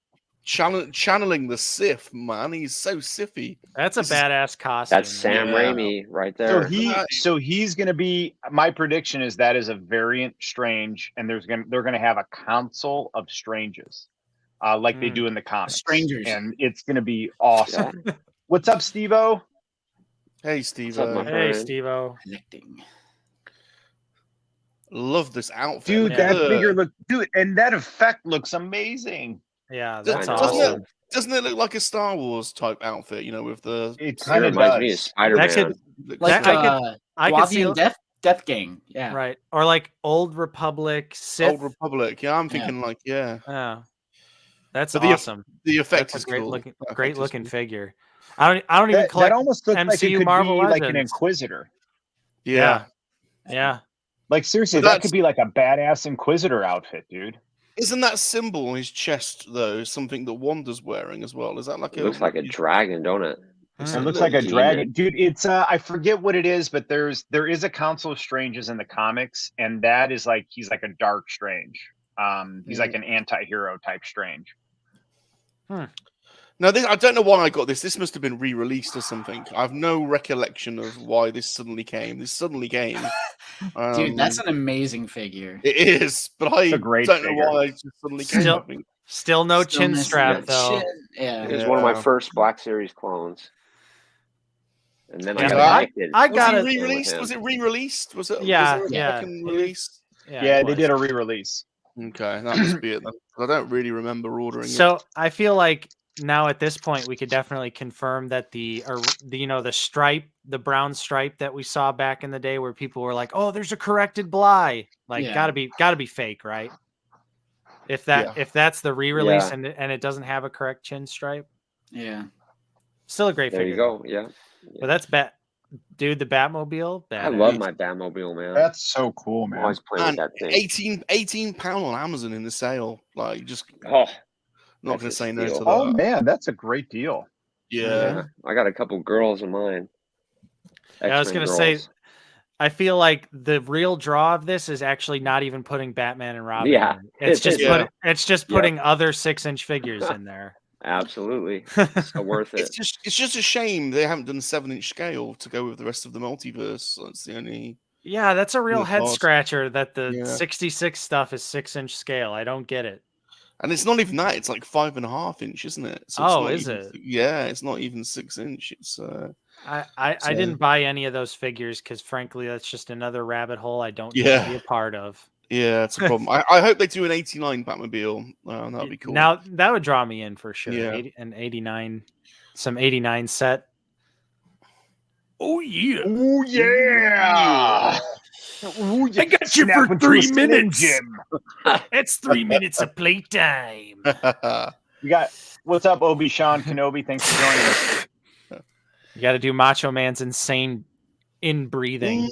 channeling the Sith, man. He's so Sithy. That's a badass costume. That's Sam Raimi right there. So he's going to be. My prediction is that is a variant Strange, and they're going to have a Council of Stranges, like they do in the comics. Strangers, and it's going to be awesome. Yeah. What's up, Steve-O? Hey, Steve-O. Hey, Steve-O. Love this outfit. Dude, that figure and that effect looks amazing. Yeah, that's awesome. Doesn't it look like a Star Wars type outfit? You know, with the it kind of reminds me of Spider-Man. I could see Death Gang, yeah, right, or like Old Republic Sith. Old Republic, yeah. I'm thinking that's awesome. The effect is a great looking figure. I don't even collect. That almost looks MCU like it could Marvel be Legends. like an Inquisitor. Yeah. Like seriously, that could be like a badass Inquisitor outfit, dude. Isn't that symbol on his chest though something that Wanda's wearing as well? Is that like looks like a dragon, don't it? It looks like a dragon, dude. It's I forget what it is, but there is a Council of Stranges in the comics, and that is like he's like a dark Strange. He's like an anti-hero type Strange. Now, I don't know why I got this. This must have been re-released or something. I have no recollection of why this suddenly came. Dude, that's an amazing figure. It is, but I don't know why it just suddenly came. Still no chin strap, though. Yeah. It was one of my first Black Series clones. And then I got it. Re-released? Was it re-released? Was it? Yeah, was there a second release? Yeah, they did a re-release. Okay, that must be it then. I don't really remember ordering it. So I feel like now at this point we could definitely confirm that the stripe, the brown stripe that we saw back in the day, where people were like, "Oh, there's a corrected Bly," like gotta be fake, right? If that's the re-release and it doesn't have a correct chin stripe, still a great figure. There you go, yeah. But that's dude, the Batmobile. I love my Batmobile, man. That's so cool, man. I'm always playing with that thing. £18 on Amazon in the sale. Like, just not going to say no to that. Oh man, that's a great deal. Yeah. I got a couple girls in mine. I was going to say, I feel like the real draw of this is actually not even putting Batman and Robin. Yeah, in. It's just putting other 6-inch figures in there. Absolutely, so worth it. It's just a shame they haven't done 7-inch scale to go with the rest of the multiverse. That's the only. Yeah, that's a real head scratcher. That the 66 stuff is 6-inch scale. I don't get it. And it's not even that. It's like 5.5 inch, isn't it? So is it? Yeah, it's not even 6-inch. It's. I didn't buy any of those figures because, frankly, that's just another rabbit hole I don't need to be a part of. Yeah, it's a problem. I hope they do an 89 Batmobile. That'd be cool. Now that would draw me in for sure. Yeah. An 89, some 89 set. Oh yeah! Oh yeah! Ooh, I got you for 3 minutes. It's 3 minutes of playtime. You got what's up, Obi-Wan Kenobi? Thanks for joining us. You got to do Macho Man's insane in breathing.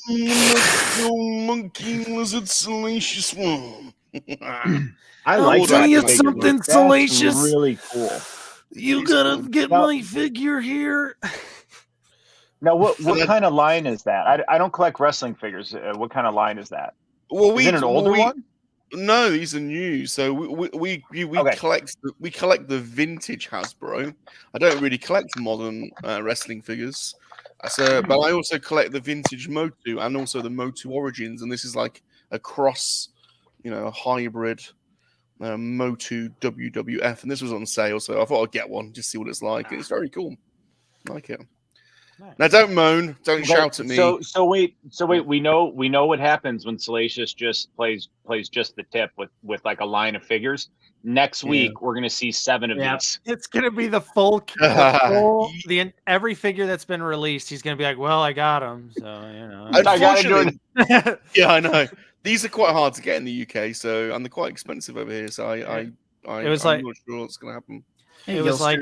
Monkey lizard salacious one. I like tell that. You something salacious. Really cool. You gotta get my figure here. Now, what kind of line is that? I don't collect wrestling figures. What kind of line is that? Well, is it an older one? No, these are new. So we collect the vintage Hasbro. I don't really collect modern wrestling figures. But I also collect the vintage Motu and also the Motu Origins, and this is like a cross, a hybrid Motu WWF, and this was on sale, so I thought I'd get one, just see what it's like. And it's very cool. I like it. Nice. Now, don't moan, don't shout at me. So wait. We know what happens when Salacious just plays just the tip with like a line of figures. Next week we're gonna see 7 of these. It's gonna be the full every figure that's been released. He's gonna be like, "Well, I got them, so I got it." Yeah, I know. These are quite hard to get in the UK, and they're quite expensive over here. So I'm not sure what's gonna happen. It was like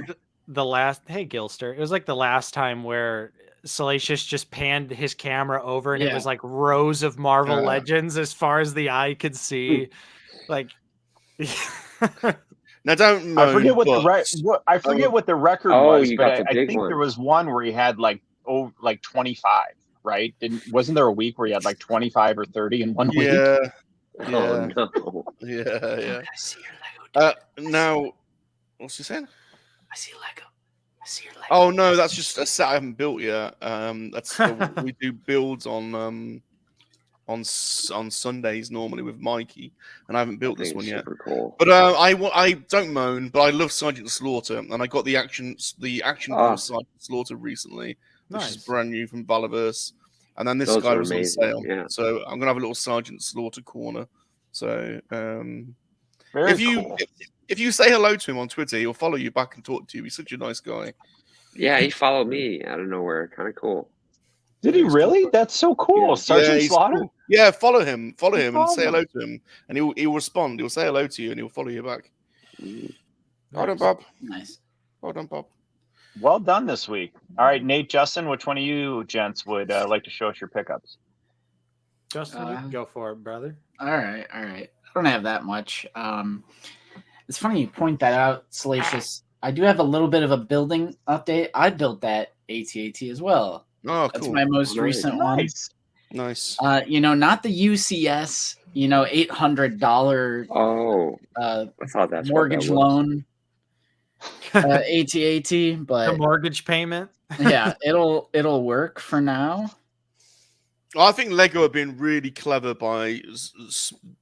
the last. Hey, Gilster. It was like the last time where Salacious just panned his camera over, and it was like rows of Marvel Legends as far as the eye could see. Like. Now don't moan, I forget what the record was, but I think there was one where he had like 25, right? Wasn't there a week where he had like 25 or 30 in 1 week? Yeah. Now What's he saying? I see Lego. I see your Lego. Oh no, that's just a set I haven't built yet. We do builds on Sundays normally with Mikey, and I haven't built this one yet. Super cool. But I don't moan, but I love Sergeant Slaughter, and I got the action from Sergeant Slaughter recently, which is brand new from Valaverse. And then this guy was amazing. On sale, so I'm gonna have a little Sergeant Slaughter corner. So if you say hello to him on Twitter, he'll follow you back and talk to you. He's such a nice guy. Yeah, he followed me out of nowhere. Kind of cool. Did he really? That's so cool. Sergeant Slaughter? Cool. Yeah, follow him and say hello to him. And he'll respond. He'll say hello to you and he'll follow you back. Well done, Bob. Nice. Well done, Bob. Well done this week. All right, Nate, Justin, which one of you gents would like to show us your pickups? Justin, you can go for it, brother. All right. I don't have that much. It's funny you point that out, Salacious. I do have a little bit of a building update. I built that AT-AT as well. Oh, cool. That's my most recent one. Nice. Not the UCS, $800 I thought that's mortgage loan AT-AT, but the mortgage payment. Yeah, it'll work for now. I think Lego have been really clever by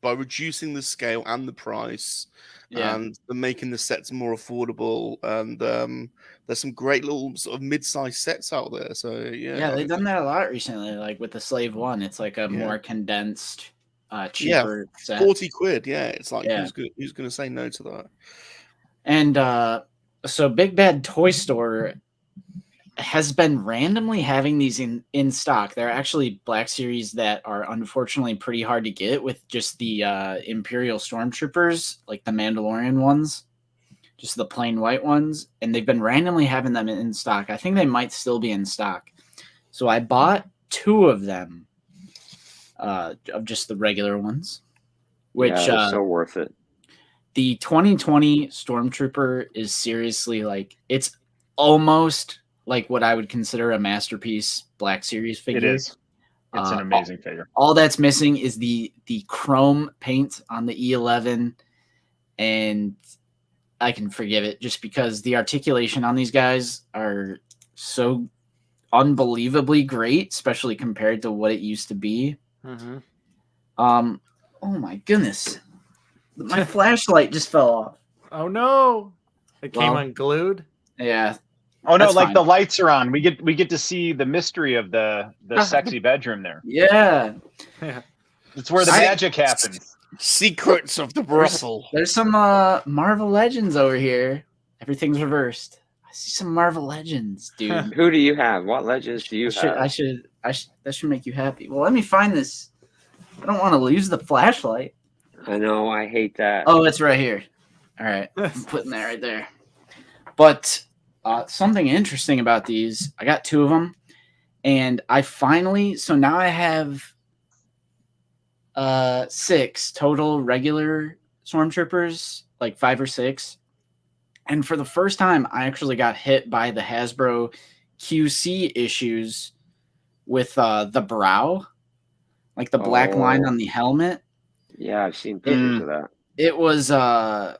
reducing the scale and the price, and making the sets more affordable. And there's some great little sort of mid-sized sets out there. So yeah, they've done that a lot recently. Like with the Slave One, it's like a more condensed, cheaper set. 40 quid. Yeah, it's like who's going to say no to that? And so Big Bad Toy Store has been randomly having these in stock. They're actually Black Series that are unfortunately pretty hard to get, with just the Imperial Stormtroopers, like the Mandalorian ones, just the plain white ones. And they've been randomly having them in stock. I think they might still be in stock. So I bought 2 of them, of just the regular ones, which so worth it. The 2020 Stormtrooper is seriously it's almost like what I would consider a masterpiece Black Series figure. It is. It's an amazing figure. All that's missing is the chrome paint on the E11, and I can forgive it just because the articulation on these guys are so unbelievably great, especially compared to what it used to be. Mm-hmm. Oh my goodness. My flashlight just fell off. Oh no. It came unglued? Yeah. Oh no, like fine. The lights are on. We get to see the mystery of the sexy bedroom there. Yeah. It's where the magic happens. Secrets of the brothel. There's some Marvel Legends over here. Everything's reversed. I see some Marvel Legends, dude. Who do you have? What Legends do you have? That should make you happy. Well, let me find this. I don't want to lose the flashlight. I know, I hate that. Oh, it's right here. All right. I'm putting that right there. But something interesting about these, I got 2 of them, and so now I have 6 total regular Stormtroopers, like 5 or 6. And for the first time, I actually got hit by the Hasbro QC issues with the brow, like the black line on the helmet. Yeah, I've seen pictures of that. It was the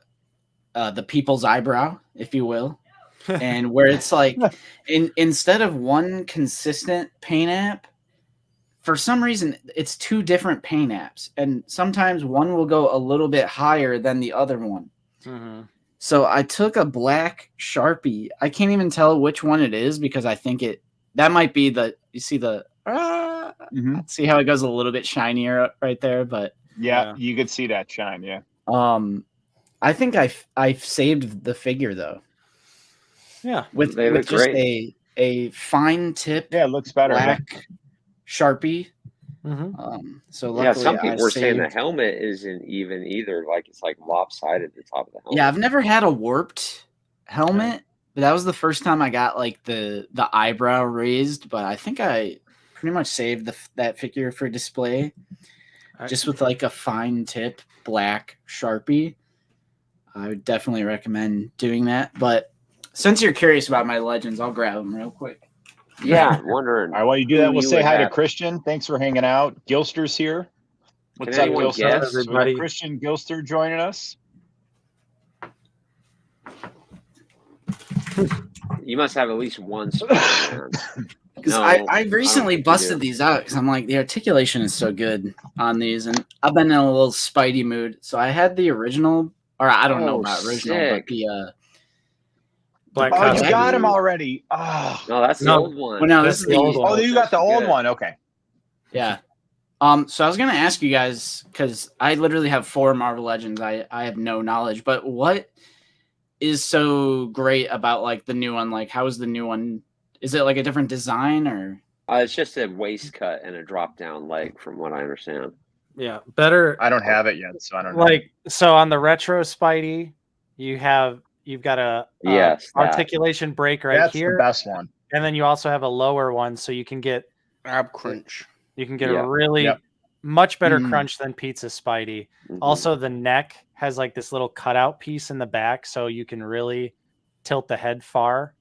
people's eyebrow, if you will. And where it's like instead of one consistent paint app, for some reason it's 2 different paint apps, and sometimes one will go a little bit higher than the other one. Mm-hmm. So I took a black Sharpie. I can't even tell which one it is because I think that might be you see the see how it goes a little bit shinier right there, but yeah, you could see that shine. Yeah. I think I've saved the figure though. Yeah, with just a fine tip. Yeah, it looks better. Black Sharpie. Mm-hmm. So luckily, some people were saying the helmet isn't even either. Like it's like lopsided at the top of the helmet. Yeah, I've never had a warped helmet, but that was the first time I got like the eyebrow raised. But I think I pretty much saved that figure for display, just with like a fine tip black Sharpie. I would definitely recommend doing that. But since you're curious about my Legends, I'll grab them real quick. Yeah, I'm wondering. All right, while you do that, we'll say hi to Christian. Thanks for hanging out. Gilster's here. What's up, Gilster? Everybody. Christian Gilster joining us. You must have at least one Spider-Man. Because I recently busted these out because I'm like, the articulation is so good on these, and I've been in a little Spidey mood. So I had the original, or I don't know about original, but the Black you got him already. Oh no, that's the old one. Well, no, this is the old one. Oh, you got the old one. Okay. Yeah. So I was gonna ask you guys because I literally have 4 Marvel Legends. I have no knowledge, but what is so great about like the new one? Like, how is the new one? Is it like a different design or? It's just a waist cut and a drop down leg, from what I understand. Yeah, better. I don't have it yet, so I don't know. Like, so on the retro Spidey, you've got a articulation break right here. That's the best one. And then you also have a lower one, so you can get ab crunch. You can get a really much better crunch than Pizza Spidey. Also, the neck has like this little cutout piece in the back, so you can really tilt the head far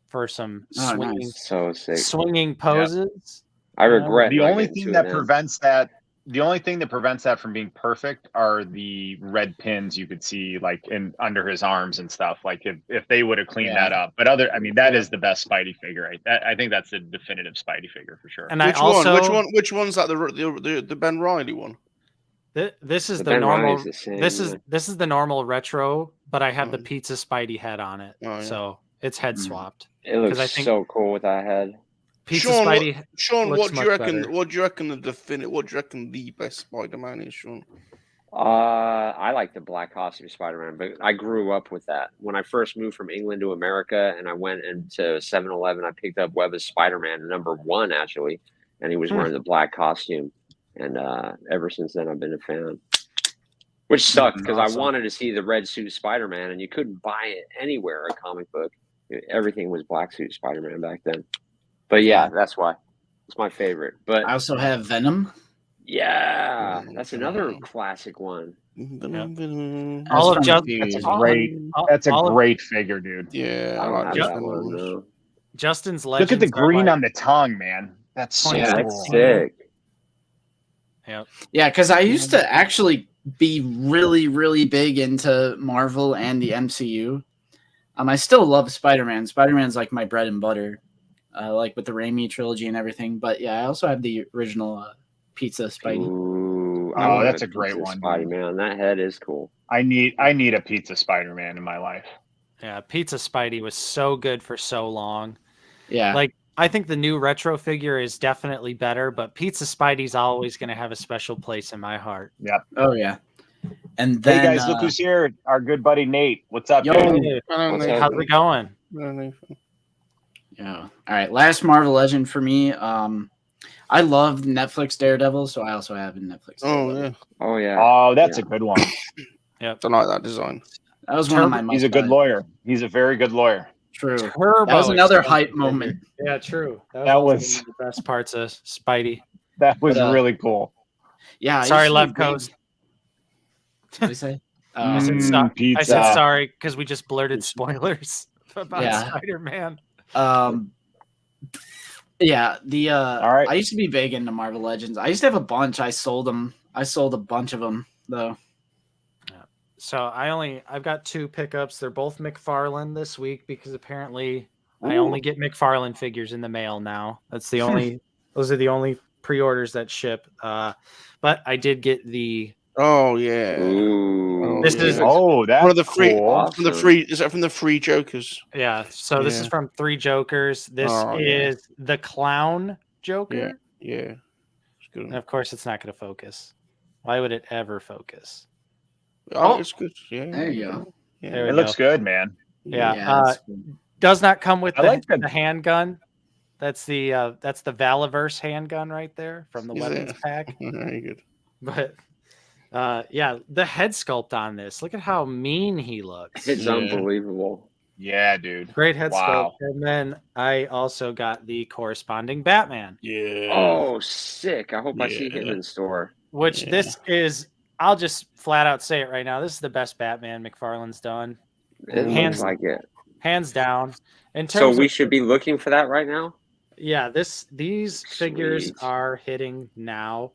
for some swinging poses. I regret the only thing that prevents that. The only thing that prevents that from being perfect are the red pins you could see like under his arms and stuff. Like if they would have cleaned that up, but that is the best Spidey figure. I think that's the definitive Spidey figure for sure. And which one's that the Ben Reilly one? This is the normal. This is the normal retro, but I have the Pizza Spidey head on it, so it's head swapped. It looks so cool with that head. Pizza Spidey. Sean, what do you reckon? Better. What do you reckon What do you reckon the best Spider-Man is, Sean? I like the black costume Spider-Man, but I grew up with that. When I first moved from England to America, and I went into 7-Eleven, I picked up Web's Spider-Man #1 actually, and he was wearing the black costume. And ever since then, I've been a fan. Which sucked because I wanted to see the red suit Spider-Man, and you couldn't buy it anywhere. A comic book, everything was black suit Spider-Man back then. But yeah, that's why it's my favorite. But I also have Venom. Yeah, that's another classic one. All of that's a great figure, dude. Yeah, I like that one. Justin's Legends. Look at the green on the tongue, man. That's so cool. That's sick. Yeah, because I used to actually be really, really big into Marvel and the MCU. I still love Spider-Man. Spider-Man's like my bread and butter. Like with the Raimi trilogy and everything, but yeah, I also have the original Pizza Spidey. Ooh, that's a great one. Spider-Man, that head is cool. I need a Pizza Spider-Man in my life. Yeah, Pizza Spidey was so good for so long. Yeah, like I think the new retro figure is definitely better, but Pizza Spidey's always going to have a special place in my heart. Yep. Oh yeah. And then, hey guys, look who's here! Our good buddy Nate. What's up? Yo, how's it going? Yeah. All right. Last Marvel Legend for me. I love Netflix Daredevil, so I also have a Netflix. Oh yeah. Oh, that's a good one. Yeah, I like that design. That was one of my. He's a good lawyer. He's a very good lawyer. True. That was another hype moment. Yeah, true. That was one of the best parts of Spidey. That was really cool. Yeah. Sorry, Left Coast. What did you say? I said sorry because we just blurted spoilers about Spider-Man. Yeah, all right. I used to be big into Marvel Legends. I used to have a bunch. I sold them. I sold a bunch of them though. Yeah. So I've got 2 pickups. They're both McFarlane this week because apparently I only get McFarlane figures in the mail now. That's the only those are the only pre-orders that ship. But I did get the this is that's one of the free cool. from the free. Is that from the free Jokers? Yeah. So this is from 3 Jokers. This is the Clown Joker. Yeah. It's good. And of course, it's not going to focus. Why would it ever focus? Oh, it's good. Yeah. There you go. Yeah. It looks good, man. Yeah. Does not come with the handgun. That's the Valaverse handgun right there from the weapons pack. Very good. But the head sculpt on this. Look at how mean he looks. It's unbelievable. Yeah, dude. Great head sculpt. And then I also got the corresponding Batman. Yeah. Oh, sick. I hope I see him in store. Which this is, I'll just flat out say it right now. This is the best Batman McFarlane's done. It looks like it. Hands down. So we should be looking for that right now? Yeah, these figures are hitting now.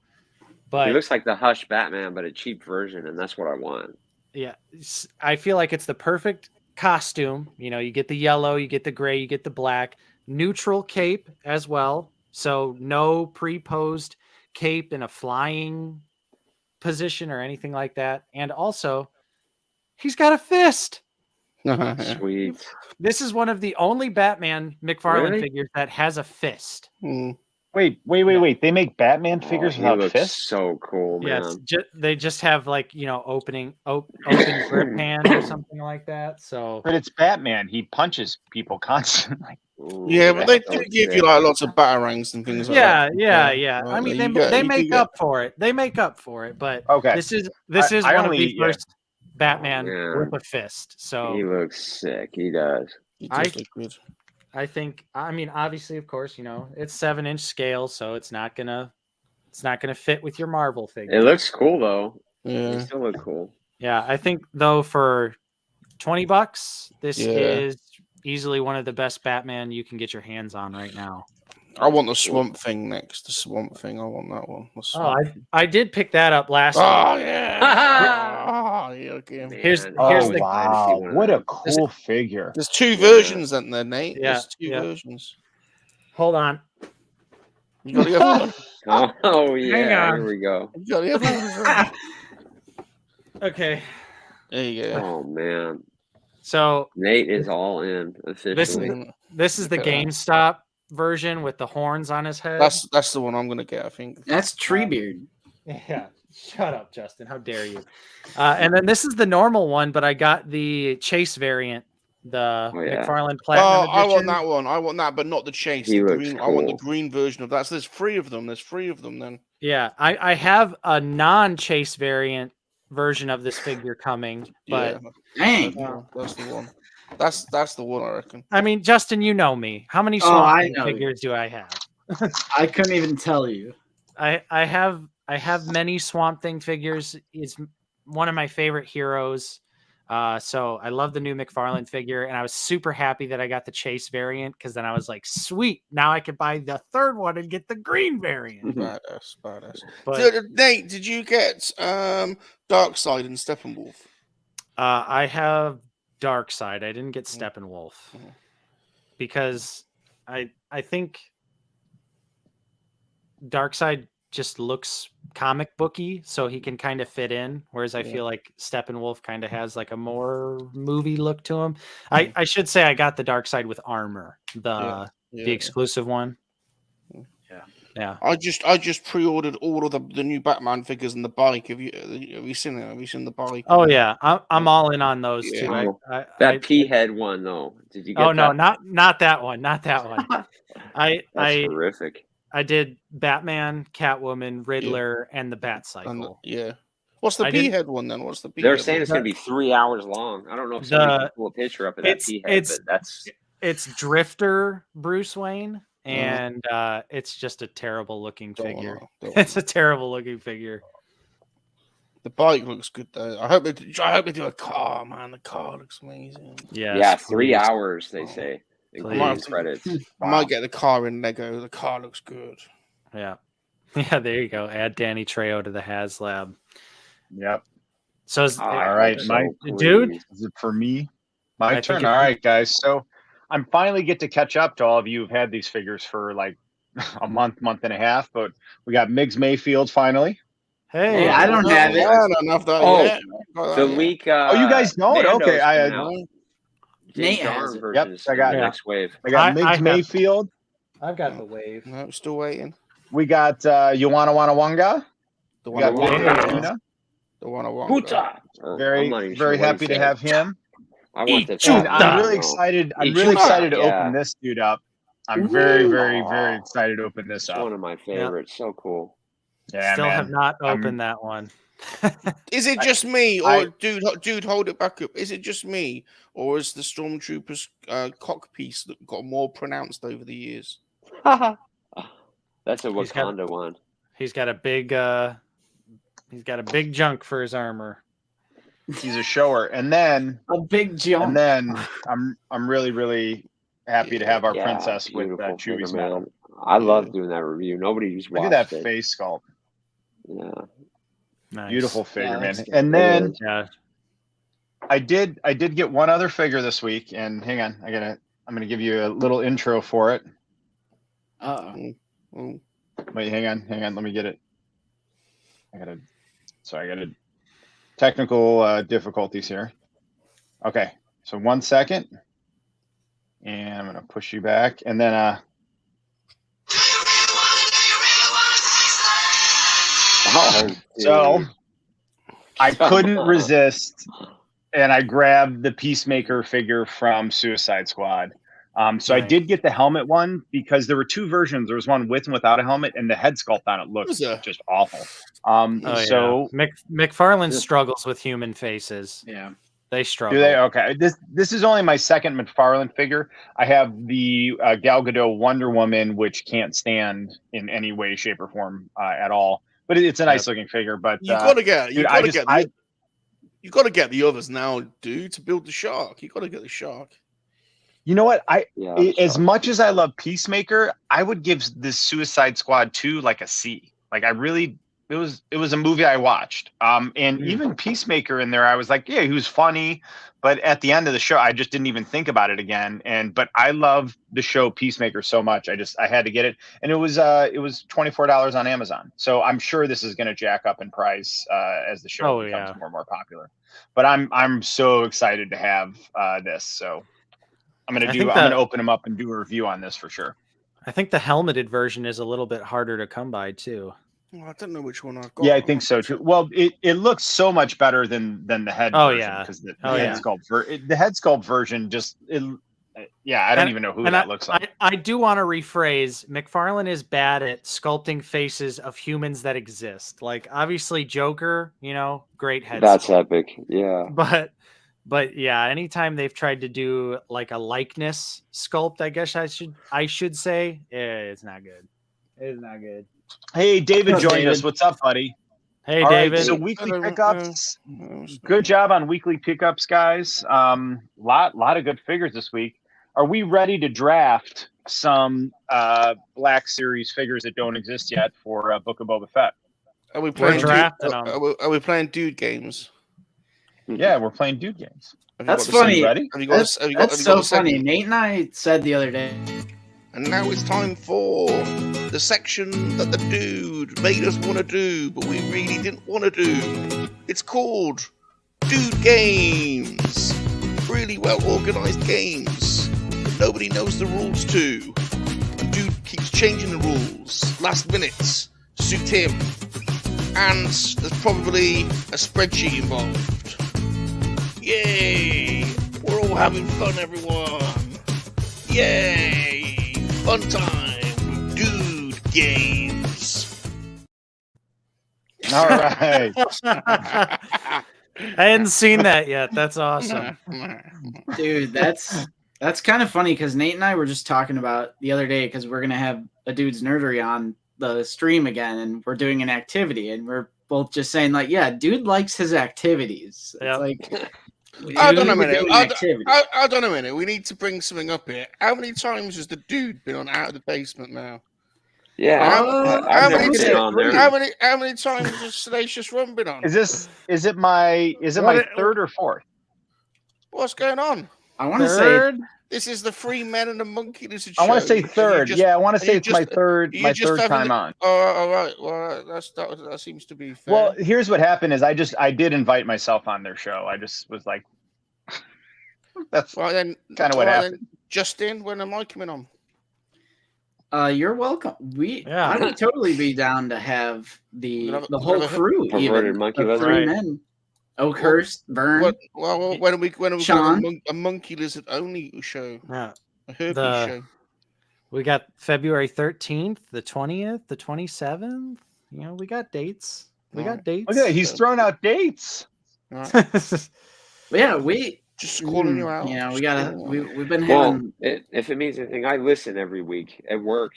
But it looks like the Hush Batman, but a cheap version, and that's what I want. Yeah, I feel like it's the perfect costume. You know, you get the yellow, you get the gray, you get the black. Neutral cape as well. So no pre-posed cape in a flying position or anything like that. And also, he's got a fist. Sweet. This is one of the only Batman McFarlane figures that has a fist. Wait. They make Batman figures without fists? So cool, man. Yes, they just have like, you know, open grip hand or something like that. So, but it's Batman. He punches people constantly. Yeah, but they do give you like lots of batarangs and things like that. Yeah. I mean, they make up for it. They make up for it. But this is one of the first Batman with a fist. So he looks sick. He does. He does look good. I think. I mean, obviously, of course, you know, it's 7-inch scale, so it's not gonna fit with your Marvel figure. It looks cool though. Yeah, it still look cool. Yeah, I think though for $20, this is easily one of the best Batman you can get your hands on right now. I want the Swamp Thing next. The Swamp Thing. I want that one. I did pick that up last week. Yeah. Okay. Here's wow. What a cool figure. There's 2 versions, isn't there, Nate? Yeah. There's 2 versions. Hold on. You got the other one. Oh yeah. Here we go. You got the other one. Okay. There you go. Oh man. So Nate is all in officially. This is the GameStop version with the horns on his head. That's the one I'm gonna get, I think. That's Treebeard. Yeah. Shut up, Justin. How dare you? And then this is the normal one, but I got the Chase variant, the McFarlane Platinum edition. I want that one. I want that, but not the Chase. The green, cool. I want the green version of that. So there's 3 of them. There's 3 of them then. Yeah, I have a non-Chase variant version of this figure coming, but dang, that's the one. That's the one, I reckon. I mean, Justin, you know me. How many Swamp Thing figures do I have? I couldn't even tell you. I have many Swamp Thing figures. It's one of my favorite heroes. So I love the new McFarlane figure, and I was super happy that I got the Chase variant because then I was like, sweet, now I could buy the 3rd one and get the green variant. Badass. But, Nate, did you get Darkseid and Steppenwolf? I have Darkseid. I didn't get Steppenwolf because I think Darkseid just looks comic booky, so he can kind of fit in, whereas I feel like Steppenwolf kind of has like a more movie look to him. I should say I got the Darkseid with armor, the exclusive one. Yeah. I just pre-ordered all of the new Batman figures and the bike. Have you seen it? Have you seen the bike? Oh yeah, I'm all in on those too. That P-head one though. Did you get no, not that one. Not that one. That's terrific. I did Batman, Catwoman, Riddler, and the Bat-Cycle. What's the P-head one then? What's the P-head? They're saying it's going to be 3 hours long. I don't know if somebody can pull a picture up of that P-head, but it's Drifter Bruce Wayne, and it's just a terrible looking figure. It's a terrible looking figure. The bike looks good though. I hope they do a car, man. The car looks amazing. Yeah, 3 hours they say. Credits. I might get the car in Lego. The car looks good. Yeah. There you go. Add Danny Trejo to the HasLab. Yep. So all right, dude. Is it for me? My turn. All right, guys. So I'm finally get to catch up to all of you who've had these figures for like a month and a half, but we got Miggs Mayfield finally. Hey, I don't have it. I don't know if that the week. You guys don't? Okay, Nate has it. Yep, I got next wave. I got Miggs Mayfield. I've got the wave. No, still waiting. We got Wanga. The Puta. Very happy to have him. I want the I'm really excited. I'm really excited to open this dude up. I'm very excited to open this up. One of my favorites. So cool. Yeah, Still have not opened that one. Is it just me, or dude, hold it back up? Is it just me, or is the Stormtrooper's cock piece that got more pronounced over the years? That's a Wakanda one. He's got a big junk for his armor. He's a shower, and then a big junk. And then I'm really happy to have our princess with Chewie's medal. I love doing that review. Nobody's watched it. Look at that face sculpt. Yeah. Nice. Beautiful figure, man. And then I did get one other figure this week, and hang on, I'm gonna give you a little intro for it. Wait, hang on, let me get it. I got technical difficulties here. Okay, so 1 second, and I'm gonna push you back, and then so I couldn't resist, and I grabbed the Peacemaker figure from Suicide Squad. So I did get the helmet one because there were two versions. There was one with and without a helmet, and the head sculpt on it looked just awful. McFarlane struggles with human faces. Yeah, they struggle. Do they? Okay. This is only my second McFarlane figure. I have the Gal Gadot Wonder Woman, which can't stand in any way, shape, or form at all. But it's a nice looking figure. But you gotta get the others now, dude, to build the Shark. You gotta get the Shark. You know what? As much as I love Peacemaker, I would give this Suicide Squad 2 like a C. Like it was a movie I watched. And even Peacemaker in there, I was like, yeah, he was funny. But at the end of the show, I just didn't even think about it again. But I love the show Peacemaker so much. I had to get it. And it was $24 on Amazon. So I'm sure this is going to jack up in price as the show becomes more and more popular. But I'm so excited to have this. So I'm gonna open them up and do a review on this for sure. I think the helmeted version is a little bit harder to come by too. Well, I don't know which one I've got. Yeah, I think so too. Well, it looks so much better than the head version because the head sculpt version just I don't even know who that looks like. I do want to rephrase. McFarlane is bad at sculpting faces of humans that exist. Like obviously Joker, great head. That's epic. Yeah. But yeah, anytime they've tried to do like a likeness sculpt, I guess I should say, it's not good. It's not good. Hey, David joined us. What's up, buddy? Hey, David. Right, so weekly pickups. Good job on weekly pickups, guys. Lot of good figures this week. Are we ready to draft some Black Series figures that don't exist yet for Book of Boba Fett? Are we playing are we playing dude games? Yeah, we're playing dude games. That's funny. That's so funny. Nate and I said the other day. And now it's time for the section that the dude made us want to do, but we really didn't want to do. It's called Dude Games. Really well organized games that nobody knows the rules to. The dude keeps changing the rules last minute to suit him. And there's probably a spreadsheet involved. Yay! We're all having fun, everyone! Yay! Fun time! Dude Games! All right. I hadn't seen that yet. That's awesome. Dude, that's kind of funny because Nate and I were just talking about the other day because we're going to have a Dude's Nerdery on the stream again and we're doing an activity and we're both just saying like, yeah, dude likes his activities. It's like... Hold on a minute. We need to bring something up here. How many times has the dude been on Out of the Basement now? Yeah. How many times has Salacious Run been on? Is it my third or fourth? What's going on? I want to say this is the Free Men and the Monkey Lizard show. I want to say third. I want to say it's my third time on. Oh, all right. Well, that seems to be fair. Well, here's what happened is I did invite myself on their show. I just was like, that's kind of what happened. Then, Justin, when am I coming on? You're welcome. I would totally be down to have the whole crew, even monkey the Free Men. Oakhurst, Vern. When are we Sean? A Monkey Lizard only show? Yeah. A Herbie show. We got February 13th, the 20th, the 27th. We got dates. Okay, he's throwing out dates. Yeah, we just calling you out. We've been having. If it means anything, I listen every week at work.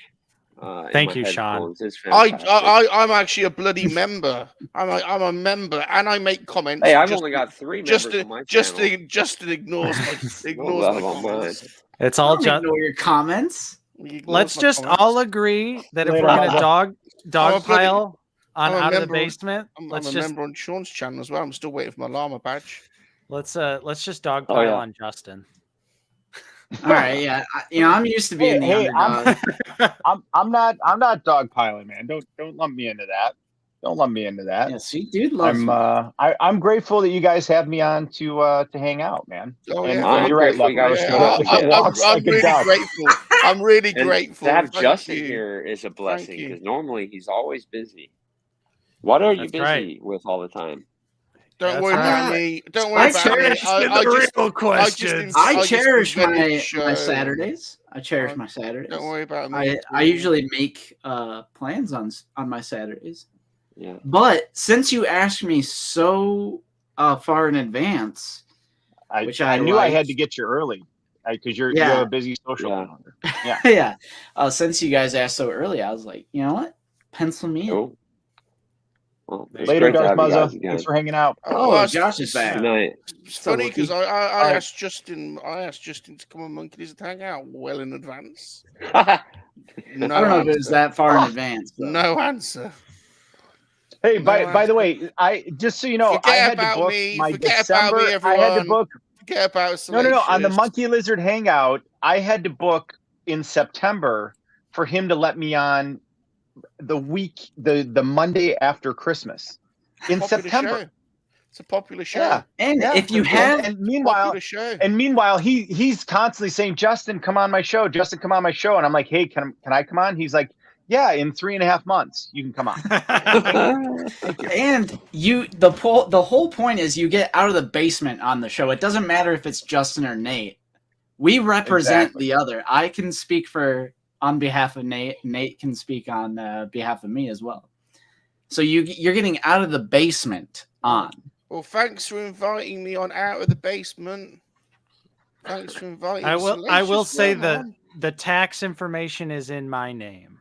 Thank you, Sean. I'm actually a bloody member. I'm a member, and I make comments. Hey, I've only got 3 members on my channel. Justin ignores my comments. It's all just ignore your comments. Let's just all agree that if we're gonna dog pile on Out of the Basement, I'm a member on Sean's channel as well. I'm still waiting for my llama badge. Let's just dogpile on Justin. All right, yeah. I'm used to being the underdog. I'm not dogpiling, man. Don't lump me into that. Don't lump me into that. Yeah, sweet dude loves me. I'm grateful that you guys have me on to hang out, man. Oh, and yeah. you're right, Lucky. I'm really grateful. I'm really grateful. To have Justin here is a blessing because normally he's always busy. What are you busy with all the time? Don't worry about me. Don't worry about me. I cherish my Saturdays. I cherish my Saturdays. Don't worry about me. I usually make plans on my Saturdays. Yeah. But since you asked me so far in advance, I knew I had to get you early because you're a busy social calendar. Yeah. Yeah. Since you guys asked so early, I was like, you know what? Pencil me in. Well, later, Darth Muzza. Thanks for hanging out. Oh, Josh is back. It's funny because I asked Justin to come on Monkeys to hang out well in advance. I don't know if it was that far in advance. But. No answer. Hey, by the way, I just so you know, I had to book my December. I had to book. Forget about No. On the Monkey Lizard Hangout, I had to book in September for him to let me on the Monday after Christmas in September. Show. It's a popular show. Yeah. And if you have and meanwhile he's constantly saying, Justin, come on my show. Justin, come on my show. And I'm like, hey, can I come on? He's like, yeah, in 3.5 months you can come on. And the whole point is you get out of the basement on the show. It doesn't matter if it's Justin or Nate. We represent the other. I can speak on behalf of Nate. Nate can speak on behalf of me as well. So you're getting out of the basement on. Well, thanks for inviting me on out of the basement. Thanks for inviting me. I will say that the tax information is in my name.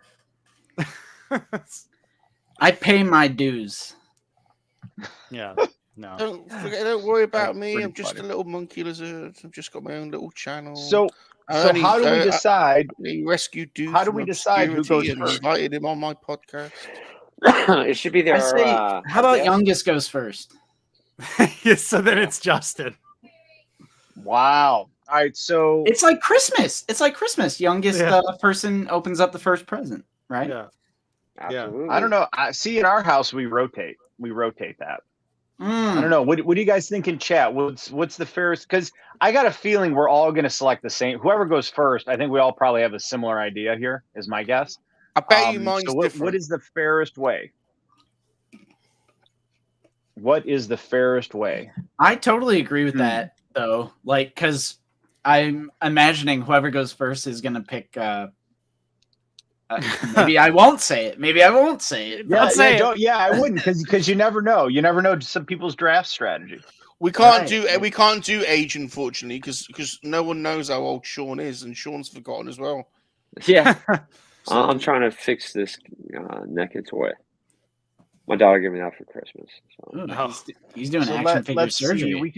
I pay my dues. Yeah. No. Don't worry about me. I'm just a little monkey lizard. I've just got my own little channel. So how do we decide? Rescue dude. How do we decide who goes first? Invited him on my podcast. It should be there. How about youngest goes first? So then it's Justin. Wow. All right. So it's like Christmas. Youngest person opens up the first present, right? Yeah. Absolutely. I don't know. In our house we rotate that. I don't know. What do you guys think in chat? What's the fairest? Because I got a feeling we're all going to select the same. Whoever goes first, I think we all probably have a similar idea here, is my guess. I bet you mine's different. What is the fairest way? What is the fairest way? I totally agree with that, though. Like, because I'm imagining whoever goes first is going to pick. Maybe I won't say it. I wouldn't because you never know. You never know some people's draft strategy. We can't do age, unfortunately, because no one knows how old Sean is, and Sean's forgotten as well. Yeah, I'm trying to fix this NECA toy. My daughter gave me that for Christmas. So. He's doing action figure surgery. See. We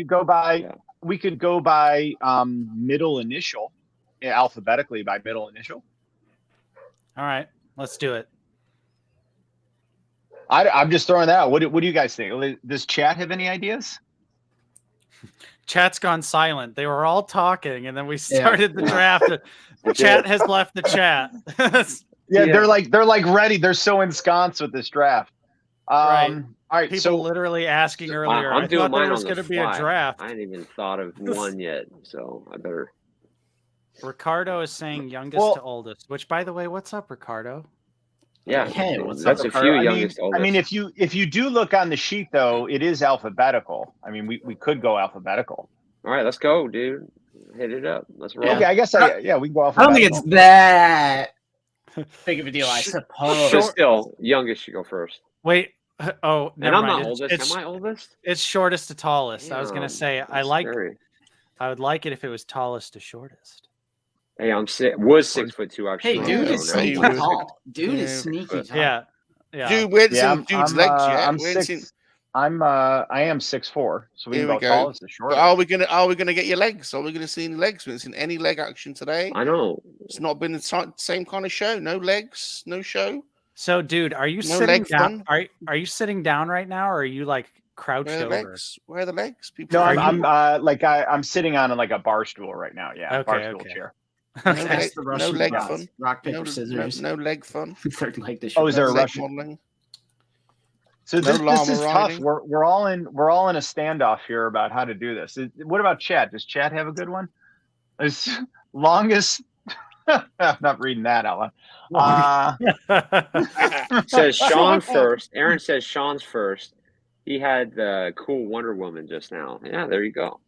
could go by middle initial, alphabetically by middle initial. All right, let's do it. I'm just throwing that out. What do you guys think? Does chat have any ideas? Chat's gone silent. They were all talking, and then we started the draft. Chat has left the chat. They're like ready. They're so ensconced with this draft. Right. All right. People literally asking earlier. I'm doing mine there was going to be a draft. I hadn't even thought of one yet, so I better. Ricardo is saying youngest to oldest. Which, by the way, what's up, Ricardo? Yeah, hey, what's that's up, a few youngest. I mean, if you do look on the sheet, though, it is alphabetical. I mean, we could go alphabetical. All right, let's go, dude. Hit it up. Let's roll. Okay, I guess we can go alphabetical. I don't think it's that big of a deal. I suppose. But still, youngest should go first. Wait. Oh, never and I'm mind. not oldest. Am I oldest? It's shortest to tallest. Yeah, I was gonna say I would like it if it was tallest to shortest. Hey, was 6'2" actually. Hey, dude is sneaky tall. Dude is sneaky tall. Yeah. Dude, we had some dude's legs yet. I am 6'4", so we can go tallest to shortest. But are we gonna get your legs? Are we gonna see any legs? We haven't seen any leg action today. I know. It's not been the same kind of show. No legs, no show. So, dude, are you sitting down? Are you sitting down right now, or are you like crouched Where are the over? legs? Where are the legs? People No, Are I'm sitting on like a bar stool right now. Yeah, Okay, bar stool okay. chair. no Okay. leg, the no Russian leg rock, fun. rock paper scissors. No leg fun. Third leg to Oh, is there No a leg Russian? modeling. So No this llama is tough. riding. We're all in a standoff here about how to do this. What about chat? Does chat have a good one? As longest. I'm not reading that out loud. Says Sean first. Aaron says Sean's first. He had the cool Wonder Woman just now. Yeah, there you go.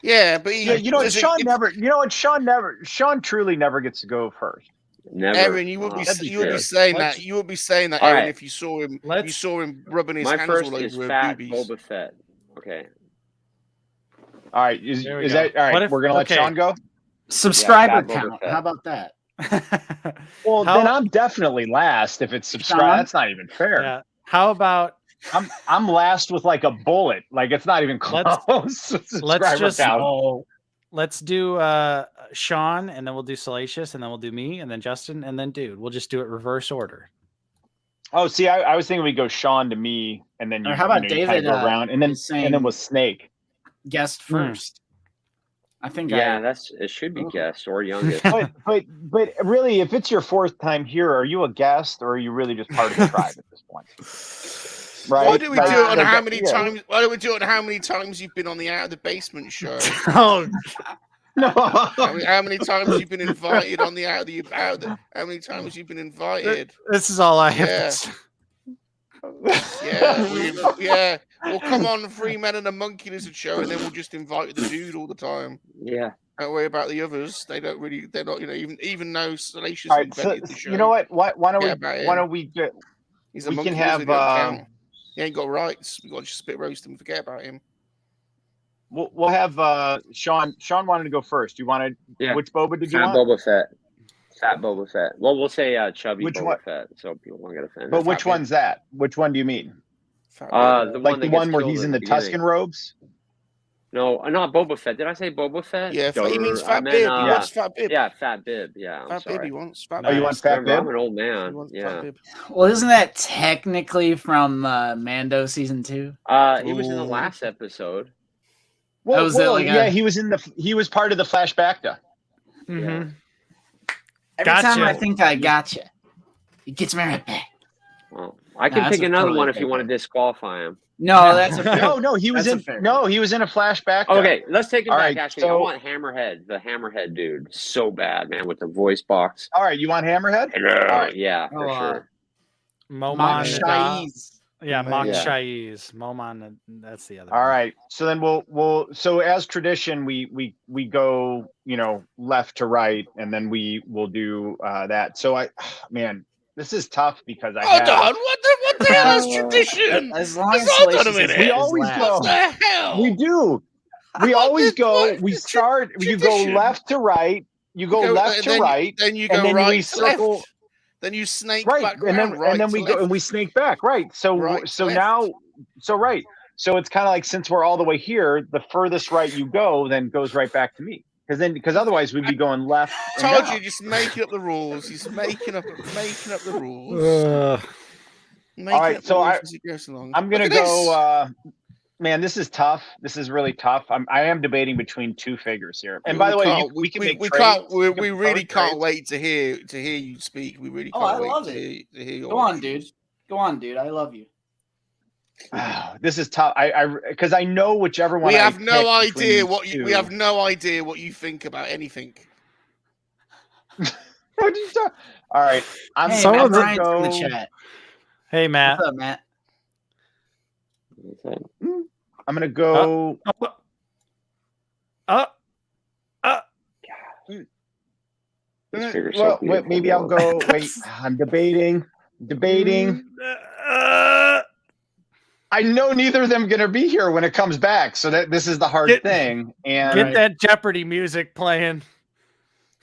Yeah, but Sean truly never gets to go first. Never. Aaron, you would be saying that. You would be saying that, All Aaron, right. if you saw him. You saw him rubbing his My hands first all is over her Fat boobies. Boba Fett. Okay. All right, is that all right? We're gonna let Sean go. Subscriber count. How about that? Well, then I'm definitely last if it's subscribed. That's not even fair. Yeah. How about I'm last with like a bullet. Like it's not even close. Let's do Sean, and then we'll do Salacious, and then we'll do me, and then Justin, and then Dude. We'll just do it reverse order. Oh, see, I was thinking we go Sean to me, and then how about David kind of go around, and then with Snake guest first. I think. It should be guest or youngest. but really, if it's your fourth time here, are you a guest or are you really just part of the tribe at this point? Right? Why do we do it on how many times? Why do we do it on how many times you've been on the Out of the Basement show? Oh no! How many times you've been invited on the How many times you've been invited? This is all I have. Yeah. We'll come on the Three Men and a Monkey Lizard show, and then we'll just invite the Dude all the time. Yeah. Don't worry about the others. They're not. Even though Salacious invented the show. You know what? Why don't we get? He's a we monkey can have. He ain't got rights. We got to just spit roast him and forget about him. We'll have Sean. Sean wanted to go first. You wanted which Boba did you want? Fat Boba Fett. Well, we'll say chubby Boba Fett, so people won't get offended. But which one's that? Which one do you mean? The one where he's in the Tuscan robes. No, not Boba Fett. Did I say Boba Fett? Yeah, he means Fat Bib. He wants Fat Bib. Yeah, Fat Bib. Yeah, Fat Bib. He wants Fat Bib. Oh, you want Fat Bib? I'm an old man. Yeah. Well, isn't that technically from Mando season 2? He was in the last episode. Well, he was part of the flashback. Mm-hmm. Every time I think I gotcha, it gets me right back. Well, I can pick another one if you want to disqualify him. No, that's a no. He was in a flashback. Okay, let's take him back. Right, actually, I want Hammerhead, the Hammerhead dude, so bad, man, with the voice box. All right, you want Hammerhead? All right, yeah, for sure. Moman Shaiz. Yeah, Mach Shaiz. Moman, that's the other. All right, so then we'll so as tradition, we go left to right, and then we will do that. So man. This is tough because Hold on, what the hell is tradition? As long as we always go. What the hell? We do. We always go. We start. You go left to right. You go left to right. Then you go right to left. Then you snake back around, and then we go and we snake back. Right. So now. So it's kind of like, since we're all the way here, the furthest right you go then goes right back to me. Because otherwise we'd be going left. I told you, just making up the rules. He's making up the rules. All right, so I'm gonna go. Man, this is tough. This is really tough. I am debating between two figures here. And by the way, we can make trades. We really can't wait to hear you speak. We really can't wait to hear you. Go on, dude. I love you. Oh, this is tough. Because I know whichever one. We have no idea what you think about anything. What did you talk? All right, I'm gonna go in the chat. Hey, Matt. What's up, Matt? I'm gonna go. Well, maybe I'll go. Wait, I'm debating. I know neither of them going to be here when it comes back, so this is the hard thing. And get that Jeopardy music playing.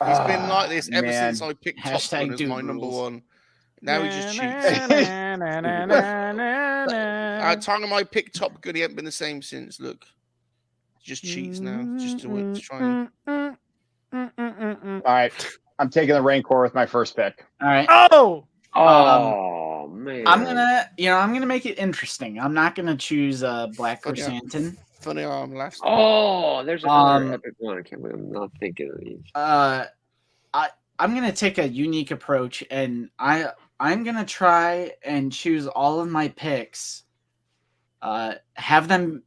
He's been like this ever since I picked Top Gun as my number one. Now he just cheats. Time I picked Top Gun, he hasn't been the same since. Look, just cheats now, just to try and. All right, I'm taking the Rancor with my first pick. All right. Oh Oh man. I'm gonna make it interesting. I'm not gonna choose Black Chrysanthemum. Funny how I'm last. Oh, there's another epic one. I can't believe I'm not thinking of these. I'm gonna take a unique approach, and I'm gonna try and choose all of my picks. Have them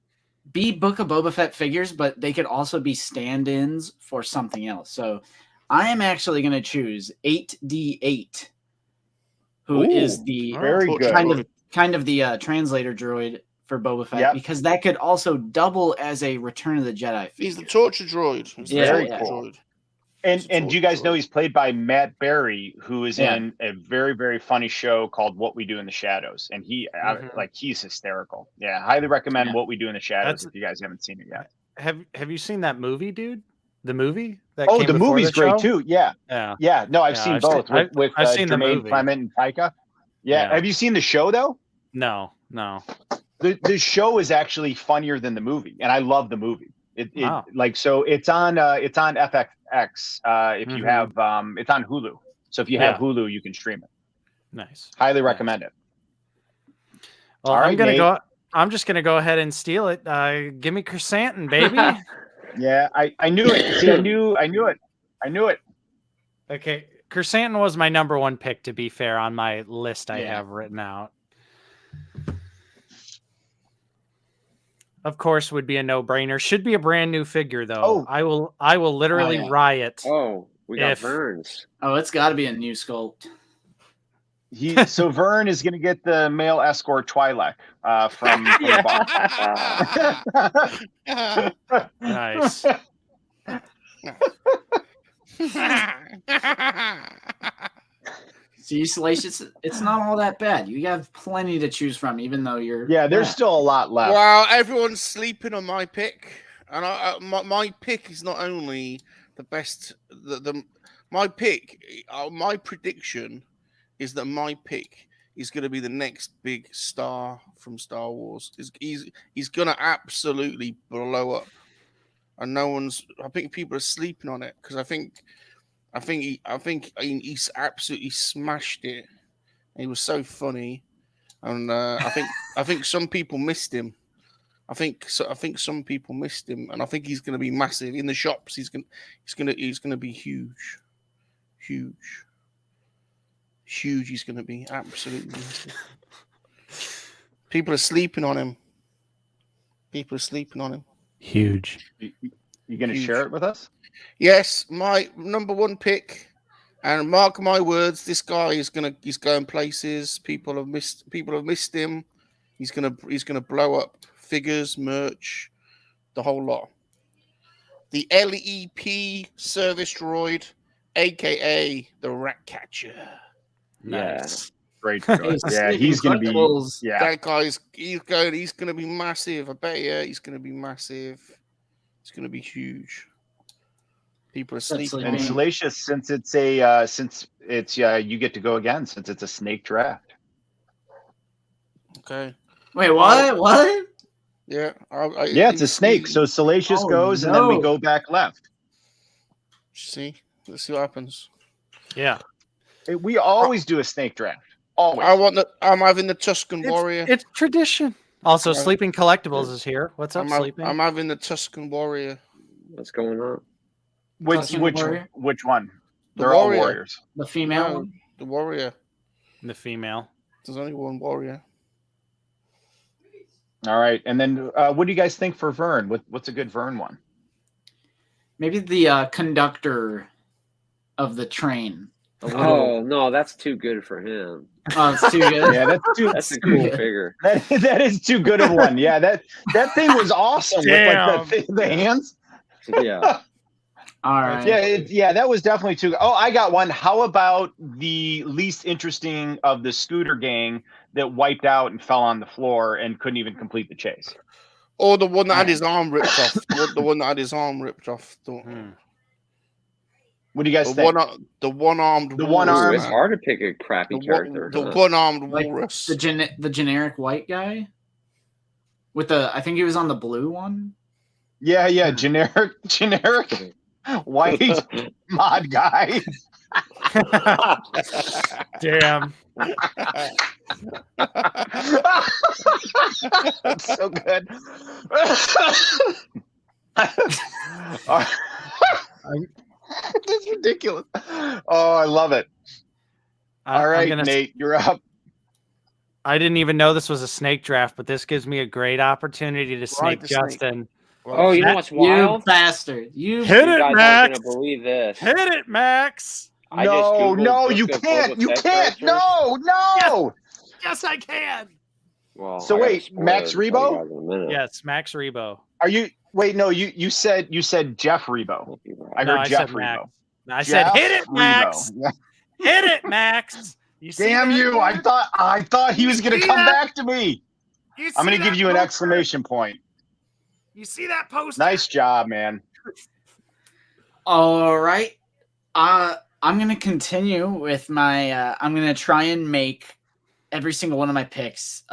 be Book of Boba Fett figures, but they could also be stand-ins for something else. So I am actually gonna choose 8D8, who is the kind of the translator droid for Boba Fett, because that could also double as a Return of the Jedi figure. He's the torture droid. Very cool. And you guys know he's played by Matt Berry, who is in a very, very funny show called What We Do in the Shadows, and he's hysterical. Yeah, highly recommend What We Do in the Shadows if you guys haven't seen it yet. Have you seen that movie, dude? The movie? The movie's great too. Yeah. No, I've seen both with I've seen Jermaine Clement and Taika. Yeah. Have you seen the show though? No. The show is actually funnier than the movie, and I love the movie. It's on FXX. If you have it's on Hulu. So if you have Hulu, you can stream it. Nice. Highly recommend it. Well, I'm just gonna go ahead and steal it. Give me Chrysanthemum, baby. Yeah, I knew it. See, I knew it. Okay, Chrysanthemum was my number one pick, to be fair, on my list I have written out. Of course, would be a no-brainer. Should be a brand new figure, though. I will literally riot. Oh, we got Vern's. Oh, it's got to be a new sculpt. So Vern is going to get the male escort Twi'lek from the box. Nice. See, Salacious, it's not all that bad. You have plenty to choose from, even though you're... Yeah, there's still a lot left. Wow, everyone's sleeping on my pick. And my pick is not only the best... My prediction is that my pick is going to be the next big star from Star Wars. He's going to absolutely blow up. And I think people are sleeping on it, because I think he's absolutely smashed it. He was so funny, and I think some people missed him. I think some people missed him, and I think he's going to be massive in the shops. He's going to be huge. He's going to be absolutely massive. People are sleeping on him. Huge. You going to share it with us? Yes, my number one pick, and mark my words, this guy he's going places. People have missed him. He's gonna blow up figures, merch, the whole lot. The LEP service droid, aka the Rat Catcher. Nice. Great choice. Yeah, he's gonna be. Yeah, that guy's he's gonna be massive. I bet you he's gonna be massive. It's gonna be huge. People are sleeping. And Salacious, since it's you get to go again, since it's a snake draft. Okay. Wait, what? Yeah. It's a snake. So Salacious goes, and then we go back left. See, let's see what happens. Yeah. We always do a snake draft. Always. I'm having the Tuscan Warrior. It's tradition. Also, Sleeping Collectibles is here. What's up, Sleeping? I'm having the Tuscan Warrior. What's going on? Which one? They're all warriors. The female one? The warrior. The female. There's only one warrior. All right. And then what do you guys think for Vern? What's a good Vern one? Maybe the conductor of the train. Oh, no, that's too good for him. Oh, it's too good? Yeah, that's a cool figure. That is too good of one. Yeah, that thing was awesome. With like the hands. Yeah. All right. Yeah, that was definitely too. Oh, I got one. How about the least interesting of the scooter gang that wiped out and fell on the floor and couldn't even complete the chase? Or the one that had his arm ripped off. The one that had his arm ripped off. What do you guys think? The one-armed. It's hard to pick a crappy character. The one-armed walrus. The generic white guy. With I think he was on the blue one. Yeah, generic white mod guy. Damn. That's so good. That's ridiculous. Oh, I love it. All right, Nate, you're up. I didn't even know this was a snake draft, but this gives me a great opportunity to snake Justin. Oh, you know what's wild? You bastard. You hit it, guys Max. aren't gonna believe this. Hit it, Max. No, you can't. You can't. No. Yes, I can. Well, so wait, Max Rebo? Yes, Max Rebo. Are you? Wait, no. You said Jeff Rebo. I heard Jeff Rebo. No, I said hit it, Max. Hit it, Max. Damn you! I thought he was going to come back to me. I'm going to give you an exclamation point. You see that poster? Nice job, man. All right. I'm going to continue with my. I'm going to try and make every single one of my picks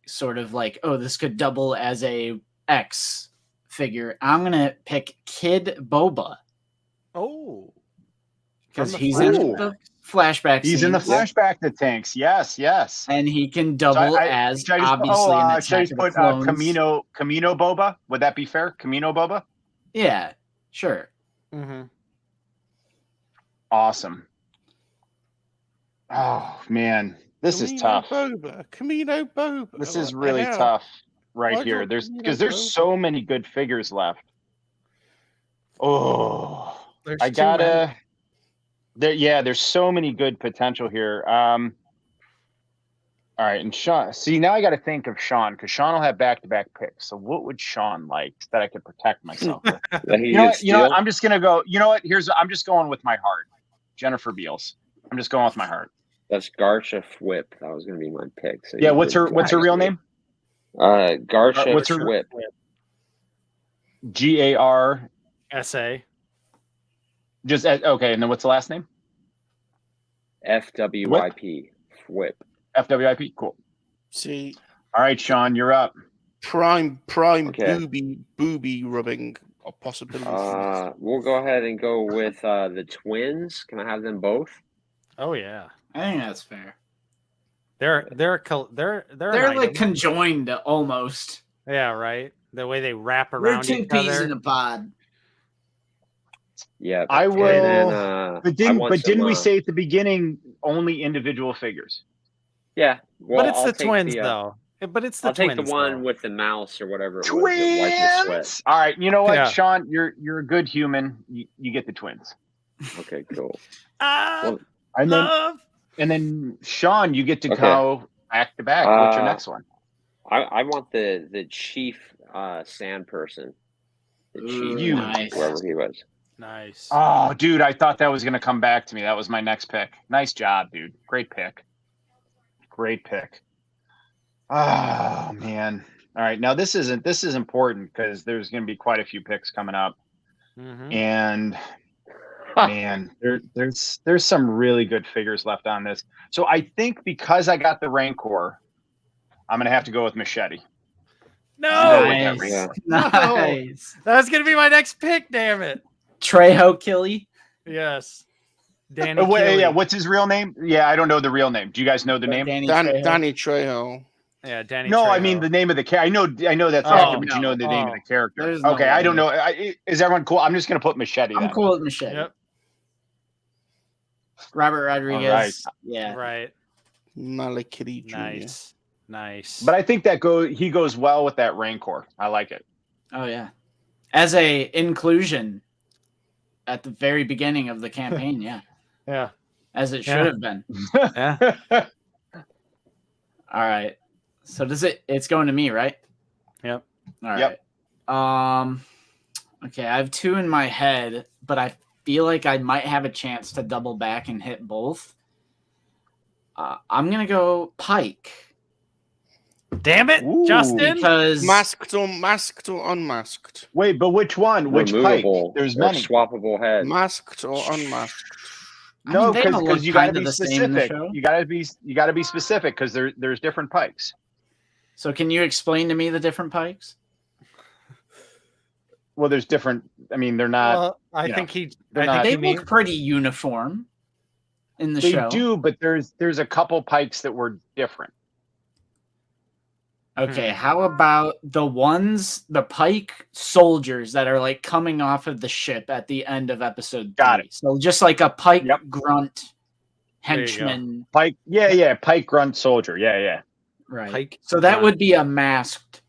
sort of like, oh, this could double as a X figure. I'm going to pick Kid Boba. Oh. Because he's in the flashback He's in the flashback that tanks. Yes. And he can double as obviously. Should I just put Camino Boba? Would that be fair? Camino Boba? Yeah, sure. Mm-hmm. Awesome. Oh man, this is tough. Camino Boba. This is really tough right here. There's so many good figures left. Oh, I gotta. There's so many good potential here. All right, and Sean. See, now I got to think of Sean because Sean will have back-to-back picks. So, what would Sean like that I could protect myself with? You know what? I'm just gonna go. You know what? I'm just going with my heart. Jennifer Beals. I'm just going with my heart. That's Garsha Whip. That was gonna be my pick. So what's her real name? Garsha Whip. GARSA. Just okay, and then what's the last name? FWIP. Whip. FWIP. Cool. See. All right, Sean, you're up. Prime booby rubbing of possibilities. We'll go ahead and go with the twins. Can I have them both? Oh yeah, I think that's fair. They're like conjoined almost. Yeah, right. The way they wrap around each other. They're two peas in a pod. Yeah, I will. But didn't we say at the beginning only individual figures? Yeah, well, but it's the twins though. But it's the twins. I'll take the one with the mouse or whatever. Twins. All right, you know what, Sean? You're a good human. You get the twins. Okay, cool. And then Sean, you get to go back to back. What's your next one? I want the chief sand person. The chief, whoever he was. Nice. Oh, dude, I thought that was going to come back to me. That was my next pick. Nice job, dude. Great pick. Oh, man. All right. Now this is important because there's going to be quite a few picks coming up. Mm-hmm. And man, there's some really good figures left on this. So I think because I got the Rancor, I'm going to have to go with Machete. No. Nice. That was going to be my next pick, damn it. Trejo Killy? Yes. Danny what's his real name? Yeah, I don't know the real name. Do you guys know the name? Danny Trejo. Yeah, Danny No, Trejo. I mean the name of the character. I know that's actor, but you know the name of the character. Okay, I don't know. Is everyone cool? I'm just going to put Machete. I'm cool with Machete. Yep. Robert Rodriguez. Right. Yeah. Right. Malakity Jr. Nice. But I think he goes well with that Rancor. I like it. Oh, yeah. As a inclusion at the very beginning of the campaign, yeah. Yeah. As it should have been. Yeah. All right. So it's going to me, right? Yep. All right. Yep. Okay, I have two in my head, but I feel like I might have a chance to double back and hit both. I'm going to go Pike. Damn it, Justin! Because masked or unmasked? Wait, but which one? Which Pike? There's many. Swappable head. Masked or unmasked? No, because you got to be specific. You got to be specific because there's different Pikes. So can you explain to me the different Pikes? Well, there's different. I mean, they're not. Well, I think they look pretty uniform. in the They show. do, but there's a couple Pikes that were different. Okay, how about the Pike soldiers that are like coming off of the ship at the end of episode 3? Got it. So just like a Pike grunt There you henchman. Pike, Pike grunt soldier. Yeah. Right. Pike so that grunt. would be a masked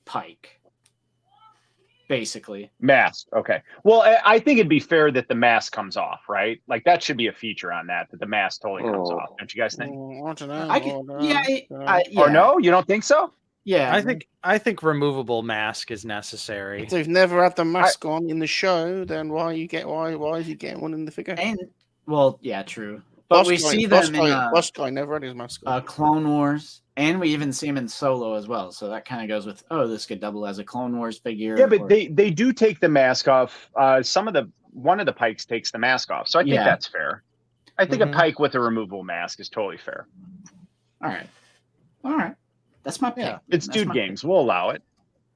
Pike. Basically. Mask. Okay. Well, I think it'd be fair that the mask comes off, right? Like that should be a feature on that the mask totally comes off. Don't you guys think? Or no? You don't think so? Yeah. I think removable mask is necessary. If they've never had the mask on in the show, then why is he getting one in the figure? And well, yeah, true. But we see them in Boss Guy never had his mask on. Clone Wars, and we even see him in Solo as well. So that kind of goes with this could double as a Clone Wars figure. Yeah, but they do take the mask off. One of the Pikes takes the mask off, so I think that's fair. I think a Pike with a removable mask is totally fair. All right, that's my pick. Yeah. It's Dude Games. We'll allow it.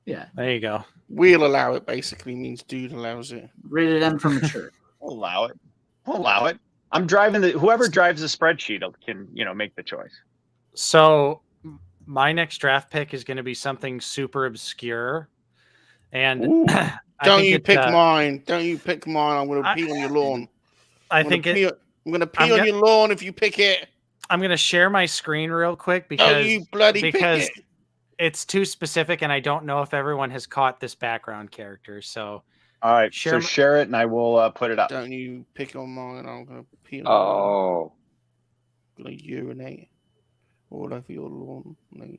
Yeah, there you go. We'll allow it. Basically means Dude allows it. Rated M for mature. We'll allow it. I'm driving whoever drives the spreadsheet can, make the choice. So my next draft pick is going to be something super obscure. And Don't you pick mine. Don't you pick mine. I'm going to pee on your lawn. I'm going to pee on your lawn if you pick it. I'm going to share my screen real quick because it's too specific and I don't know if everyone has caught this background character. So all right, share it and I will put it up. Don't you pick on mine. I'm going to pee on I'm going to urinate all over your lawn. Okay.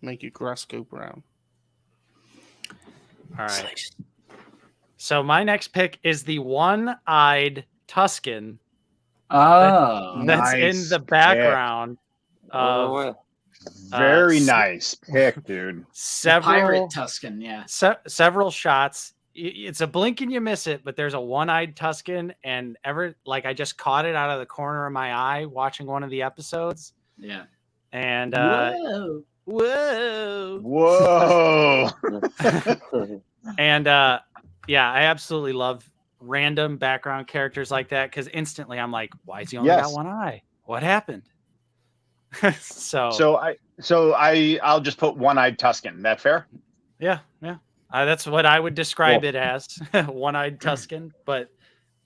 Make your grass go brown. All right. So my next pick is the one-eyed Tusken. Oh, that's in the background of very nice pick, dude. Pirate Tusken, yeah. Several shots. It's a blink and you miss it, but there's a one-eyed Tusken, and I just caught it out of the corner of my eye watching one of the episodes. Yeah. And whoa. And I absolutely love random background characters like that because instantly I'm like, why is he only got one eye? What happened? So I'll just put one-eyed Tusken. That fair? Yeah. That's what I would describe it as, one-eyed Tusken. But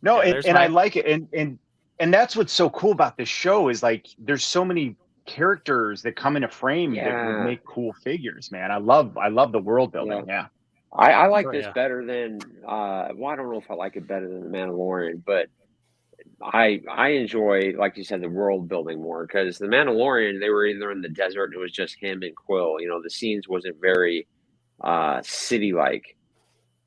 no, I like it, and that's what's so cool about this show is like there's so many characters that come in a frame that would make cool figures, man. I love the world building. Yeah. I like this better than I don't know if I like it better than the Mandalorian, but I enjoy, like you said, the world building more because the Mandalorian, they were either in the desert and it was just him and Quill. The scenes wasn't very city like.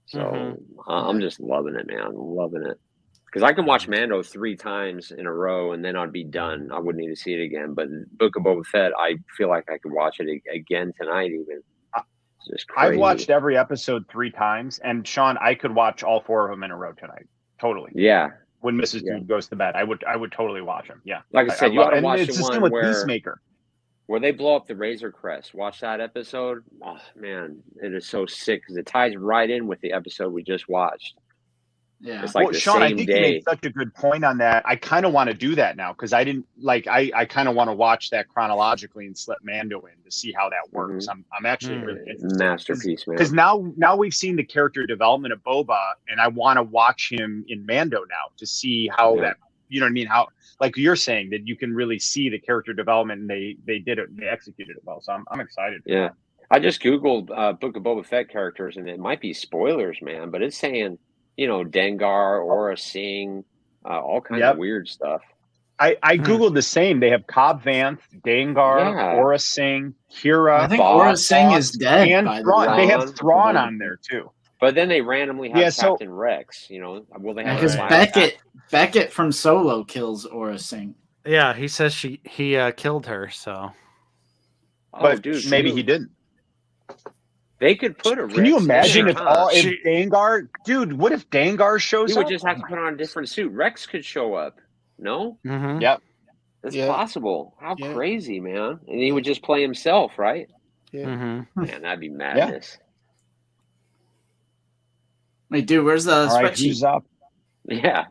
So I'm just loving it, man. I'm loving it. Because I can watch Mando 3 times in a row and then I'd be done. I wouldn't need to see it again. But Book of Boba Fett, I feel like I could watch it again tonight even. It's just crazy. I've watched every episode 3 times. And Sean, I could watch all 4 of them in a row tonight. Totally. Yeah. When Mrs. Dude goes to bed, I would totally watch them. Yeah. Like I said, you ought to watch the one with where Peacemaker. Where they blow up the Razor Crest. Watch that episode. Oh, man. It is so sick because it ties right in with the episode we just watched. Yeah. It's like Sean, I think you made such a good point on that. I kind of want to do that now because I didn't I kind of want to watch that chronologically and slip Mando in to see how that works. I'm actually really interested. Masterpiece, man. Because now we've seen the character development of Boba, and I want to watch him in Mando now to see how that. You know what I mean? How, like you're saying, that you can really see the character development, and they did it, they executed it well. So I'm excited. Yeah, I just googled Book of Boba Fett characters, and it might be spoilers, man, but it's saying Dengar, Aura Singh, all kinds of weird stuff. I googled the same. They have Cobb Vanth, Dengar, Aura Singh, Kira. I think Aura Singh is dead. And Thrawn. They have Thrawn on there too. But then they randomly have Captain Rex. Will they have? Because Beckett from Solo kills Aura Singh. Yeah, he says he killed her. So, but maybe he didn't. They could put a. Can you imagine if Dengar, dude? What if Dengar shows up? He would just have to put on a different suit. Rex could show up. No. Mm-hmm. Yep. That's possible. How crazy, man! And he would just play himself, right? Yeah. Mm-hmm. Man, that'd be madness. Wait, dude, where's the spreadsheet? Who's up? Yeah.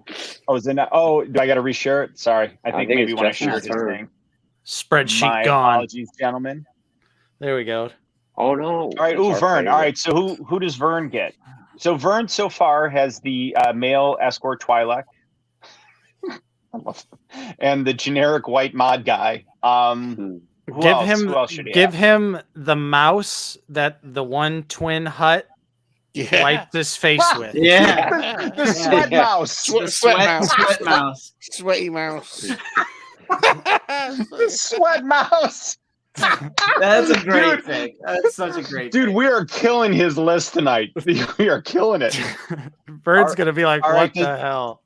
Oh, is it not? Oh, do I got to reshare it? Sorry, I think maybe when I shared his thing. Spreadsheet My gone. apologies, gentlemen. There we go. Oh no! All right, ooh, Vern. All right, so who does Vern get? So Vern so far has the male escort Twi'lek, and the generic white mod guy. Who else should he give have? him the mouse that the one twin hut wiped his face with. Yeah, the sweat mouse. Sweat mouse. Sweaty mouse. The sweat mouse. That's a great pick. That's such a great dude. pick. We are killing his list tonight. We are killing it. Bird's gonna be like, what the hell?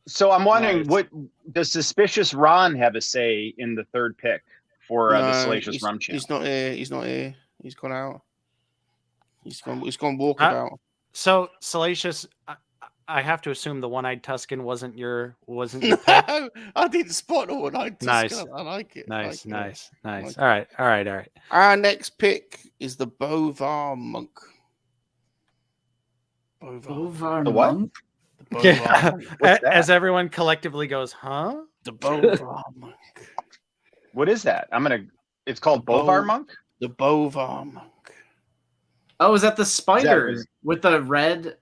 So I'm wondering, what does Suspicious Ron have a say in the third pick for the Salacious Rum Channel? He's not here. He's not here. He's gone out. He's gone walkabout. So Salacious, I have to assume the one-eyed Tuscan wasn't your pick. No, I didn't spot the one-eyed Tuscan. I like it. Nice. Like all right. Our next pick is the Bovar Monk. Bovar the what? Monk? The Bovar Monk. As everyone collectively goes, huh? The Bovar Monk. What is that? It's called Bovar Monk? The Bovar Monk. Oh, is that the spider with the red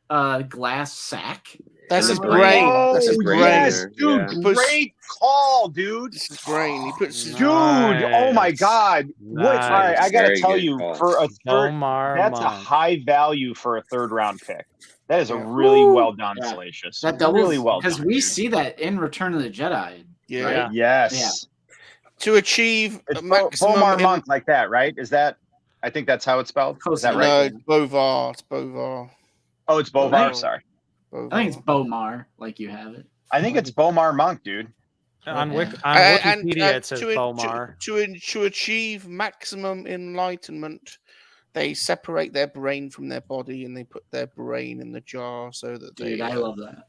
glass sack? That's his brain. Oh, that's his brain. Yes, dude. Yeah. Great call, dude. It's his brain. He puts his dude. Oh my God. What? All right, I gotta tell you, for a third, that's a high value for a third round pick. That is a really well done, Salacious. That doubles, really well done. Because we see that in Return of the Jedi. Yeah. Right? Yes. Yeah. To achieve it's maximum Bomar Monk like that, right? Is that? I think that's how it's spelled. Is that right? No, it's Bovar. It's Bovar. Oh, it's Bovar. Sorry. Bovar. I think it's Bomar, like you have it. I think it's Bomar Monk, dude. On Wikipedia, it says Bomar. To achieve maximum enlightenment, they separate their brain from their body and they put their brain in the jar so that they. Dude, I love that.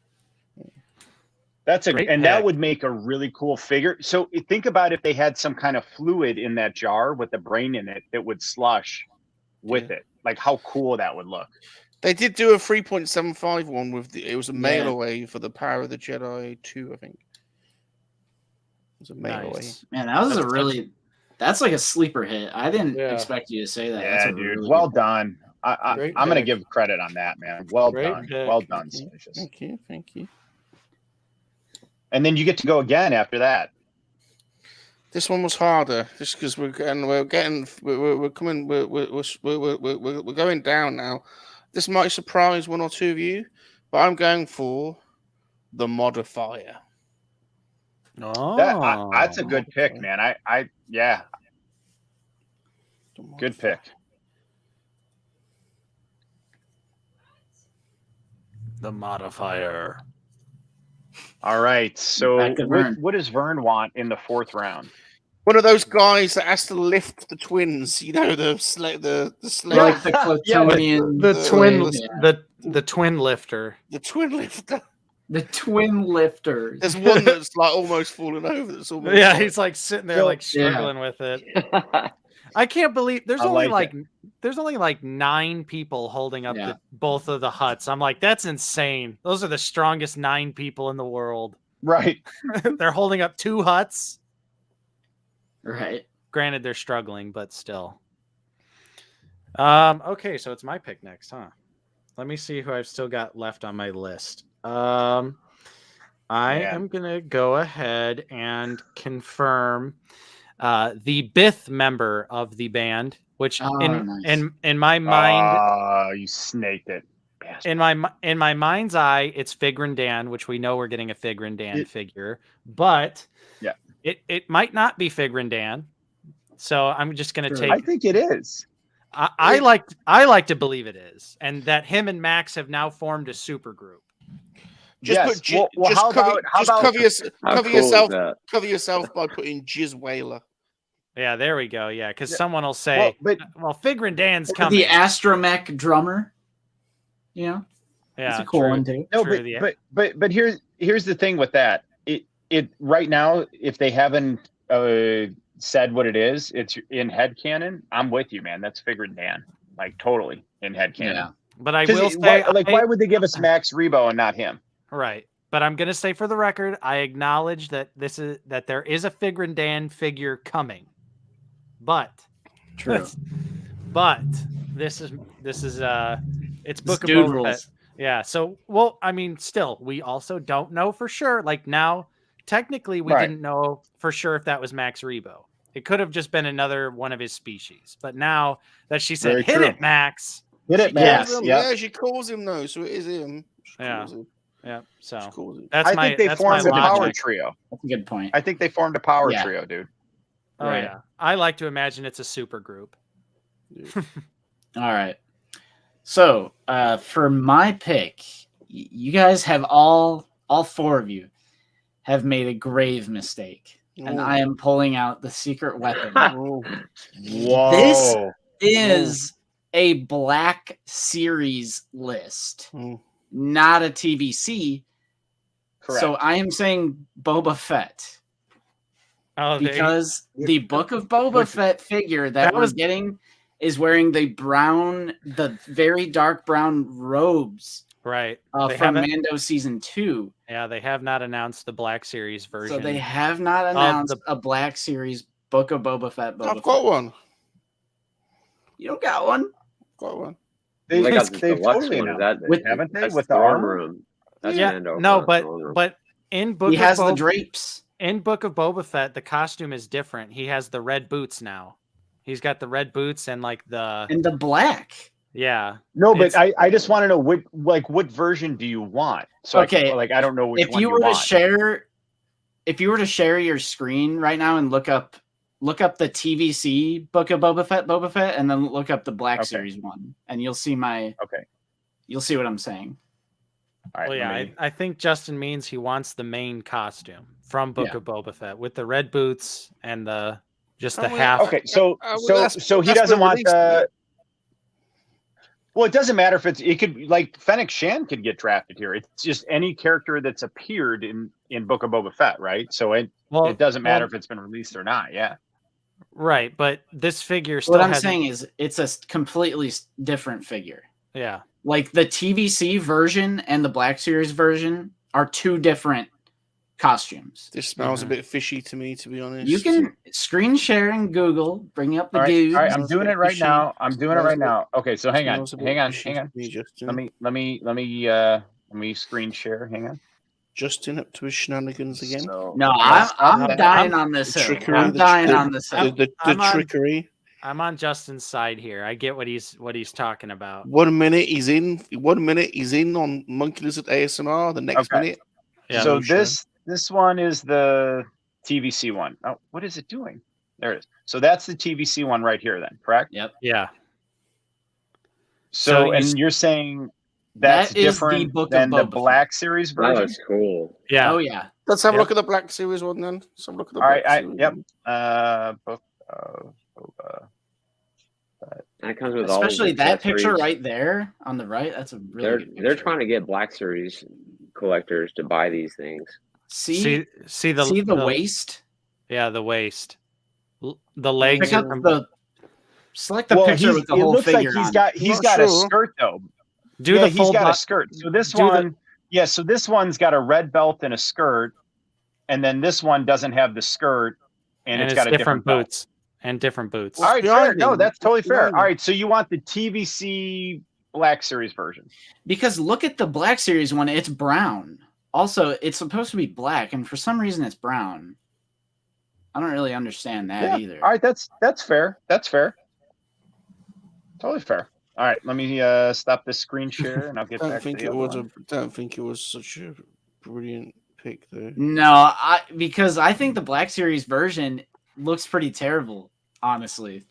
That's that would make a really cool figure. So think about if they had some kind of fluid in that jar with the brain in it that would slush with it. Like how cool that would look. They did do a 3.75 one with it was a mail away for the Power of the Jedi 2, I think. It was a mail away. Man, that was that's like a sleeper hit. I didn't expect you to say that. Yeah, dude. Really well done. I'm gonna give credit on that, man. Well done. Well done, Salacious. Thank you. And then you get to go again after that. This one was harder, just because we're going down now. This might surprise one or two of you, but I'm going for the Modifier. Oh, that's a good pick, man. Yeah, good pick. The Modifier. All right, so what does Vern want in the fourth round? One of those guys that has to lift the twins, the slave, like the Clitonian, the twin lifter, the twin lifter, the twin lifter. There's one that's like almost falling over. That's almost he's like sitting there like struggling with it. I can't believe there's only like 9 people holding up both of the huts. I'm like, that's insane. Those are the strongest 9 people in the world. Right. They're holding up 2 huts. Right. Granted, they're struggling, but still. Okay, so it's my pick next, huh? Let me see who I've still got left on my list. I am gonna go ahead and confirm the Bith member of the band, which in my mind, you snaked it. In my mind's eye, it's Figrin Dan, which we know we're getting a Figrin Dan figure, but it might not be Figrin Dan. So I'm just gonna take. I think it is. I like to believe it is, and that him and Max have now formed a super group. Cover yourself by putting Jizz Whaler. Yeah, there we go. Yeah, because someone will say, "Well, Figrin Dan's coming." The Astromech drummer. Yeah, that's a cool one too. No, but here's the thing with that. It right now, if they haven't said what it is, it's in headcanon. I'm with you, man. That's Figrin Dan, like totally in headcanon. Yeah. But I will say, why would they give us Max Rebo and not him? Right. But I'm gonna say for the record, I acknowledge that there is a Figrandan figure coming. But True. But this is it's Book of dude Boba Fett. rules. Yeah. So I mean, still, we also don't know for sure. Like now, technically, we didn't know for sure if that was Max Rebo. It could have just been another one of his species. But now that she said, "Hit it, Max," hit it, Max. Yeah, she calls him though, so it is him. Yeah. So I think they formed a power trio. That's a good point. I think they formed a power trio, dude. Oh yeah, I like to imagine it's a super group. All right. So for my pick, you guys have all four of you have made a grave mistake, and I am pulling out the secret weapon. Whoa! This is a Black Series list, not a TVC. Correct. So I am saying Boba Fett. Oh, because the Book of Boba Fett figure that we're getting is wearing the very dark brown robes. Right. From Mando Season 2. Yeah, they have not announced the Black Series version. So they have not announced a Black Series Book of Boba Fett. I've got one. You don't got one? Got one. They've totally announced it, haven't they? With the armor room. But in Book he of has the drapes. In Book of Boba Fett, the costume is different. He has the red boots now. He's got the red boots and the black. Yeah. No, but I just want to know what version do you want? So okay, I don't know which if one you were want. if you were to share your screen right now and look up the TVC Book of Boba Fett, and then look up the Black Series one, and you'll see you'll see what I'm saying. All right, well, yeah, I think Justin means he wants the main costume from Book of Boba Fett with the red boots and the half. Okay, so he doesn't want the. Well, it doesn't matter if it could Fennec Shan could get drafted here. It's just any character that's appeared in Book of Boba Fett, right? So it doesn't matter if it's been released or not. Yeah. Right, but this figure still. What I'm saying is, it's a completely different figure. Yeah. Like the TVC version and the Black Series version are two different costumes. This smells a bit fishy to me, to be honest. You can screen share and Google, bring up the dude. All right, I'm doing it right now. Okay, so hang on. Let me screen share. Hang on. Justin up to his shenanigans again. No, I'm dying on this. I'm dying on this. The trickery. I'm on Justin's side here. I get what he's talking about. 1 minute he's in. 1 minute he's in on Monkey Lizard ASMR. The next minute. Yeah, so this one is the TVC one. Oh, what is it doing? There it is. So that's the TVC one right here, then, correct? Yep. Yeah. So you're saying that's different than the Black Series version? Oh, that's cool. Yeah. Oh, yeah. Let's have a look at the Black Series one then. Let's have a look at the Black Series. Book of Boba. That comes with especially that picture right there on the right. That's a really good picture. They're trying to get Black Series collectors to buy these things. See the waist. Yeah, the waist. The legs. Select the picture with the whole figure. Like he's got a skirt though. He's got a skirt. So this one, so this one's got a red belt and a skirt, and then this one doesn't have the skirt, and it's got a different boots and different boots. All right, fair. No, that's totally fair. All right, so you want the TVC Black Series version? Because look at the Black Series one; it's brown. Also, it's supposed to be black, and for some reason, it's brown. I don't really understand that either. All right, that's fair. That's fair. Totally fair. All right, let me stop this screen share, and I'll get back to the other one. Don't think it was such a brilliant pick, though. No, because I think the Black Series version looks pretty terrible, honestly.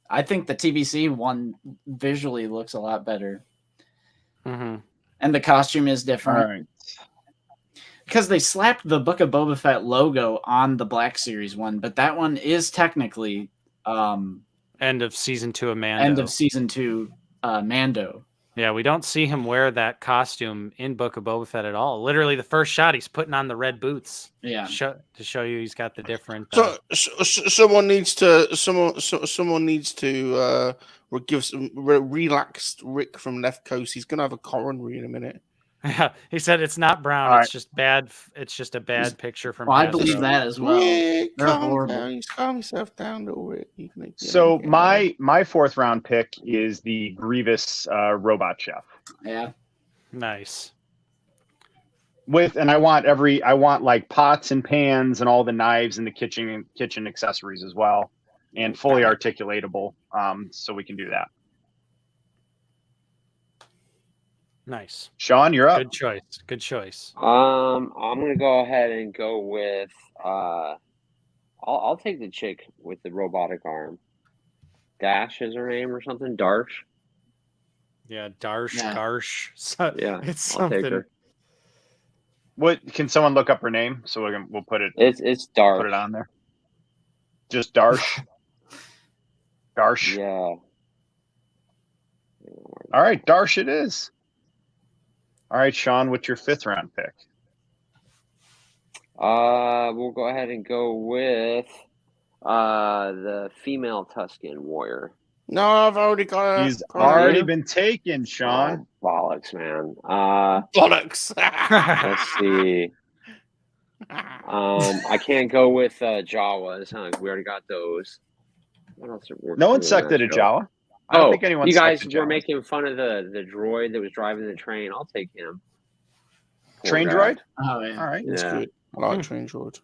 I think the TVC one visually looks a lot better. Mm-hmm. And the costume is different. All right. Because they slapped the Book of Boba Fett logo on the Black Series one, but that one is technically end of season 2 of Mando. End of season 2 Mando. Yeah, we don't see him wear that costume in Book of Boba Fett at all. Literally, the first shot, he's putting on the red boots. Yeah, to show you he's got the different. Someone needs to give some relaxed Rick from Left Coast. He's gonna have a coronary in a minute. Yeah, he said it's not brown. All It's right. just bad. It's just a bad picture from. Well, I Hasbro. believe that as well. Yeah, They're calm horrible. down. You calm yourself down a little bit. So my fourth round pick is the Grievous robot chef. Yeah. Nice. And I want like pots and pans and all the knives and the kitchen accessories as well, and fully articulatable. So we can do that. Nice. Sean, you're up. Good choice. Good choice. I'm gonna go ahead and go with I'll take the chick with the robotic arm. Dash is her name or something. Darsh. Yeah, Darsh, Yeah. Garsh. So, Yeah, it's I'll take something. her. What can someone look up her name so we'll put it It's Darsh. put it on there? Just Darsh. Darsh. Yeah. All right, Darsh it is. All right, Sean, what's your fifth round pick? We'll go ahead and go with the female Tusken warrior. No, I've already got her. He's already been taken, Sean. Oh, bollocks, man. Bollocks. Let's see. I can't go with Jawas, huh? We already got those. What else? No one sucked at a Jawa. I don't think anyone. You guys sucked at were Jawas. making fun of the droid that was driving the train. I'll take him. Poor Train guy. droid. Oh yeah. All right, It's Yeah. good. I like Train Droid.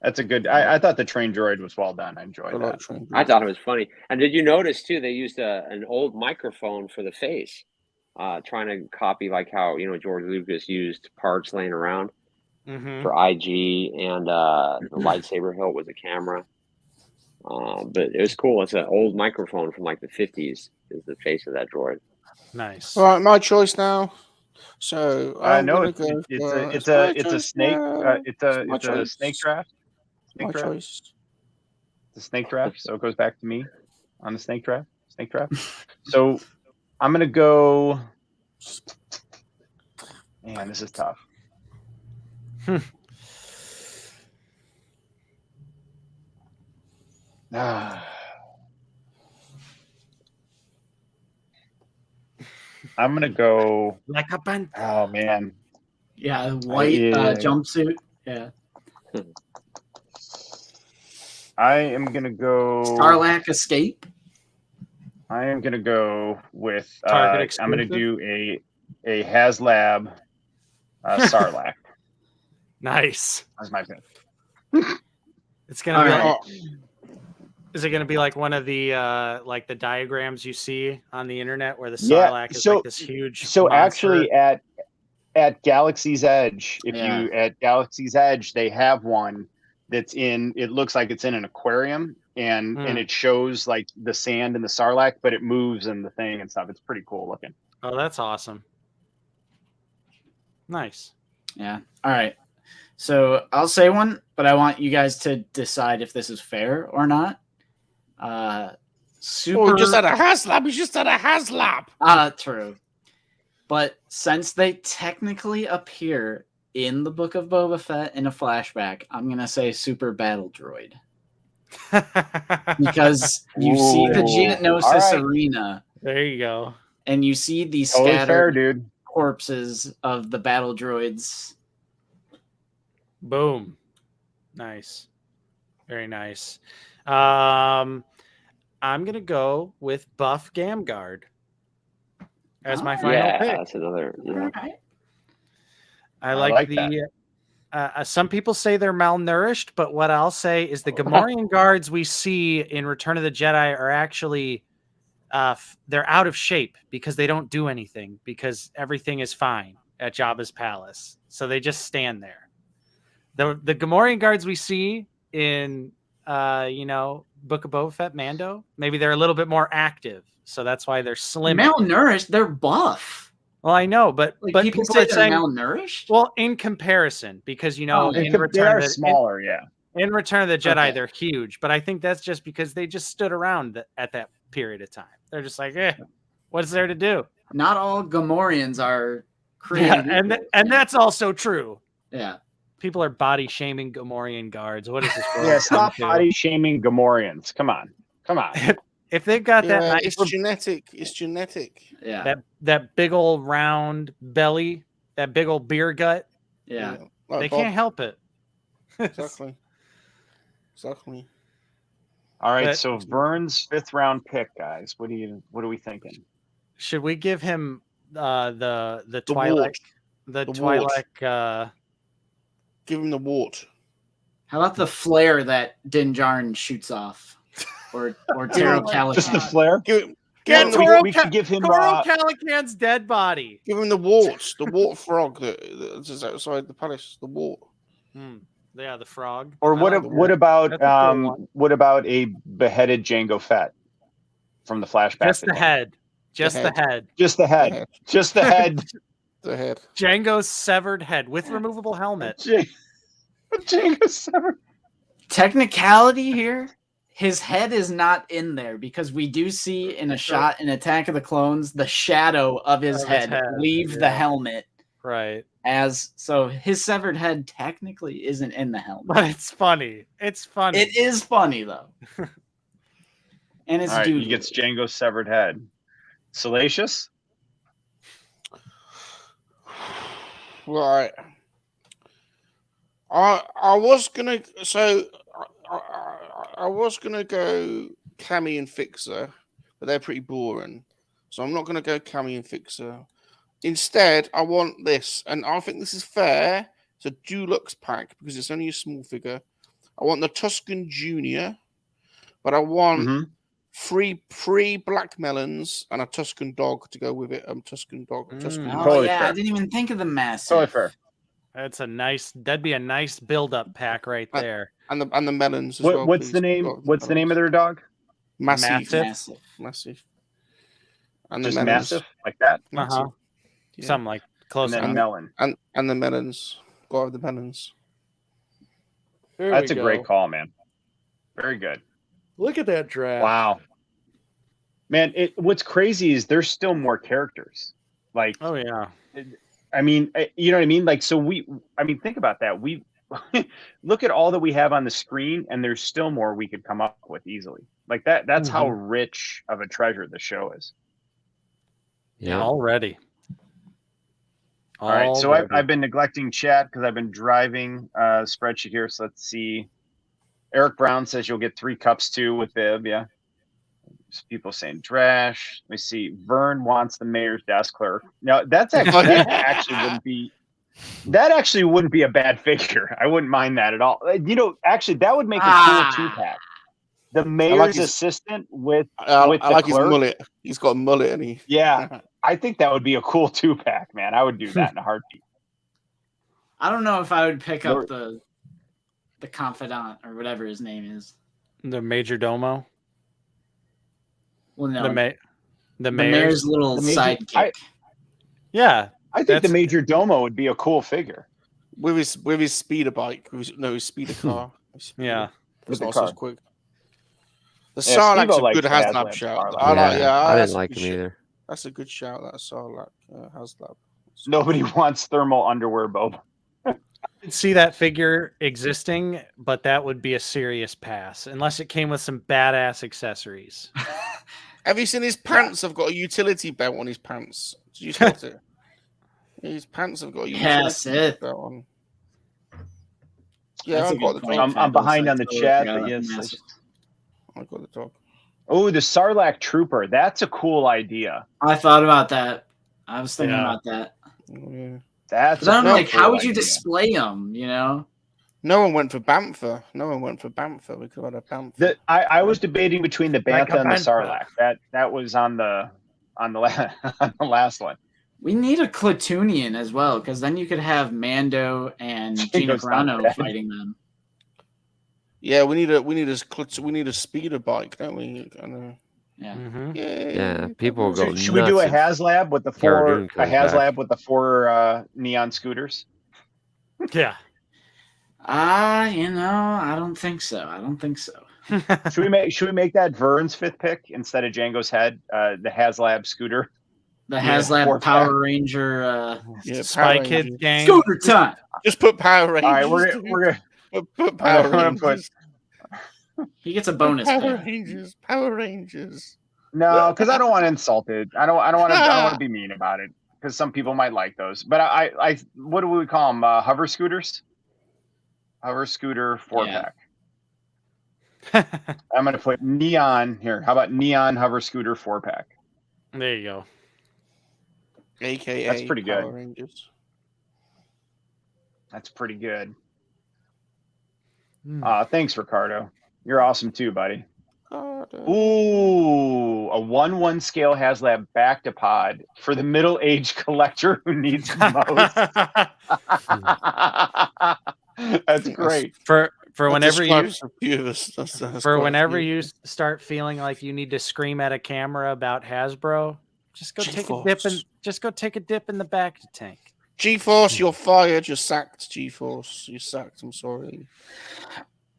that's a good. I thought the train droid was well done. I I enjoyed like that. Train Droid. I thought it was funny. And did you notice too? They used an old microphone for the face, trying to copy like how George Lucas used parts laying around Mhm. for IG, and the lightsaber hilt was a camera. But it was cool. It's an old microphone from like the 50s. Is the face of that droid? Nice. All right, my choice now. So I I'm know gonna it's go it's for- a snake. It's a my choice. snake draft. My Snake draft. choice. The snake draft. So it goes back to me on the snake draft. Snake draft. So I'm gonna go. Man, this is tough. I'm gonna go. Like a band. Oh man, Yeah, white Yeah. jumpsuit. Yeah. I am gonna go. Sarlacc escape. I am gonna go with. Target I'm gonna exclusive? do a HasLab Sarlacc. Nice. That's my pick. It's gonna be All like, is it gonna be like one of the like the diagrams you see on the internet where the Yeah, Sarlacc is so- like this huge So monster? actually, at Galaxy's Edge, Yeah. at Galaxy's Edge, they have one that's in. It looks like it's in an aquarium, and it shows like the sand and the Sarlacc, but it moves and the thing and stuff. It's pretty cool looking. Oh, that's awesome. Nice. Yeah. All right. So I'll say one, but I want you guys to decide if this is fair or not. Super. Oh, we just had a HasLab. We just had a HasLab. True. But since they technically appear in the Book of Boba Fett in a flashback, I'm gonna say Super Battle Droid because you see the Geonosis all right. arena There you go. and you see the Totally fair, scattered dude. corpses of the battle droids. Boom. Nice. Very nice. I'm gonna go with Buff Gamguard as my final Yeah, pick. that's another. Yeah. I like like the. Some people say they're malnourished, but what I'll say is the Gamorrean guards we see in Return of the Jedi are actually they're out of shape because they don't do anything because everything is fine at Jabba's palace, so they just stand there. The Gamorrean guards we see in Book of Boba Fett, Mando, maybe they're a little bit more active, so that's why they're slim. Malnourished, they're buff. Well, I know, but People say they're malnourished. well, in comparison, because Oh, They Return are of the, smaller, yeah. in Return of the Jedi, Okay. they're huge, but I think that's just because they just stood around at that period of time. They're just like, what's there to do? Not all Gamorreans are created. Yeah, and that's also true. yeah. People are body shaming Gamorrean guards. What is this? world Yeah, stop come to? body shaming Gamorreans. Come on. if they've got that nice, it's genetic. It's genetic. Yeah. That big old round belly, that big old beer gut. Yeah. Like They Bob. can't help it. Exactly. All right, But- so Vern's 5th round pick, guys. What are we thinking? Should we give him the The Twilight wart. the Twilight Give him the wart. How about the flare that Din Djarin shoots off, or Taro Calican? Just the flare. Give Yeah, him Toro we should give him Toro Calican's dead body. Give him the wart. The wart frog that's just outside the palace. The wart. Yeah, the frog. Or what about That's a cool one. what about a beheaded Jango Fett from the flashback? Just the head. Just the head. Just the head. Just the head. The head. Django's severed head with removable helmet. Jango's severed. Technicality here, his head is not in there because we do see in a shot in Attack of the Clones the shadow of his head leave the helmet. Right. So his severed head technically isn't in the helmet. But it's funny. It's funny. It is funny though. And it's All right, dude. he gets Jango's severed head. Salacious? Right. I was gonna go Cammy and Fixer, but they're pretty boring. So I'm not gonna go Cammy and Fixer. Instead, I want this, and I think this is fair. It's a Dulux pack because it's only a small figure. I want the Tuscan Junior, but I want three black melons and a Tuscan dog to go with it. Tuscan dog. Tuscan Oh Totally yeah, fair. I didn't even think of the massive. Totally fair. That'd be a nice build-up pack right there. And the melons as well. What's please. the name? Got the name of their dog? Massive. Massive. And the Just melons. massive, like that. Uh-huh. Yeah. Something like close And then enough. melon. And the melons. Go with the melons. That's a great call, man. Very good. Look at that draft. Wow. Man, what's crazy is there's still more characters. Like, Oh yeah. I mean, you know what I mean? Like, so think about that. We look at all that we have on the screen, and there's still more we could come up with easily. Like that. That's how rich of a treasure the show is. Yeah. Already. All right. So I've been neglecting chat because I've been driving spreadsheet here. So let's see. Eric Brown says you'll get 3 cups too with Bib. Yeah. There's people saying trash. Let me see. Vern wants the mayor's desk clerk. Now that actually wouldn't be a bad figure. I wouldn't mind that at all. You know, actually that would make a cool 2-pack. The mayor's assistant with I the like his clerk. mullet. He's got a mullet, and he. Yeah, I think that would be a cool 2-pack, man. I would do that in a heartbeat. I don't know if I would pick up the confidant or whatever his name is. The major domo. Well, no, the mayor's little sidekick. Yeah, I think the major domo would be a cool figure with his speeder bike. His speeder car. Yeah, it's the not car. so quick. The Sarlacc's a good Haslab shout. I didn't like him either. That's a good shout. That Sarlacc Haslab. Nobody wants thermal underwear, Bob. I could see that figure existing, but that would be a serious pass unless it came with some badass accessories. Have you seen his pants? Have got a utility belt on his pants. Did you spot it? His pants have got a utility belt on. Yeah, I got the dog. I'm behind on the chat, but yes, I got the dog. Oh, the Sarlacc Trooper. That's a cool idea. I thought about that. I was thinking about that. Yeah. That's. I'm like, how would you display them? You know. No one went for Bantha. We could have had a Bantha. I was debating between the Bantha and the Sarlacc. That was on the last one. We need a Clatoonian as well, because then you could have Mando and Gina Carano fighting them. Yeah, we need a speeder bike, don't we? Yeah. Yeah, people will go. Should we do a HasLab with the four neon scooters? Yeah. I don't think so. Should we make that Vern's 5th pick instead of Django's head? The HasLab scooter. The HasLab Power Ranger Spy Kids gang. Scooter time. Just put Power Rangers. All right, we're gonna put Power Rangers. He gets a bonus. Power Rangers. No, because I don't want to insult it. I don't want to be mean about it because some people might like those. But I what do we call them? Hover scooters. Hover scooter 4-pack. I'm gonna put neon here. How about neon hover scooter 4-pack? There you go. AKA That's pretty good. Power Rangers. That's pretty good. Thanks, Ricardo. You're awesome too, buddy. Ooh, a 1/1 scale HasLab Bactopod for the middle-aged collector who needs most. That's great. For whenever whenever you start feeling like you need to scream at a camera about Hasbro, just go take a dip in the back tank. G-Force, you're fired. You're sacked. G-Force, you're sacked. I'm sorry.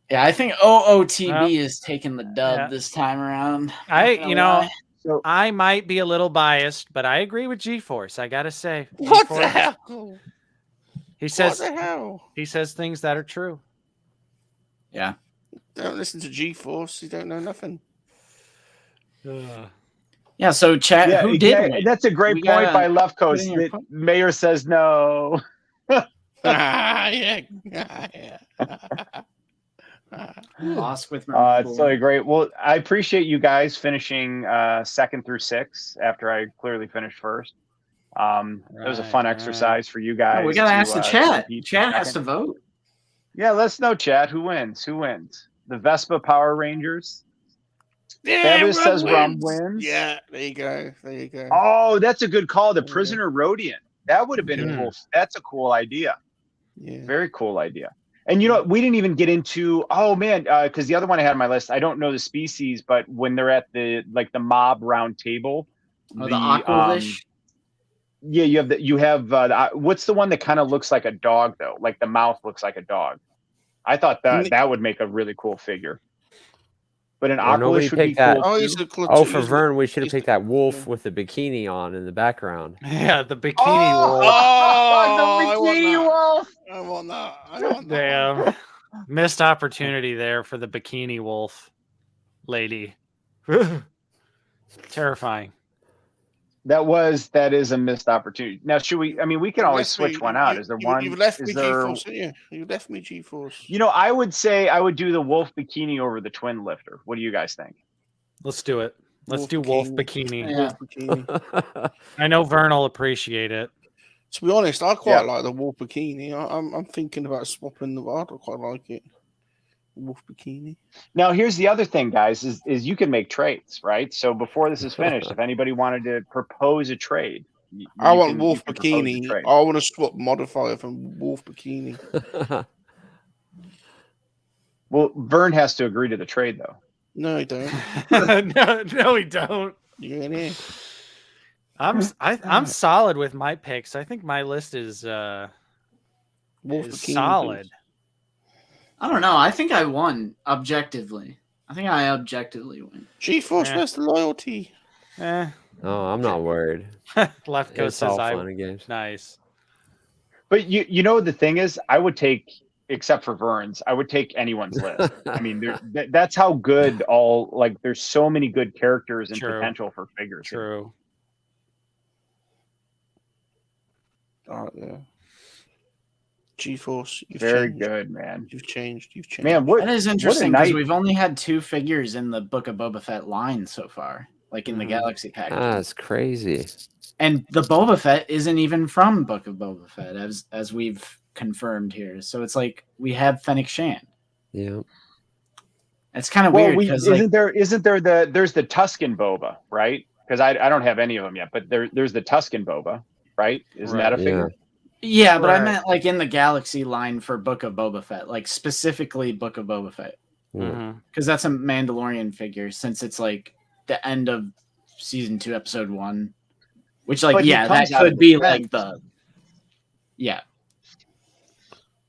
Yeah, I think OOTB is taking the dub this time around. I might be a little biased, but I agree with G-Force. I gotta say, what G-Force, the hell? He says, what the hell? He says things that are true. Yeah. Don't listen to G-Force. You don't know nothing. Yeah. So chat. Who did? Yeah, that's a great point by Left Coast. Mayor says no. Yeah. Lost with it's totally great. Well, I appreciate you guys finishing 2nd through 6 after I clearly finished first. It was a fun exercise for you guys. We gotta ask the chat. Chat has to vote. Yeah, let's know, chat. Who wins? Who wins? The Vespa Power Rangers. Yeah, Fabulous says Rum wins. Yeah, there you go. There you go. Oh, that's a good call. The Prisoner Rodian. That would have been a cool. That's a cool idea. Yeah. Very cool idea. And you know, we didn't even get into, because the other one I had on my list, I don't know the species, but when they're at the mob round table, the Aquavish. Yeah, you have what's the one that kind of looks like a dog though? Like the mouth looks like a dog. I thought that would make a really cool figure. But an Aquavish would be cool. For Vern, we should have picked that wolf with the bikini on in the background. Yeah, the bikini wolf. The bikini wolf. I want that. Damn. Missed opportunity there for the bikini wolf lady. Terrifying. That is a missed opportunity. Now, should we? I mean, we can always switch one out. Is there one? You left me G-Force, didn't you? You left me G-Force. You know, I would say I would do the wolf bikini over the twin lifter. What do you guys think? Let's do it. Let's do wolf bikini. Yeah. Wolf bikini. I know Vern will appreciate it. To be honest, I quite like the wolf bikini. I'm thinking about swapping the. I don't quite like it. Wolf bikini. Now, here's the other thing, guys, is you can make trades, right? So before this is finished, if anybody wanted to propose a trade, I want wolf bikini. I want to swap modifier from wolf bikini. Well, Vern has to agree to the trade, though. No, he don't. no, he don't. You're in here. I'm solid with my picks. I think my list is wolf bikini, solid. Please. I don't know. I think I won objectively. I think I objectively win. G-Force, where's the loyalty? Oh, I'm not worried. Left Coast says fun and games. Nice. But you know the thing is, I would take, except for Vern's, I would take anyone's list. I mean, that's how good there's so many good characters and potential for figures. True. Oh yeah. G-Force, very good, man. You've changed. Man, that is interesting because we've only had 2 figures in the Book of Boba Fett line so far, like in the Galaxy package. That's crazy. And the Boba Fett isn't even from Book of Boba Fett, as we've confirmed here. So it's like we have Fennec Shand. Yeah. It's kind of weird because isn't there there's the Tusken Boba, right? Because I don't have any of them yet, but there's the Tusken Boba, right? Isn't that a figure? Yeah, but I meant like in the Galaxy line for Book of Boba Fett, like specifically Book of Boba Fett. Because that's a Mandalorian figure since it's like the end of season 2, episode 1. Which that could be like the... Yeah.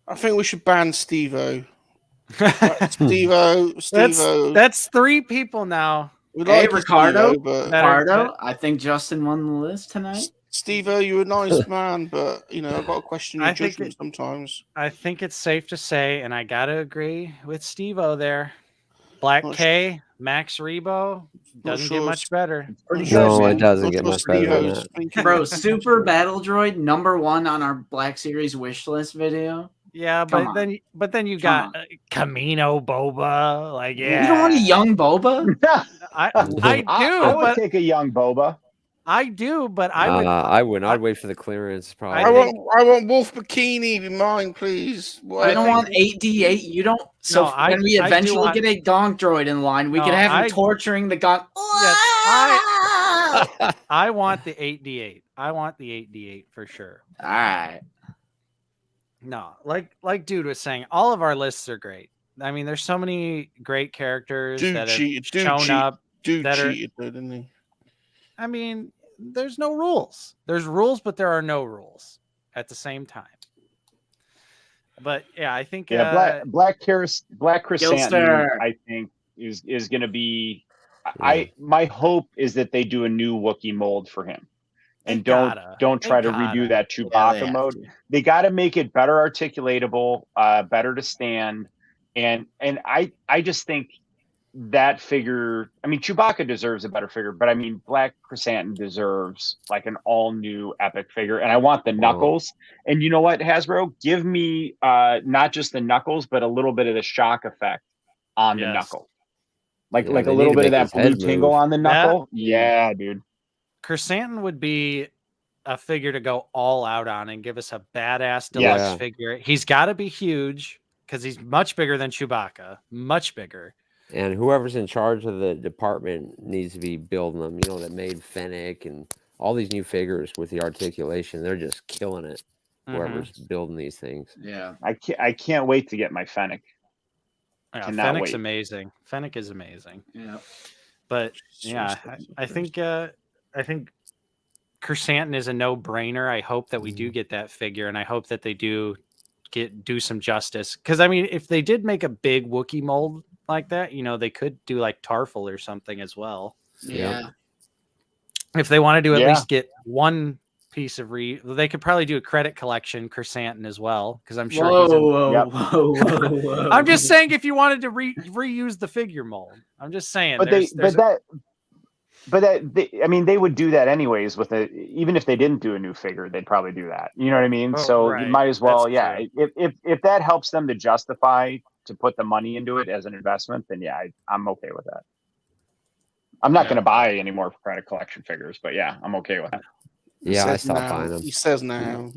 I think we should ban Steve-O. Steve-O. That's 3 people now. Hey, Ricardo, I think Justin won the list tonight. Steve-O, you're a nice man, but I've got to question your judgment sometimes. I think it's safe to say, and I gotta agree with Steve-O there. Black K, Max Rebo doesn't get much better. No, it doesn't get much better than that. Bro, Super Battle Droid #1 on our Black Series wish list video. Yeah, but then you got Camino Boba. Like, yeah, you don't want a young Boba. I do. I would take a young Boba. I do, but I would. I wouldn't. I'd wait for the clearance. Probably. I want Wolf Bikini in mine, please. I don't want 8D8. You don't. So no, when we eventually get a Gonk Droid in line, we can have him torturing the Gonk. Yes, I want the 8D8. I want the 8D8 for sure. All right. No, like dude was saying, all of our lists are great. I mean, there's so many great characters that have shown up. Dude cheated, didn't he? I mean, there's no rules. There's rules, but there are no rules at the same time. But yeah, I think Black Chrysanthemum, I think is going to be. My hope is that they do a new Wookiee mold for him. And don't try to redo that Chewbacca mode. They got to make it better articulatable, better to stand, and I just think that figure. I mean, Chewbacca deserves a better figure, but I mean, Black Chrysanthemum deserves like an all new epic figure, and I want the knuckles. And you know what, Hasbro, give me not just the knuckles, but a little bit of the shock effect on the knuckle, like a little bit of that blue tingle on the knuckle. Yeah, dude. Chrysanthemum would be a figure to go all out on and give us a badass deluxe figure. He's got to be huge because he's much bigger than Chewbacca, much bigger. And whoever's in charge of the department needs to be building them. You know, that made Fennec and all these new figures with the articulation. They're just killing it. Whoever's building these things. Yeah, I can't wait to get my Fennec. Yeah, Fennec's amazing. Fennec is amazing. Yeah, but yeah, I think Chrysanthemum is a no-brainer. I hope that we do get that figure, and I hope that they do some justice. Because I mean, if they did make a big Wookiee mold like that, you know, they could do like Tarful or something as well. Yeah. If they want to do at least get one piece of they could probably do a credit collection Chrysanthemum as well, because I'm sure. Whoa. I'm just saying, if you wanted to reuse the figure mold, I'm just saying. I mean, they would do that anyways even if they didn't do a new figure, they'd probably do that. You know what I mean? You might as well. If that helps them to justify to put the money into it as an investment, then I'm okay with that. I'm not going to buy any more credit collection figures, but I'm okay with it. Yeah, I stopped buying them. He says now.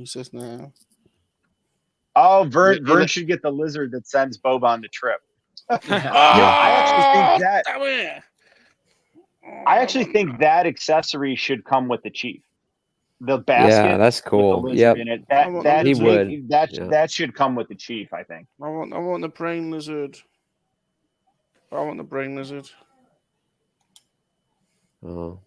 Oh, Vern should get the lizard that sends Boba on the trip. I actually think that accessory should come with the chief. The basket. Yeah, that's cool. Yeah, that should come with the chief. I think. I want the brain lizard. Oh,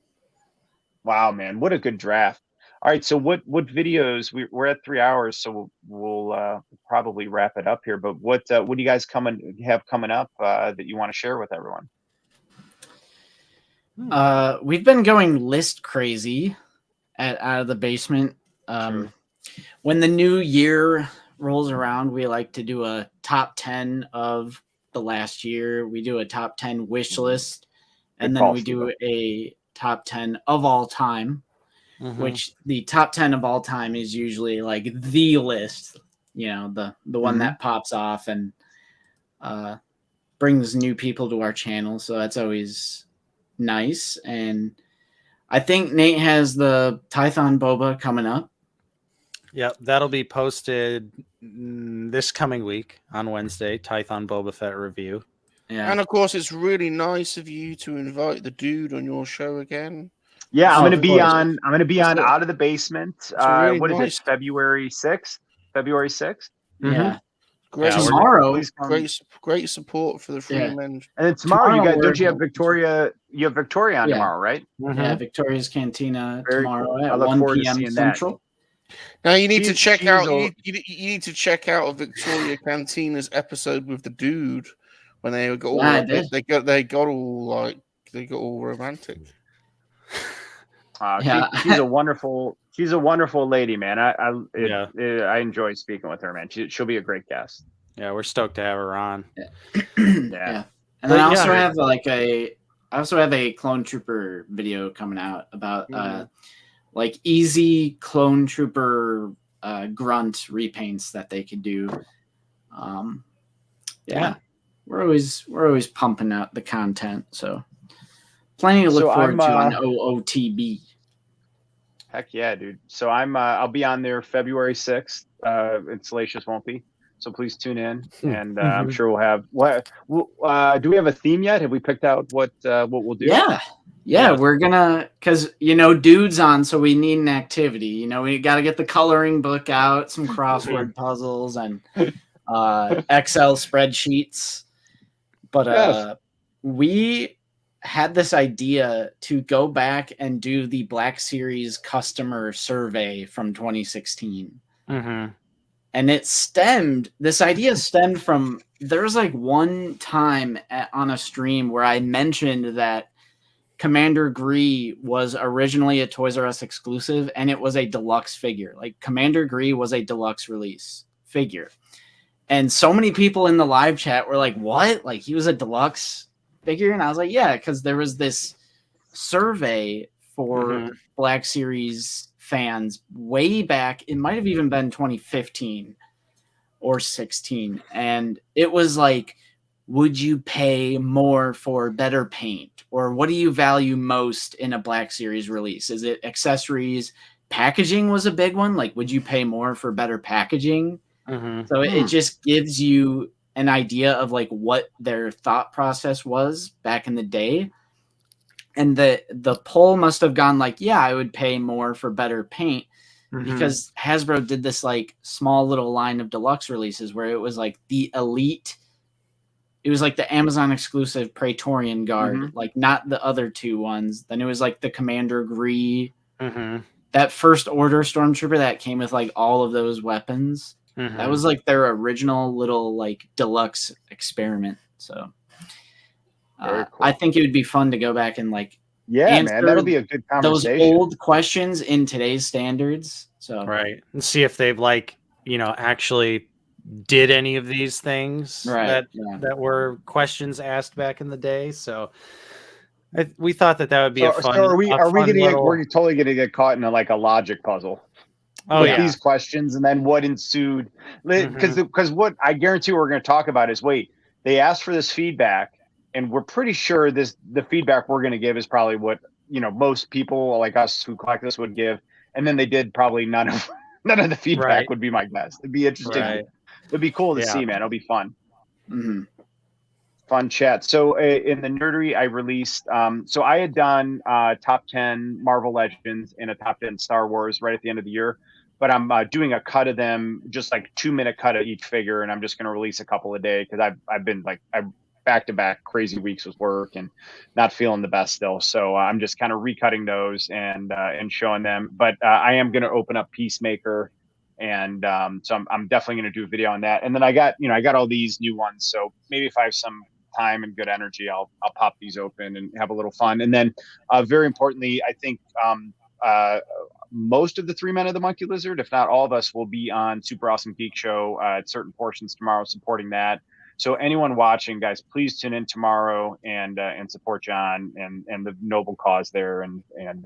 wow, man! What a good draft. All right, so what videos? We're at 3 hours, so we'll probably wrap it up here. But what do you guys have coming up that you want to share with everyone? We've been going list crazy out of the basement. When the new year rolls around, we like to do a top 10 of the last year. We do a top 10 wish list, and then we do a top 10 of all time, which the top 10 of all time is usually like the list, you know, the one that pops off and brings new people to our channel. So that's always nice. And I think Nate has the Tython Boba coming up. Yep, that'll be posted this coming week on Wednesday. Tython Boba Fett review. Yeah, and of course, it's really nice of you to invite the dude on your show again. Yeah, I'm going to be on. I'm going to be on Out of the Basement. Really what is it? February 6th. February 6th. Yeah. Great tomorrow. Great support for the free men. And then tomorrow don't you have Victoria? You have Victoria on tomorrow, right? Yeah, Victoria's Cantina tomorrow at 1 p.m. Central. Now you need to check out. You need to check out a Victoria Cantina's episode with the dude when they got all they got all romantic. She's a wonderful lady, man. I enjoy speaking with her, man. She'll be a great guest. Yeah, we're stoked to have her on. Yeah. And then I also have a clone trooper video coming out about like easy clone trooper grunt repaints that they could do. We're always pumping out the content, so plenty to look forward to on OOTB. Heck yeah, dude. So I'll be on there February 6th. Salacious won't be. So please tune in, and I'm sure we'll have do we have a theme yet? Have we picked out what we'll do? Yeah, we're gonna, because dude's on, so we need an activity. We got to get the coloring book out, some crossword puzzles, and Excel spreadsheets. But we had this idea to go back and do the Black Series customer survey from 2016. And this idea stemmed from, there was like one time on a stream where I mentioned that Commander Gree was originally a Toys R Us exclusive, and it was a deluxe figure. Like, Commander Gree was a deluxe release figure. And so many people in the live chat were like, what? Like, he was a deluxe figure? And I was like, yeah, because there was this survey for Black Series fans way back. It might have even been 2015 or 16. And it was like, would you pay more for better paint? Or what do you value most in a Black Series release? Is it accessories? Packaging was a big one. Like, would you pay more for better packaging? So it just gives you an idea of like what their thought process was back in the day. And the poll must have gone like, yeah, I would pay more for better paint, because Hasbro did this like small little line of deluxe releases where it was like the elite. It was like the Amazon exclusive Praetorian Guard, like not the other two ones. Then it was like the Commander Gree, that First Order Stormtrooper that came with like all of those weapons. That was like their original little like deluxe experiment. So cool. I think it would be fun to go back and like man, that'll be a good conversation. Those old questions in today's standards. So and see if they've like actually did any of these things that were questions asked back in the day. So we thought that would be a fun. So we're totally going to get caught in a logic puzzle. These questions, and then what ensued, because what I guarantee we're going to talk about is, they asked for this feedback, and we're pretty sure the feedback we're going to give is probably what most people like us who collect this would give, and then they did probably none of the feedback would be my guess. It'd be interesting. It'd be cool to see, man. It'll be fun. Fun chat. So in the Nerdery, I released. So I had done top 10 Marvel Legends and a top 10 Star Wars right at the end of the year. But I'm doing a cut of them, just like 2-minute cut of each figure, and I'm just going to release a couple a day because I've been back-to-back crazy weeks with work and not feeling the best still. So I'm just kind of recutting those and showing them. But I am going to open up Peacemaker, and so I'm definitely going to do a video on that. And then I got all these new ones. So maybe if I have some time and good energy, I'll pop these open and have a little fun. And then very importantly, I think most of the 3 Men of the Monkey Lizard, if not all of us, will be on Super Awesome Geek Show at certain portions tomorrow, supporting that. So anyone watching, guys, please tune in tomorrow and support John and the noble cause there, and then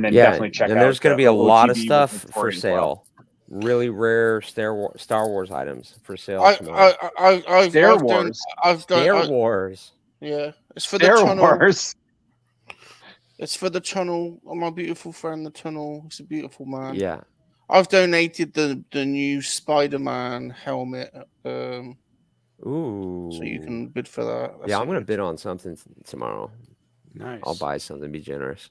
definitely check out. And there's going to be a lot of stuff for sale. Really rare Star Wars items for sale tomorrow. Star Wars. Yeah, it's for the channel. It's for the channel. My beautiful friend, the tunnel. He's a beautiful man. Yeah. I've donated the new Spider-Man helmet. Ooh. So you can bid for that. That's I'm going to bid on something tomorrow. Nice. I'll buy something. Be generous.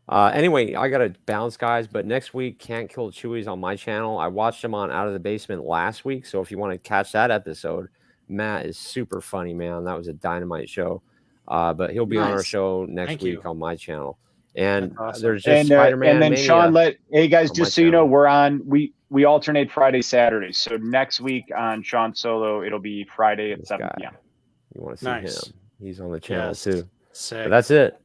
Anyway, I got to bounce, guys. But next week, Can't Kill Chewies on my channel. I watched him on Out of the Basement last week. So if you want to catch that episode, Matt is super funny, man. That was a dynamite show. But he'll be on our show next week on my channel. And there's just Spider-Man. And then Sean, hey guys, just so you know, we're on. We alternate Friday, Saturday. So next week on Sean Solo, it'll be Friday at 7 p.m. You want to see him? He's on the channel too. Sick. But that's it.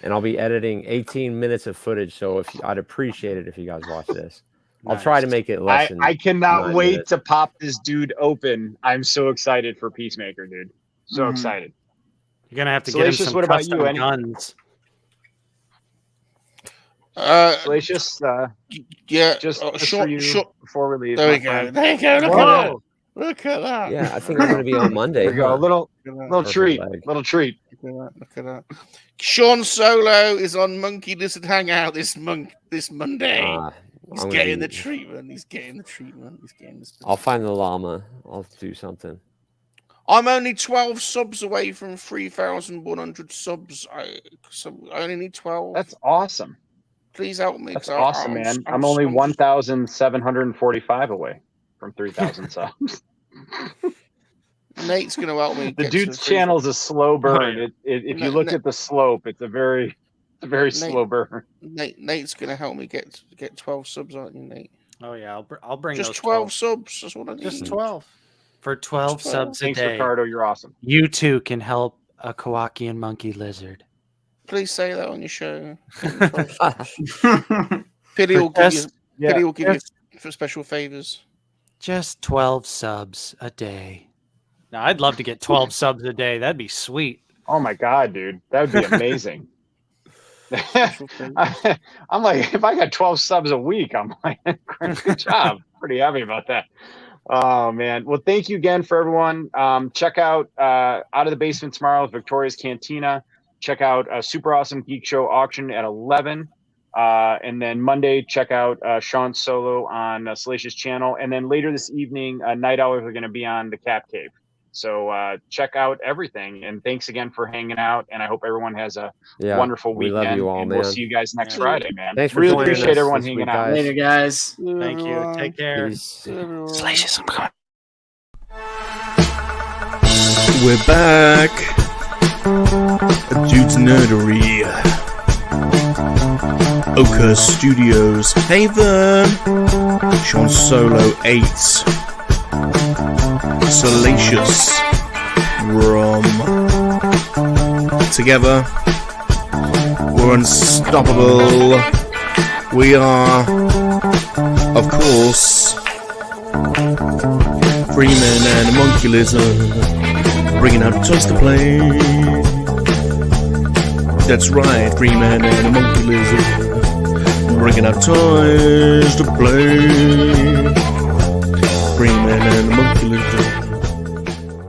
And I'll be editing 18 minutes of footage. So I'd appreciate it if you guys watch this. I'll try to make it less. I cannot wait to pop this dude open. I'm so excited for Peacemaker, dude. So excited. You're gonna have to get him some what about you? guns. Salacious, yeah, just for you before we leave. There we go. There you go. Look at that. Look at that. Yeah, I think I'm going to be on Monday. There you go. A little treat. Leg. Little treat. Look at that. Sean Solo is on Monkey Lizard Hangout this Monday. He's getting the treatment. He's getting the treatment. I'll find the llama. I'll do something. I'm only 12 subs away from 3,100 subs. I only need 12. That's awesome. Please help me. That's awesome, man. I'm only 1,745 away from 3,000 subs. Nate's going to help me. The dude's channel is a slow burn. If you look at the slope, it's a very slow burn. Nate's going to help me get 12 subs, aren't you, Nate? Oh yeah, I'll bring just those 12 subs. That's what I need. Just 12 for 12 subs a day. Thanks, Ricardo. You're awesome. You too can help a Kowakian monkey lizard. Please say that on your show. Pity will give you for special favors. Just 12 subs a day. Now, I'd love to get 12 subs a day. That'd be sweet. Oh my god, dude, that would be amazing. I'm like, if I got 12 subs a week, I'm like, good job. Pretty happy about that. Oh man. Well, thank you again for everyone. Check out Out of the Basement tomorrow with Victoria's Cantina. Check out Super Awesome Geek Show auction at 11. And then Monday, check out Sean Solo on Salacious channel. And then later this evening, Night Owls are going to be on the Cap Cave. So check out everything. And thanks again for hanging out. And I hope everyone has a wonderful weekend. We love you all, and man. we'll see you guys next Friday, man. Thanks for really joining appreciate us everyone this hanging week, out. guys. Later, guys. Thank you. Take care. Salacious, I'm coming. We're back. Dude's Nerdery. Oka Studios. Hey there. Sean Solo 8. Salacious. Rom. Together. We're unstoppable. We are, of course, Freeman and a Monkey Lizard. Bringing out toys to play. That's right, Freeman and a Monkey Lizard. Bringing out toys to play. Freeman and a Monkey Lizard.